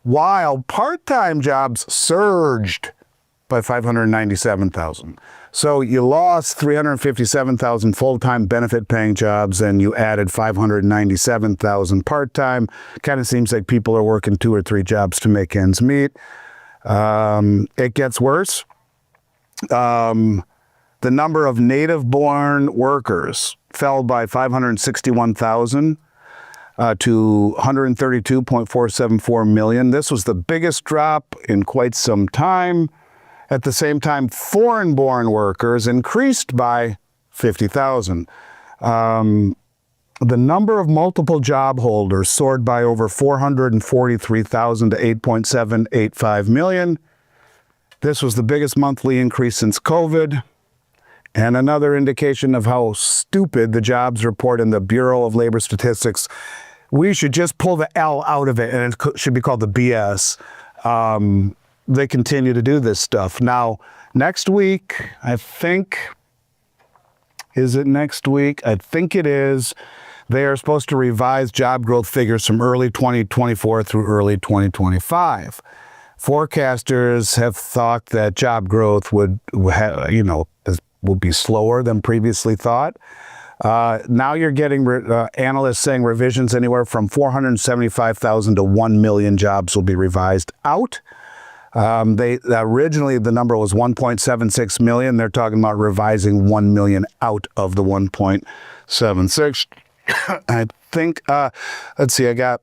while part-time jobs surged by 597,000. So you lost 357,000 full-time benefit-paying jobs, and you added 597,000 part-time. Kind of seems like people are working 2 or 3 jobs to make ends meet. It gets worse. The number of native-born workers fell by 561,000 to 132.474 million. This was the biggest drop in quite some time. At the same time, foreign-born workers increased by 50,000. The number of multiple job holders soared by over 443,000 to 8.785 million. This was the biggest monthly increase since COVID, and another indication of how stupid the jobs report in the Bureau of Labor Statistics. We should just pull the L out of it, and it should be called the BS. They continue to do this stuff. Now, next week, I think, is it next week? I think it is. They are supposed to revise job growth figures from early 2024 through early 2025. Forecasters have thought that job growth would be slower than previously thought. Now you're getting analysts saying revisions anywhere from 475,000 to 1 million jobs will be revised out. Originally the number was 1.76 million. They're talking about revising 1 million out of the 1.76. I think, let's see, I got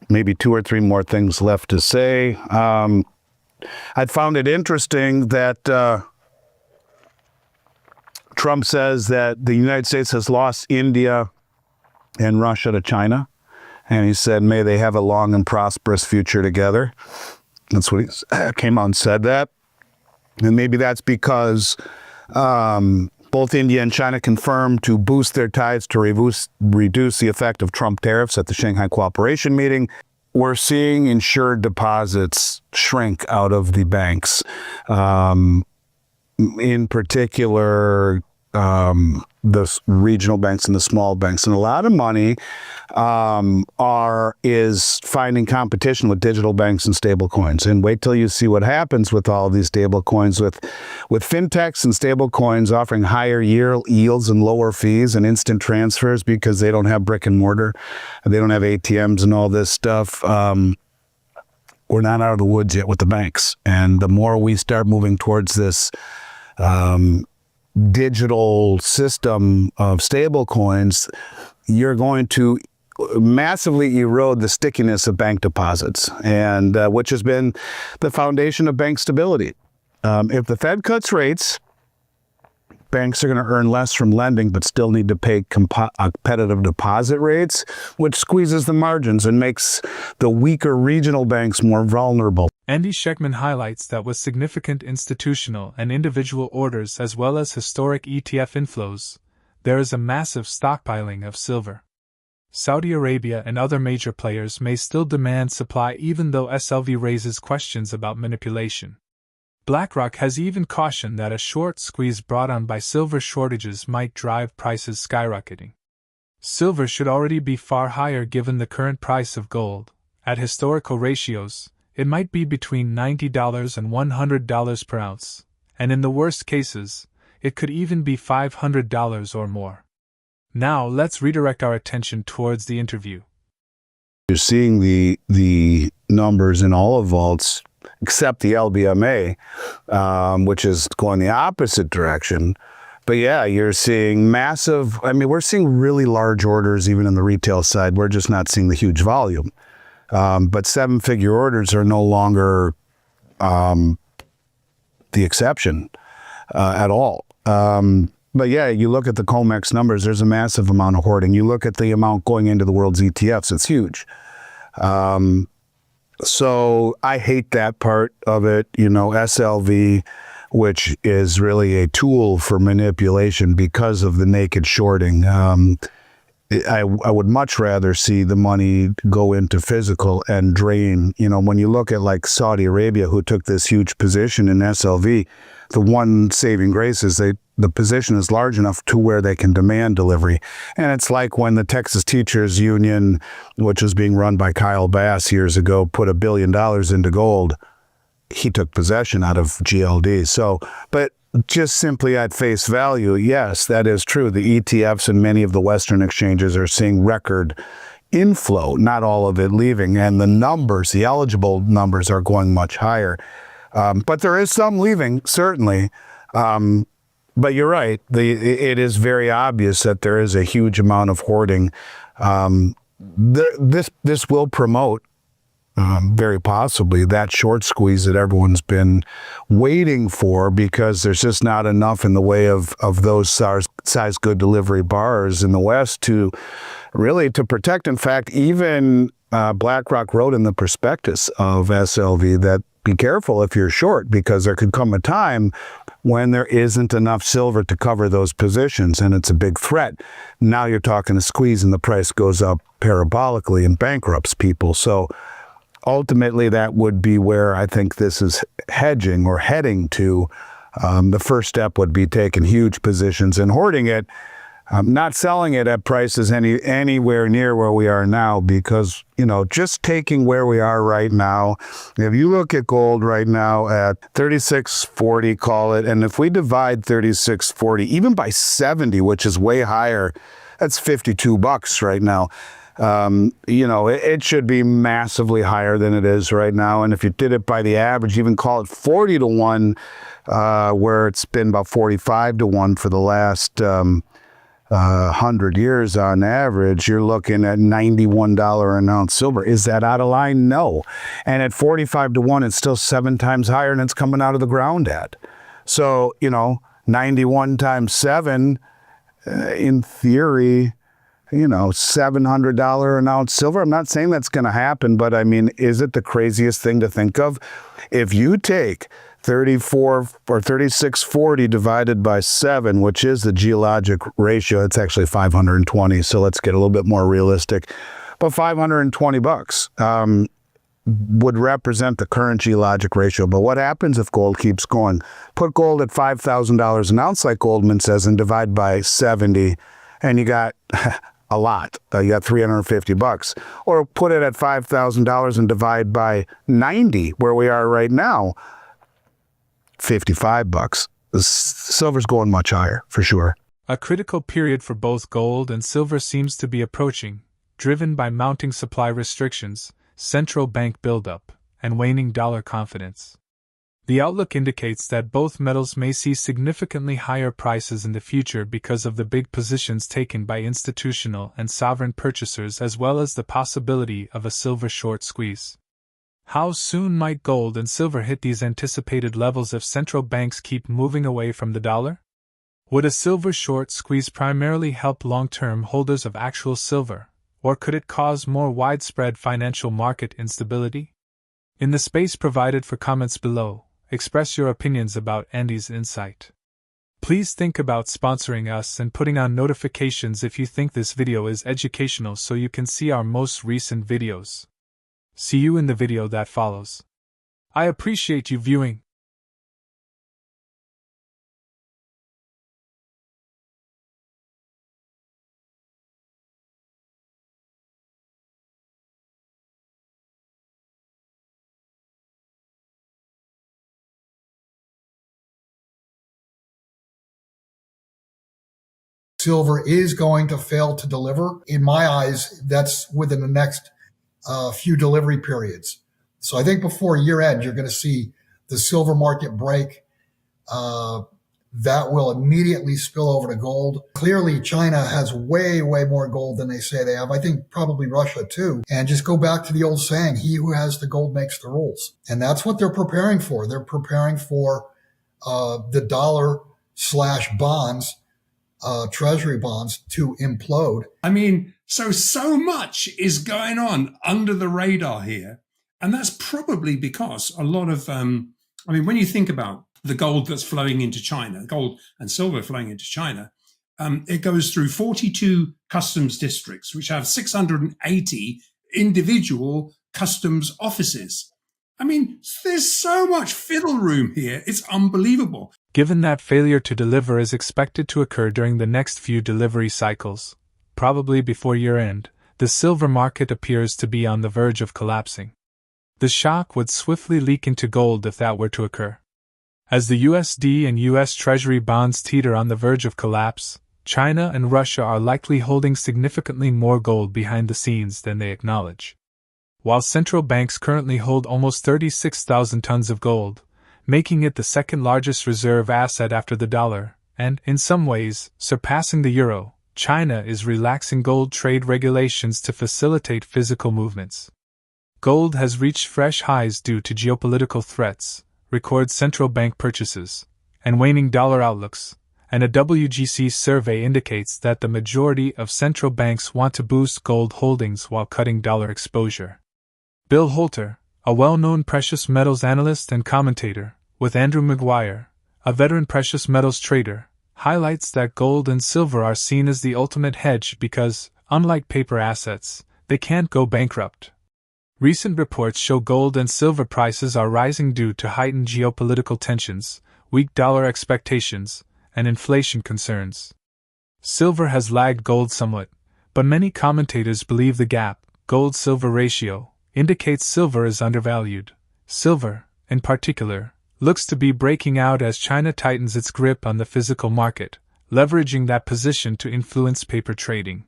maybe 2 or 3 more things left to say. I found it interesting that Trump says that the United States has lost India and Russia to China. And he said, may they have a long and prosperous future together. That's what he came out and said that. And maybe that's because both India and China confirmed to boost their ties to reduce the effect of Trump tariffs at the Shanghai Cooperation meeting. We're seeing insured deposits shrink out of the banks. In particular, the regional banks and the small banks, and a lot of money is finding competition with digital banks and stable coins. And wait till you see what happens with all these stable coins, with fintechs and stable coins offering higher yields and lower fees and instant transfers because they don't have brick and mortar, and they don't have ATMs and all this stuff. We're not out of the woods yet with the banks, and the more we start moving towards this digital system of stable coins, you're going to massively erode the stickiness of bank deposits, and which has been the foundation of bank stability. If the Fed cuts rates, banks are going to earn less from lending but still need to pay competitive deposit rates, which squeezes the margins and makes the weaker regional banks more vulnerable. Andy Schectman highlights that with significant institutional and individual orders as well as historic ETF inflows, there is a massive stockpiling of silver. Saudi Arabia and other major players may still demand supply even though SLV raises questions about manipulation. BlackRock has even cautioned that a short squeeze brought on by silver shortages might drive prices skyrocketing. Silver should already be far higher given the current price of gold. At historical ratios, it might be between $90 and $100 per ounce, and in the worst cases, it could even be $500 or more. Now let's redirect our attention towards the interview. You're seeing the numbers in all of vaults except the LBMA, which is going the opposite direction. But yeah, you're seeing massive, we're seeing really large orders even in the retail side. We're just not seeing the huge volume. But seven-figure orders are no longer the exception at all. But yeah, you look at the COMEX numbers, there's a massive amount of hoarding. You look at the amount going into the world's ETFs, it's huge. So I hate that part of it, SLV, which is really a tool for manipulation because of the naked shorting. I would much rather see the money go into physical and drain. When you look at like Saudi Arabia, who took this huge position in SLV, the one saving grace is the position is large enough to where they can demand delivery. And it's like when the Texas Teachers Union, which was being run by Kyle Bass years ago, put $1 billion into gold. He took possession out of GLD. So, but just simply at face value, yes, that is true. The ETFs and many of the Western exchanges are seeing record inflow, not all of it leaving. And the numbers, the eligible numbers are going much higher. But there is some leaving, certainly. But you're right. It is very obvious that there is a huge amount of hoarding. This will promote, very possibly, that short squeeze that everyone's been waiting for, because there's just not enough in the way of those size good delivery bars in the West to really to protect. In fact, even BlackRock wrote in the prospectus of SLV that be careful if you're short, because there could come a time when there isn't enough silver to cover those positions, and it's a big threat. Now you're talking a squeeze and the price goes up parabolically and bankrupts people. So ultimately, that would be where I think this is hedging or heading to. The first step would be taking huge positions and hoarding it, not selling it at prices anywhere near where we are now, because, just taking where we are right now, if you look at gold right now at 3640, call it, and if we divide 3640 even by 70, which is way higher, that's $52 right now. It should be massively higher than it is right now. And if you did it by the average, even call it 40 to 1, where it's been about 45 to 1 for the last 100 years on average, you're looking at $91 an ounce silver. Is that out of line? No. And at 45 to 1, it's still 7 times higher than it's coming out of the ground at. So, 91 times 7, in theory, $700 an ounce silver. I'm not saying that's going to happen, but is it the craziest thing to think of? If you take 34 or 3640 divided by 7, which is the geologic ratio, it's actually 520. So let's get a little bit more realistic. But $520 would represent the current geologic ratio. But what happens if gold keeps going? Put gold at $5,000 an ounce, like Goldman says, and divide by 70, and you got a lot. You got $350. Or put it at $5,000 and divide by 90, where we are right now, $55. Silver's going much higher, for sure. A critical period for both gold and silver seems to be approaching, driven by mounting supply restrictions, central bank buildup, and waning dollar confidence. The outlook indicates that both metals may see significantly higher prices in the future because of the big positions taken by institutional and sovereign purchasers, as well as the possibility of a silver short squeeze. How soon might gold and silver hit these anticipated levels if central banks keep moving away from the dollar? Would a silver short squeeze primarily help long-term holders of actual silver, or could it cause more widespread financial market instability? In the space provided for comments below, express your opinions about Andy's insight. Please think about sponsoring us and putting on notifications if you think this video is educational so you can see our most recent videos. See you in the video that follows. I appreciate you viewing. Silver is going to fail to deliver. In my eyes, that's within the next few delivery periods. So I think before year end, you're going to see the silver market break. That will immediately spill over to gold. Clearly, China has way, way more gold than they say they have. I think probably Russia too. And just go back to the old saying, he who has the gold makes the rules. And that's what they're preparing for. They're preparing for the dollar/bonds, treasury bonds to implode. I mean, so much is going on under the radar here. And that's probably because a lot of, when you think about the gold that's flowing into China, gold and silver flowing into China, it goes through 42 customs districts, which have 680 individual customs offices. I mean, there's so much fiddle room here. It's unbelievable. Given that failure to deliver is expected to occur during the next few delivery cycles, probably before year-end, the silver market appears to be on the verge of collapsing. The shock would swiftly leak into gold if that were to occur. As the USD and US Treasury bonds teeter on the verge of collapse, China and Russia are likely holding significantly more gold behind the scenes than they acknowledge. While central banks currently hold almost 36,000 tons of gold, making it the second largest reserve asset after the dollar, and, in some ways, surpassing the euro, China is relaxing gold trade regulations to facilitate physical movements. Gold has reached fresh highs due to geopolitical threats, record central bank purchases, and waning dollar outlooks, and a WGC survey indicates that the majority of central banks want to boost gold holdings while cutting dollar exposure. Bill Holter, a well-known precious metals analyst and commentator, with Andrew Maguire, a veteran precious metals trader, highlights that gold and silver are seen as the ultimate hedge because, unlike paper assets, they can't go bankrupt. Recent reports show gold and silver prices are rising due to heightened geopolitical tensions, weak dollar expectations, and inflation concerns. Silver has lagged gold somewhat, but many commentators believe the gap, gold-silver ratio, indicates silver is undervalued. Silver, in particular, looks to be breaking out as China tightens its grip on the physical market, leveraging that position to influence paper trading.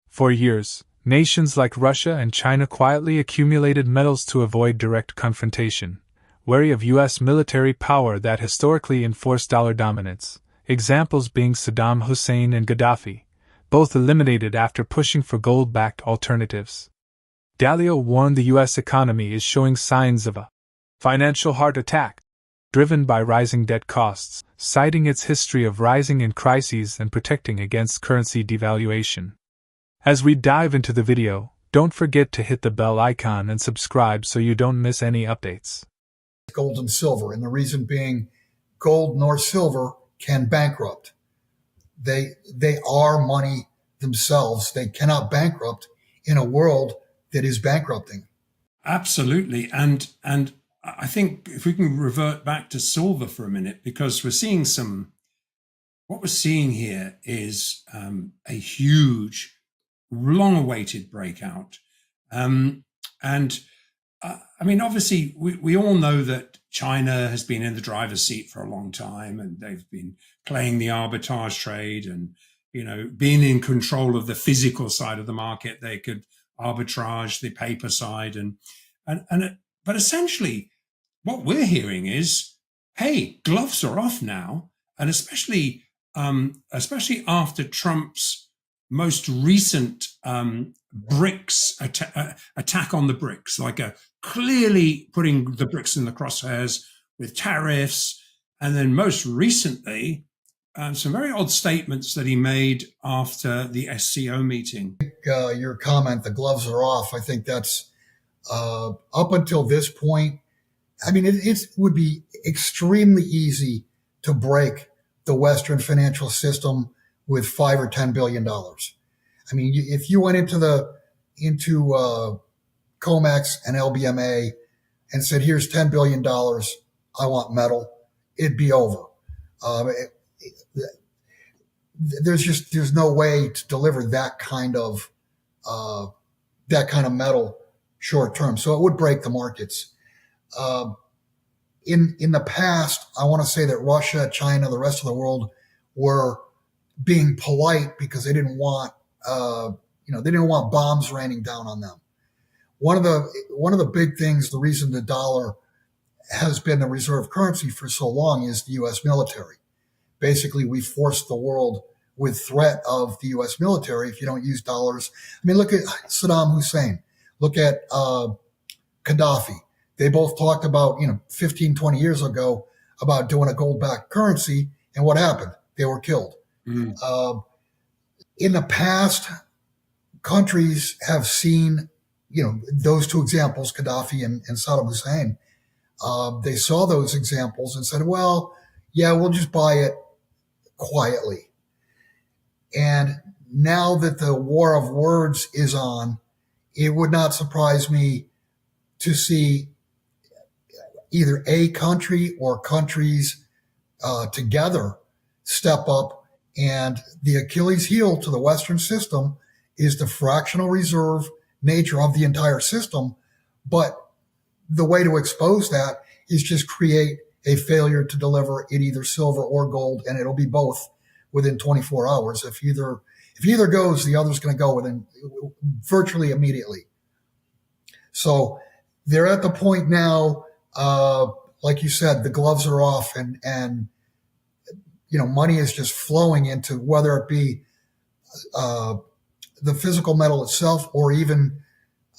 For years, nations like Russia and China quietly accumulated metals to avoid direct confrontation, wary of U.S. military power that historically enforced dollar dominance, examples being Saddam Hussein and Gaddafi, both eliminated after pushing for gold-backed alternatives. Dalio warned the U.S. economy is showing signs of a financial heart attack, driven by rising debt costs, citing its history of rising in crises and protecting against currency devaluation. As we dive into the video, don't forget to hit the bell icon and subscribe so you don't miss any updates. Gold and silver, and the reason being gold nor silver can bankrupt. They are money themselves. They cannot bankrupt in a world that is bankrupting. Absolutely. And I think if we can revert back to silver for a minute, because what we're seeing here is a huge, long-awaited breakout. Obviously, we all know that China has been in the driver's seat for a long time, and they've been playing the arbitrage trade and, being in control of the physical side of the market. They could arbitrage the paper side. But essentially, what we're hearing is, hey, gloves are off now. And especially after Trump's most recent BRICS attack on the BRICS, like clearly putting the BRICS in the crosshairs with tariffs. And then most recently, some very odd statements that he made after the SCO meeting. Your comment, the gloves are off. I think that's up until this point. I mean, it would be extremely easy to break the Western financial system with $5 or $10 billion. I mean, if you went into COMEX and LBMA and said, "Here's $10 billion, I want metal," it'd be over. There's no way to deliver that kind of metal short term. So it would break the markets. In the past, I want to say that Russia, China, the rest of the world were being polite because they didn't want bombs raining down on them. One of the big things, the reason the dollar has been the reserve currency for so long is the U.S. military. Basically, we forced the world with threat of the U.S. military. If you don't use dollars, I mean, look at Saddam Hussein. Look at Gaddafi. They both talked about, 15, 20 years ago about doing a gold-backed currency. And what happened? They were killed. In the past, countries have seen, those two examples, Gaddafi and Saddam Hussein. They saw those examples and said, well, yeah, we'll just buy it quietly. And now that the war of words is on, it would not surprise me to see either a country or countries together step up. And the Achilles heel to the Western system is the fractional reserve nature of the entire system. But the way to expose that is just create a failure to deliver in either silver or gold, and it'll be both within 24 hours. If either goes, the other's going to go within virtually immediately. So they're at the point now, like you said, the gloves are off, and money is just flowing into, whether it be the physical metal itself or even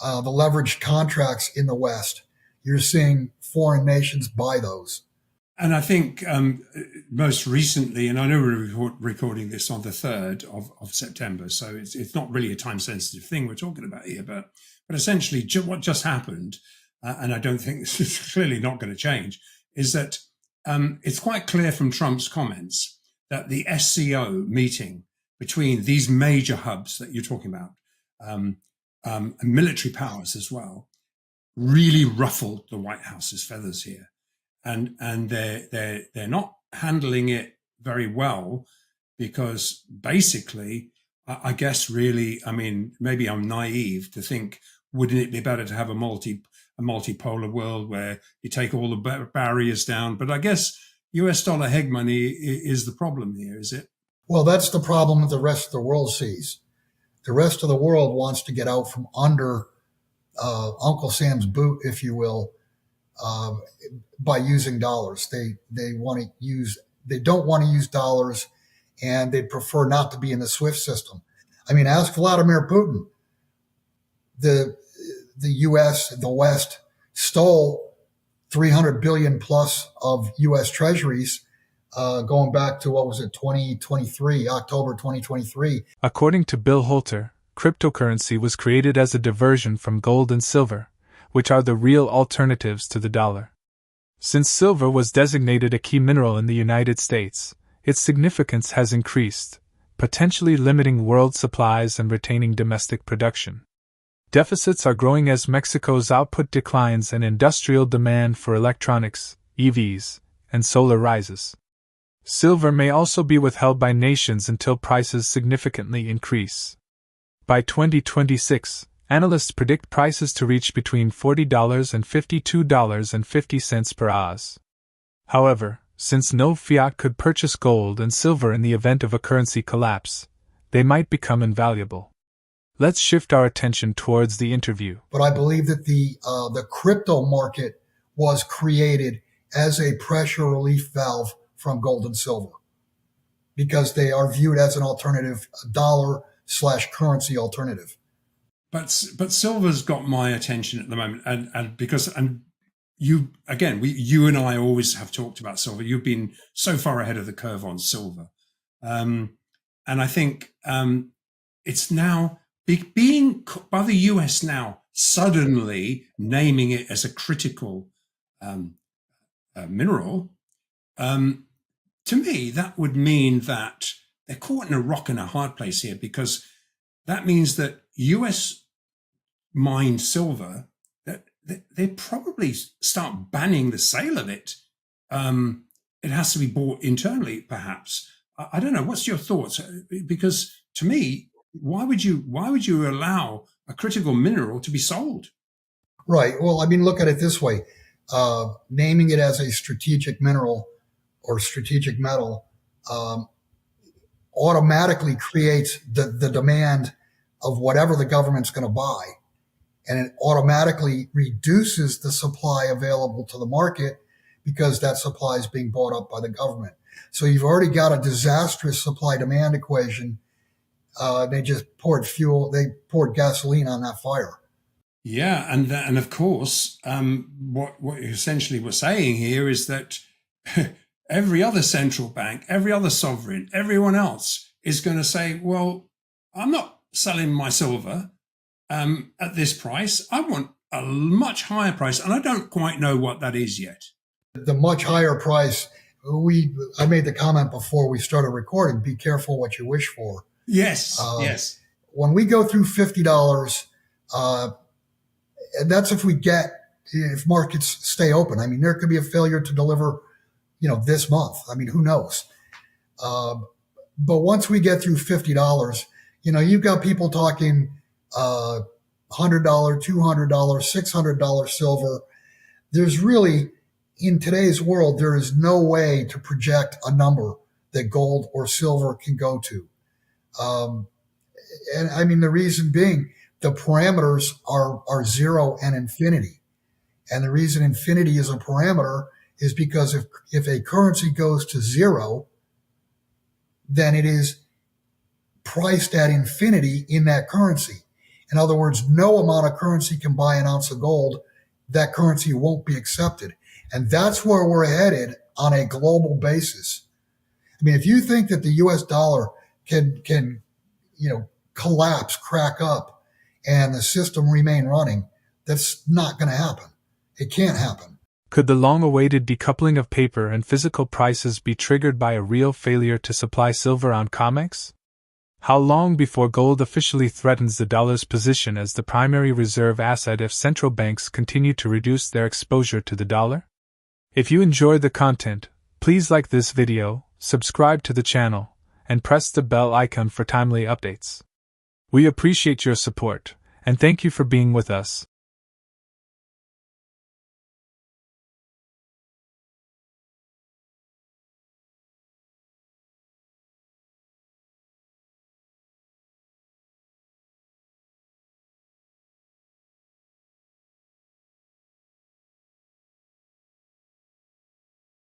the leveraged contracts in the West. You're seeing foreign nations buy those. And I think most recently, and I know we're recording this on the 3rd of September, so it's not really a time-sensitive thing we're talking about here, but essentially what just happened, and I don't think this is clearly not going to change, is that it's quite clear from Trump's comments that the SCO meeting between these major hubs that you're talking about, and military powers as well, really ruffled the White House's feathers here. And they're not handling it very well, because basically, I guess really, I mean, maybe I'm naive to think, wouldn't it be better to have a multipolar world where you take all the barriers down? But I guess US dollar hegemony is the problem here, is it? Well, that's the problem that the rest of the world sees. The rest of the world wants to get out from under Uncle Sam's boot, if you will, by using dollars. They don't want to use dollars, and they'd prefer not to be in the SWIFT system. I mean, ask Vladimir Putin. The U.S., the West, stole 300 billion plus of U.S. treasuries going back to, 2023, October 2023. According to Bill Holter, cryptocurrency was created as a diversion from gold and silver, which are the real alternatives to the dollar. Since silver was designated a key mineral in the United States, its significance has increased, potentially limiting world supplies and retaining domestic production. Deficits are growing as Mexico's output declines and industrial demand for electronics, EVs, and solar rises. Silver may also be withheld by nations until prices significantly increase. By 2026, analysts predict prices to reach between $40 and $52.50 per oz. However, since no fiat could purchase gold and silver in the event of a currency collapse, they might become invaluable. Let's shift our attention towards the interview. But I believe that the crypto market was created as a pressure relief valve from gold and silver, because they are viewed as an alternative, a dollar/currency alternative. But silver's got my attention at the moment, and you and I always have talked about silver. You've been so far ahead of the curve on silver, And I think it's now being by the US now suddenly naming it as a critical mineral. To me, that would mean that they're caught in a rock and a hard place here, because that means that US mined silver, that they probably start banning the sale of it. It has to be bought internally, perhaps. I don't know. What's your thoughts? Because to me, why would you allow a critical mineral to be sold? Right. Well, I mean, look at it this way. Naming it as a strategic mineral or strategic metal automatically creates the demand of whatever the government's going to buy. And it automatically reduces the supply available to the market because that supply is being bought up by the government. So you've already got a disastrous supply-demand equation. They just poured gasoline on that fire. Yeah, and of course, what you essentially were saying here is that every other central bank, every other sovereign, everyone else is going to say, well, I'm not selling my silver at this price. I want a much higher price, and I don't quite know what that is yet. The much higher price, I made the comment before we started recording, be careful what you wish for. Yes, yes. When we go through $50, and that's if markets stay open. I mean, there could be a failure to deliver, this month. I mean, who knows? But once we get through $50, you've got people talking $100, $200, $600 silver. There's really, in today's world, there is no way to project a number that gold or silver can go to. And I mean, the reason being, the parameters are zero and infinity. And the reason infinity is a parameter is because if a currency goes to zero, then it is priced at infinity in that currency. In other words, no amount of currency can buy an ounce of gold. That currency won't be accepted. And that's where we're headed on a global basis. I mean, if you think that the US dollar can collapse, crack up, and the system remain running, that's not going to happen. It can't happen. Could the long-awaited decoupling of paper and physical prices be triggered by a real failure to supply silver on COMEX? How long before gold officially threatens the dollar's position as the primary reserve asset if central banks continue to reduce their exposure to the dollar? If you enjoyed the content, please like this video, subscribe to the channel, and press the bell icon for timely updates. We appreciate your support, and thank you for being with us.